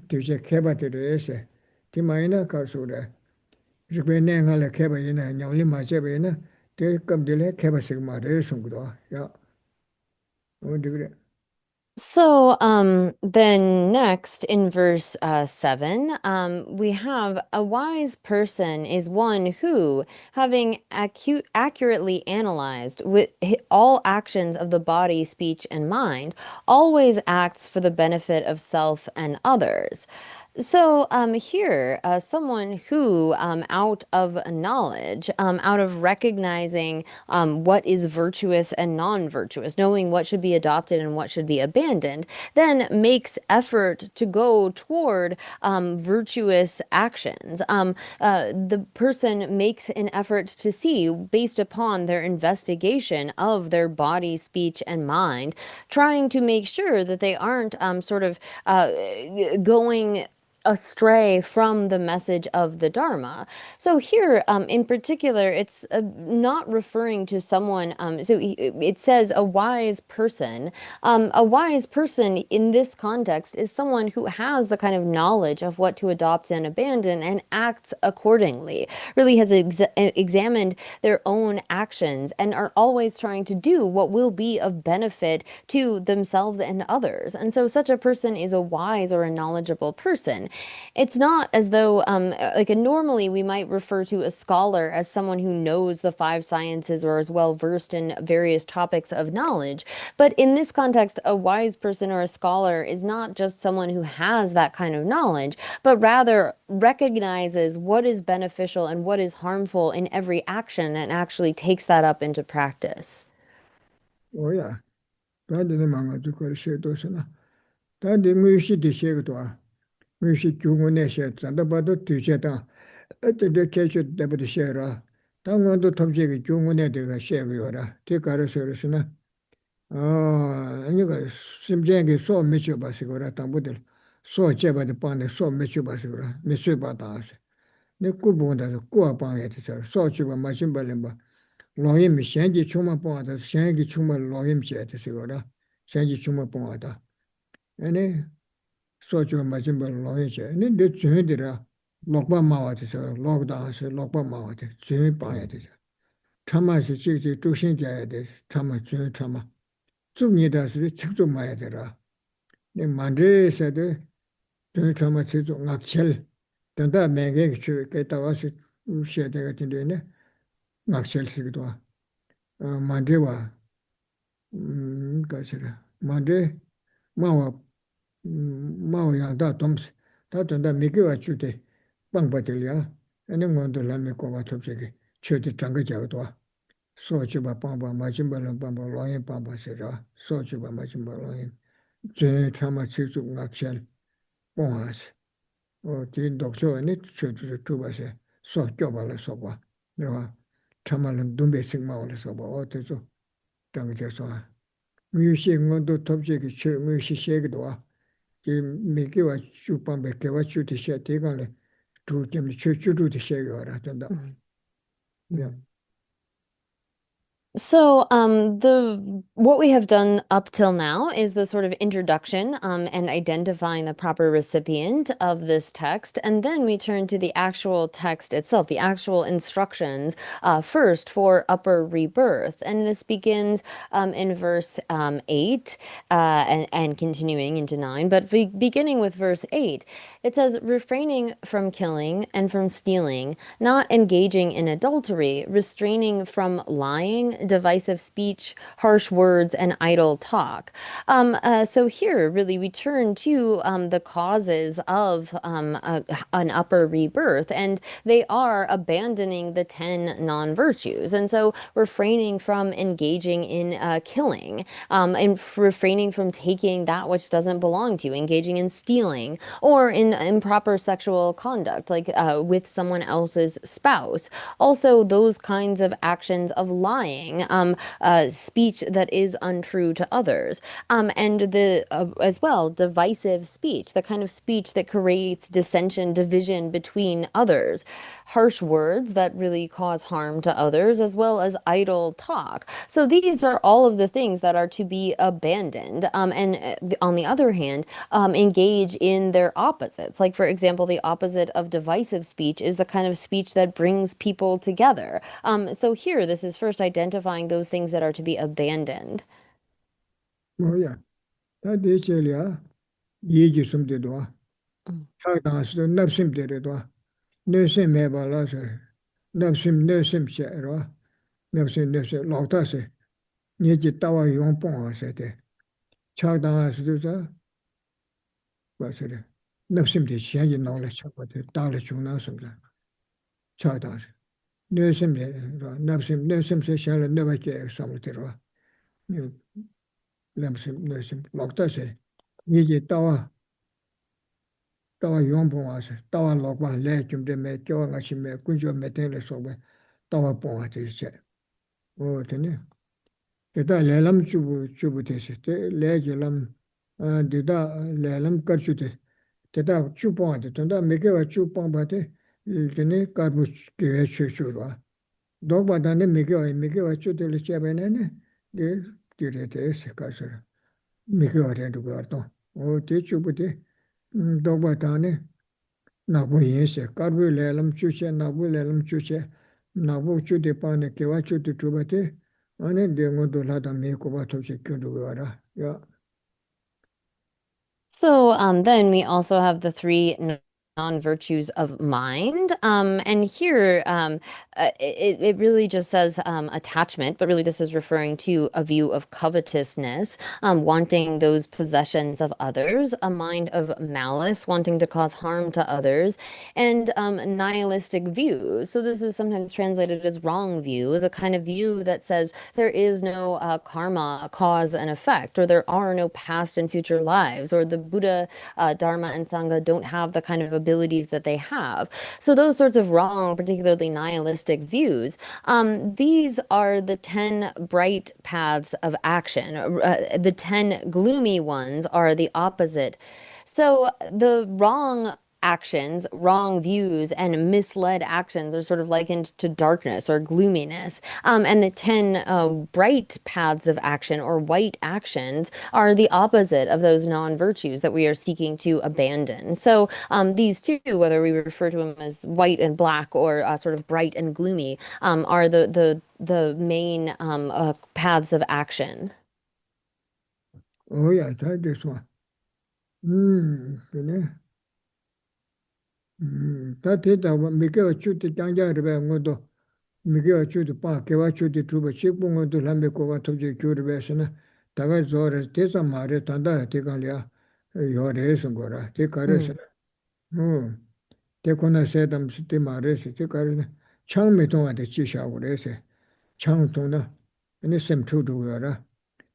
tuye keba te re se. Ti ma yina ka sura. Rikwe ne nga la keba yina, nyamli ma sheba yina, te kabdile keba sikma re sungdo. Ya. So then next in verse 7, we have a wise person is one who, having accurately analyzed with all actions of the body, speech, and mind, always acts for the benefit of self and others. So here, someone who, out of knowledge, out of recognizing what is virtuous and non-virtuous, knowing what should be adopted and what should be abandoned, then makes effort to go toward virtuous actions. The person makes an effort to see, based upon their investigation of their body, speech, and mind, trying to make sure that they aren't sort of going astray from the message of the Dharma. So here, in particular, it's not referring to someone, it says a wise person. A wise person in this context is someone who has the kind of knowledge of what to adopt and abandon and acts accordingly, really has examined their own actions and are always trying to do what will be of benefit to themselves and others. And so such a person is a wise or a knowledgeable person. It's not as though, normally we might refer to a scholar as someone who knows the five sciences or is well versed in various topics of knowledge. But in this context, a wise person or a scholar is not just someone who has that kind of knowledge, but rather recognizes what is beneficial and what is harmful in every action and actually takes that up into practice. Oh yeah, tadi ni manga tu kore she to sana. Tadi mushi di she to mushi kyungu ne she tanda bado tu she ta. Ate de kecho de bado she ra. Tanga to tom she ki kyungu ne de ga she go ra. Te kare se re sana. Ah, ani ga simjen ki so mecho ba se go ra tambo de. So che ba de pa ne so mecho ba se go ra. Me se ba ta se. Ne ku bu da ko pa ye te se. So che ba ma shin ba len ba. 로임 현지 충만 봉하다 현지 충만 로임 제때 시거라 현지 충만 봉하다 아니 소주 맞은 걸 로임 제 근데 주의들아 lokpa mawa de se lockdown se lokpa mawa de 주의 봐야 되죠 참마시 지지 주신 자야 돼 참마 주의 참마 중이다是직접 마야 되라 네 만제세데 주의 참마 지조 낙철 된다 매게 주 게다 와서 시에다가 된대네 낙철 시기도 만제와 가시라 만제 마와 마와야다 돔스 다 된다 미개와 주대 빵바들이야 아니 뭔도 라메 거가 톱세게 최대 장가 자도 소주바 빵바 마진발은 빵바 로인 빵바세라 소주바 마진발로인 제 참아 치수 낙샬 봉하스 어디 독초에 최대 주바세 소 껴발을 써봐 내가 참말은 눈배식 마을에서 뭐 어때서 장게서 뮤식원도 톱제기 최 뮤식 쉐기도 이 미기와 주방배 개와 주티셔 대간에 두 점이 최주주도 쉐기라 된다. 네. So the what we have done up till now is the sort of introduction and identifying the proper recipient of this text, and then we turn to the actual text itself, the actual instructions first for upper rebirth, and this begins in verse 8 and continuing into 9, but beginning with verse 8, it says, refraining from killing and from stealing, not engaging in adultery, restraining from lying, divisive speech, harsh words, and idle talk. So here, really, we turn to the causes of an upper rebirth, and they are abandoning the 10 non-virtues. And so refraining from engaging in killing, and refraining from taking that which doesn't belong to you, engaging in stealing, or in improper sexual conduct, like with someone else's spouse. Also, those kinds of actions of lying, saying, speech that is untrue to others, and as well, divisive speech, the kind of speech that creates dissension, division between others, harsh words that really cause harm to others, as well as idle talk. So these are all of the things that are to be abandoned. And on the other hand, engage in their opposites. Like, for example, the opposite of divisive speech is the kind of speech that brings people together. So here, this is first identifying those things that are to be abandoned. 뭐야 다 대체리야 얘기 좀 되도 Mm. 타다스 납심 되도 뇌심 해발라서 뇌심 셔로 뇌심 라우타세 얘기 따와 용뽕하세데 차다스도 봐서래 납심 되 시행이 나올래 쳐거든 달래 중나선가 차다스 뇌심 뇌심 셔를 내밖에 삼을테로 뇌심 라우타세 얘기 따와 용봉 와서 따와 lokwa le chumde me kyo nga chime kunjo me tele sobe 따와 봉 하지 이제 되네 그다 레람 주부 되시 때 레게람 디다 레람 거주데 되다 주봉한테 된다 메게와 주봉 바데 되네 가부 게 추추로 독바다네 메게와 주들 제베네네 데 디레데 세카서 메게와 된도 거도 대주부데 독바다네 나부 예세 까르부 레람 추체 나부 레람 추체 나부 추데 파네 케와 추데 투바테 아네 데고도 라다 메코바 톱체 쿄도 와라 야 So then we also have the three non-virtues of mind. And here it really just says attachment, but really this is referring to a view of covetousness, wanting those possessions of others, a mind of malice, wanting to cause harm to others, and nihilistic view. So this is sometimes translated as wrong view, the kind of view that says there is no karma, cause and effect, or there are no past and future lives, or the Buddha, Dharma, and Sangha don't have the kind of abilities that they have. So those sorts of wrong, particularly nihilistic views, these are the 10 bright paths of action. The 10 gloomy ones are the opposite. So the wrong actions, wrong views, and misled actions are sort of likened to darkness or gloominess. And the 10 bright paths of action or white actions are the opposite of those non-virtues that we are seeking to abandon. So these two, whether we refer to them as white and black or sort of bright and gloomy, are the main paths of action. 오야 잘 됐어 그네 다 됐다 미케와 추티 장자르베 모두 미케와 추티 파 케와 추티 투바 식봉도 람베코와 토지 교르베스나 다가 조르 대사 마레 단다 대가랴 요레스 거라 대가레스 대코나 세담 시티 마레스 대가르 창메동한테 지샤고레세 창동나 아니 셈투도요라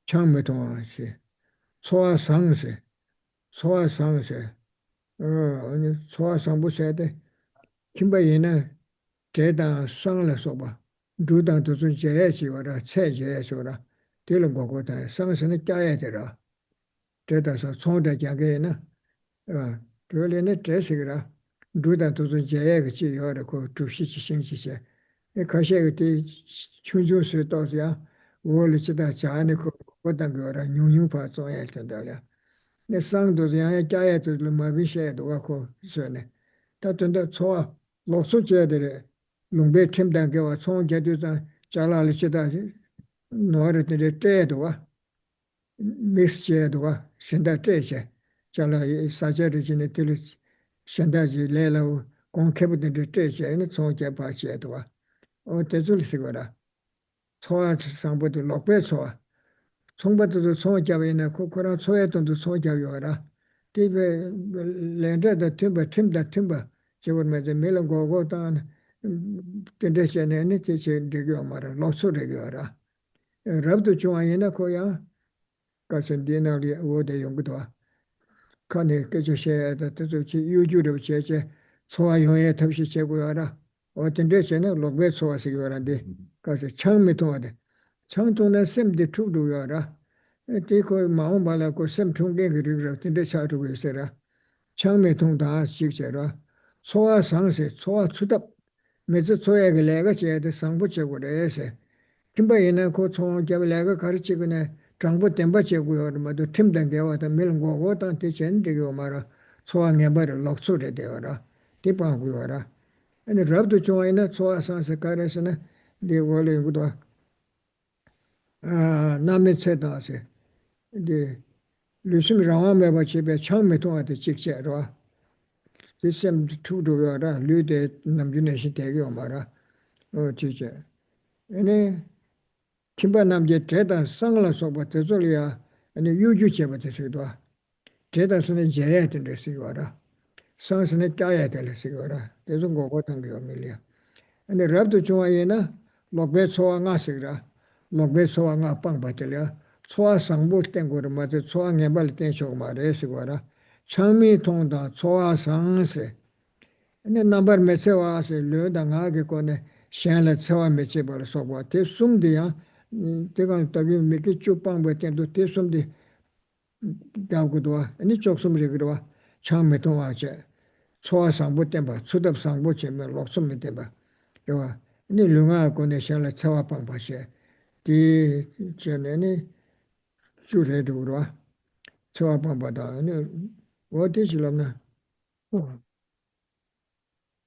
창메동하시 소아상세 소아상세 아니 소아상부세데 김바이나 제다 상을 써봐 두단도 좀 제해지거라 체제해서라 되는 거거든 상선을 짜야 되라 제다서 총대 자게나 그러려는 제시거라 두단도 좀 제해지 요라 그 주시지 신시세 에 가셔게 충주스 도시야 월치다 자네 그 보다 거라 뉴뉴파 줘야 된다려 내 상도 양에 짜야도 마비셔도 갖고 있어네 다든다 좋아 로소제들의 농배 팀단계와 총제도자 잘알치다 노르들 때도와 미스제도와 신다 때제 잘라 사제르진의 들 신다지 레라고 공개부들 때제는 총제바제도와 대줄시거라 초아 상부도 lokbe 초아 총바도 총자베나 코코라 초에도 총자요라 디베 렌데다 팀바 저번에 메롱 고고단 텐데션에 티체 되게 말아 로소되게라 랍도 좋아해나 거야 가서 디나리 오데 용도 칸에 깨져셔야다 뜻이 유주로 제제 소아용에 탑시 제고야라 어떤 데서는 lokbe 초아시거라데 가서 처음에 통하데 창동에 샘디 투두여라. 에티코 마음발라고 샘 총계 그리고 근데 차두고 있어라. 창매 통다 직제라. 소화 상세 소화 추답 매주 조약을 내가 제대 상부 제고를 해서 김바이는 고총 잡을래가 가르치거나 정보 땜바 제고요. 뭐도 팀된 게 와다 밀고 단테 전되고 말아. 소화에 버를 럭소래 되어라. 디방고요라. 아니 랍도 좋아이나 소화 상세 가르서는 네 원래도 남의 세다세 이제 루심 라마메바 집에 처음에 동안에 직제로 지금 투도요라 류대 남준에시 대교 말아 지제 아니 김바 남제 대단 상라서부터 대졸이야 아니 유주제부터 세도 대단선에 제야 된다 시고라 상선에 짜야 될 시고라 대중 거고 당겨 밀려 아니 랍도 좋아이나 목배 소화가 시라 목배 소화가 빵 받들려 소화 상부 땡고를 맞아 소화 개발 땡쇼 말해서거라 처음이 통다 소화 상세 근데 넘버 메세와서 르당하게 거네 샹라 소화 메체벌 소고 te 숨디야 내가 딱이 메게 쭉빵 버텐도 te 숨디 가고도 아니 쪽숨리 그러와 처음에 통화제 소화 상부 땡바 수답 상부 제면 록숨이 땡바 요 니 룽아 거네 샹라 소화 빵 바셰 디 전에니 주레도로 소화 빵 받아 아니 어디실었나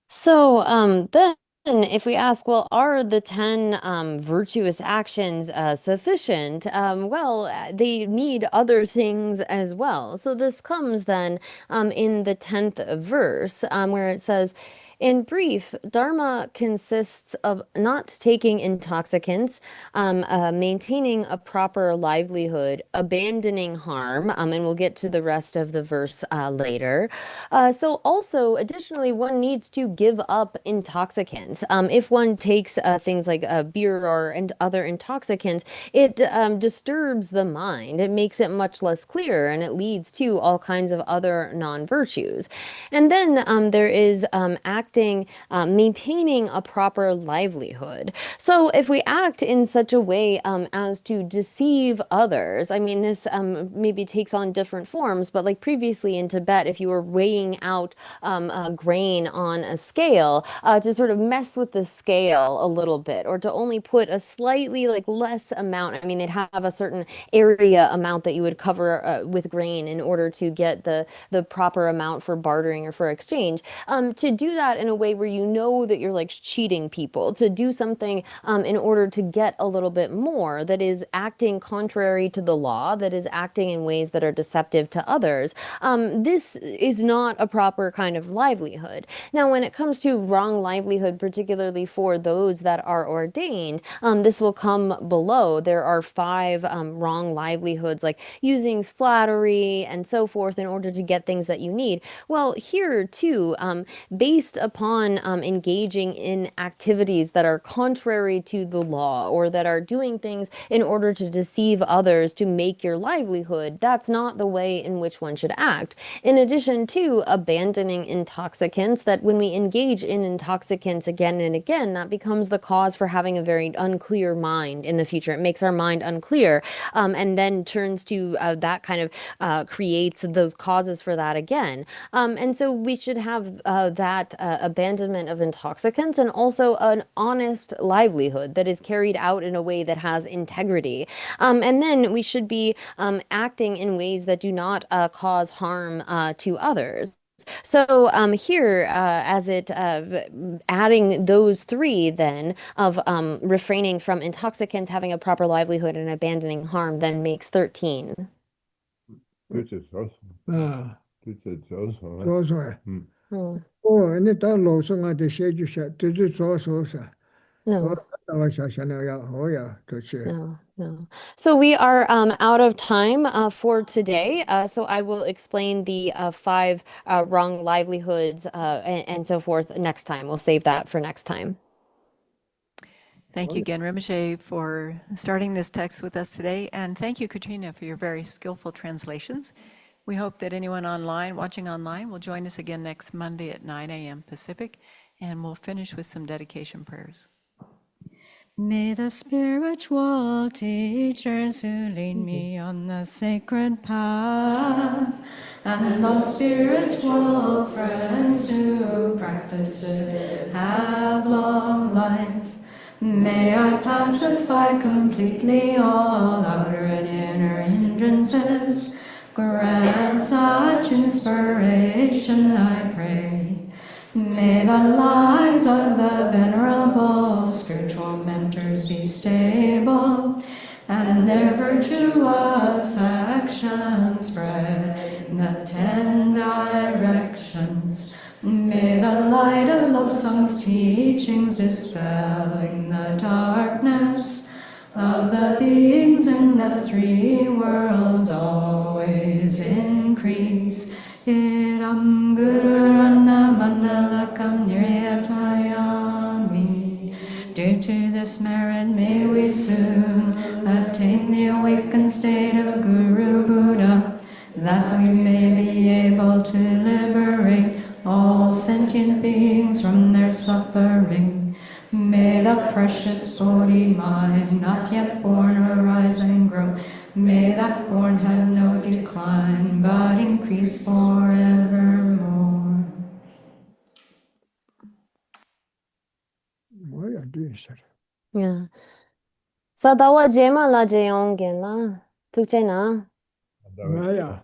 So then if we ask, well, are the 10 virtuous actions sufficient? They need other things as well. So this comes then in the 10th verse where it says, in brief, Dharma consists of not taking intoxicants, maintaining a proper livelihood, abandoning harm, and we'll get to the rest of the verse later. So also, additionally, one needs to give up intoxicants. If one takes things like beer or and other intoxicants, it disturbs the mind. It makes it much less clear, and it leads to all kinds of other non-virtues. And then there is maintaining a proper livelihood. So if we act in such a way as to deceive others, I mean, this maybe takes on different forms, but like previously in Tibet, if you were weighing out grain on a scale, to sort of mess with the scale a little bit, or to only put a slightly like less amount. I mean, they'd have a certain area amount that you would cover with grain in order to get the proper amount for bartering or for exchange. To do that in a way where you know that you're like cheating people, to do something in order to get a little bit more, that is acting contrary to the law, that is acting in ways that are deceptive to others. This is not a proper kind of livelihood. Now, when it comes to wrong livelihood, particularly for those that are ordained, this will come below. There are 5 wrong livelihoods, like using flattery and so forth in order to get things that you need. Well, here too, based upon engaging in activities that are contrary to the law, or that are doing things in order to deceive others to make your livelihood, that's not the way in which one should act. In addition to abandoning intoxicants, that when we engage in intoxicants again and again, that becomes the cause for having a very unclear mind in the future. It makes our mind unclear, and then turns to that kind of creates those causes for that again. And so we should have that abandonment of intoxicants, and also an honest livelihood that is carried out in a way that has integrity. And then we should be acting in ways that do not cause harm to others. So here, as it adding those 3 then of refraining from intoxicants, having a proper livelihood, and abandoning harm, then makes 13. 조소해. Oh, 근데 다 로송한테 쉐주셔. 드주 조소사. no. 나와샤샤나야 호야. 그렇지. No. So we are out of time for today. So I will explain the 5 wrong livelihoods and so forth next time. We'll save that for next time. Thank you again, Rinpoche, for starting this text with us today. And thank you, Katrina, for your very skillful translations. We hope that anyone watching online, will join us again next Monday at 9 a.m. Pacific, and we'll finish with some dedication prayers. May the spiritual teachers who lead me on the sacred path and those spiritual friends who practice it have long life. May I pacify completely all outer and inner hindrances. Grant such inspiration, I pray. May the lives of the venerable spiritual mentors be stable, and their virtuous actions spread in the 10 directions. May the light of love song's teachings dispelling the darkness of the beings in the 3 worlds always increase. Iram Guru Rana Mandalakam Niryatayami. Due to this merit, may we soon attain the awakened state of Guru Buddha, that we may be able to liberate all sentient beings from their suffering. May the precious Bodhi mind, not yet born, arise and grow. May that born have no decline, but increase forevermore. 뭐야, 뒤에서. Yeah. Sadawa jema la jeyong gen la. Tukche na. 뭐야.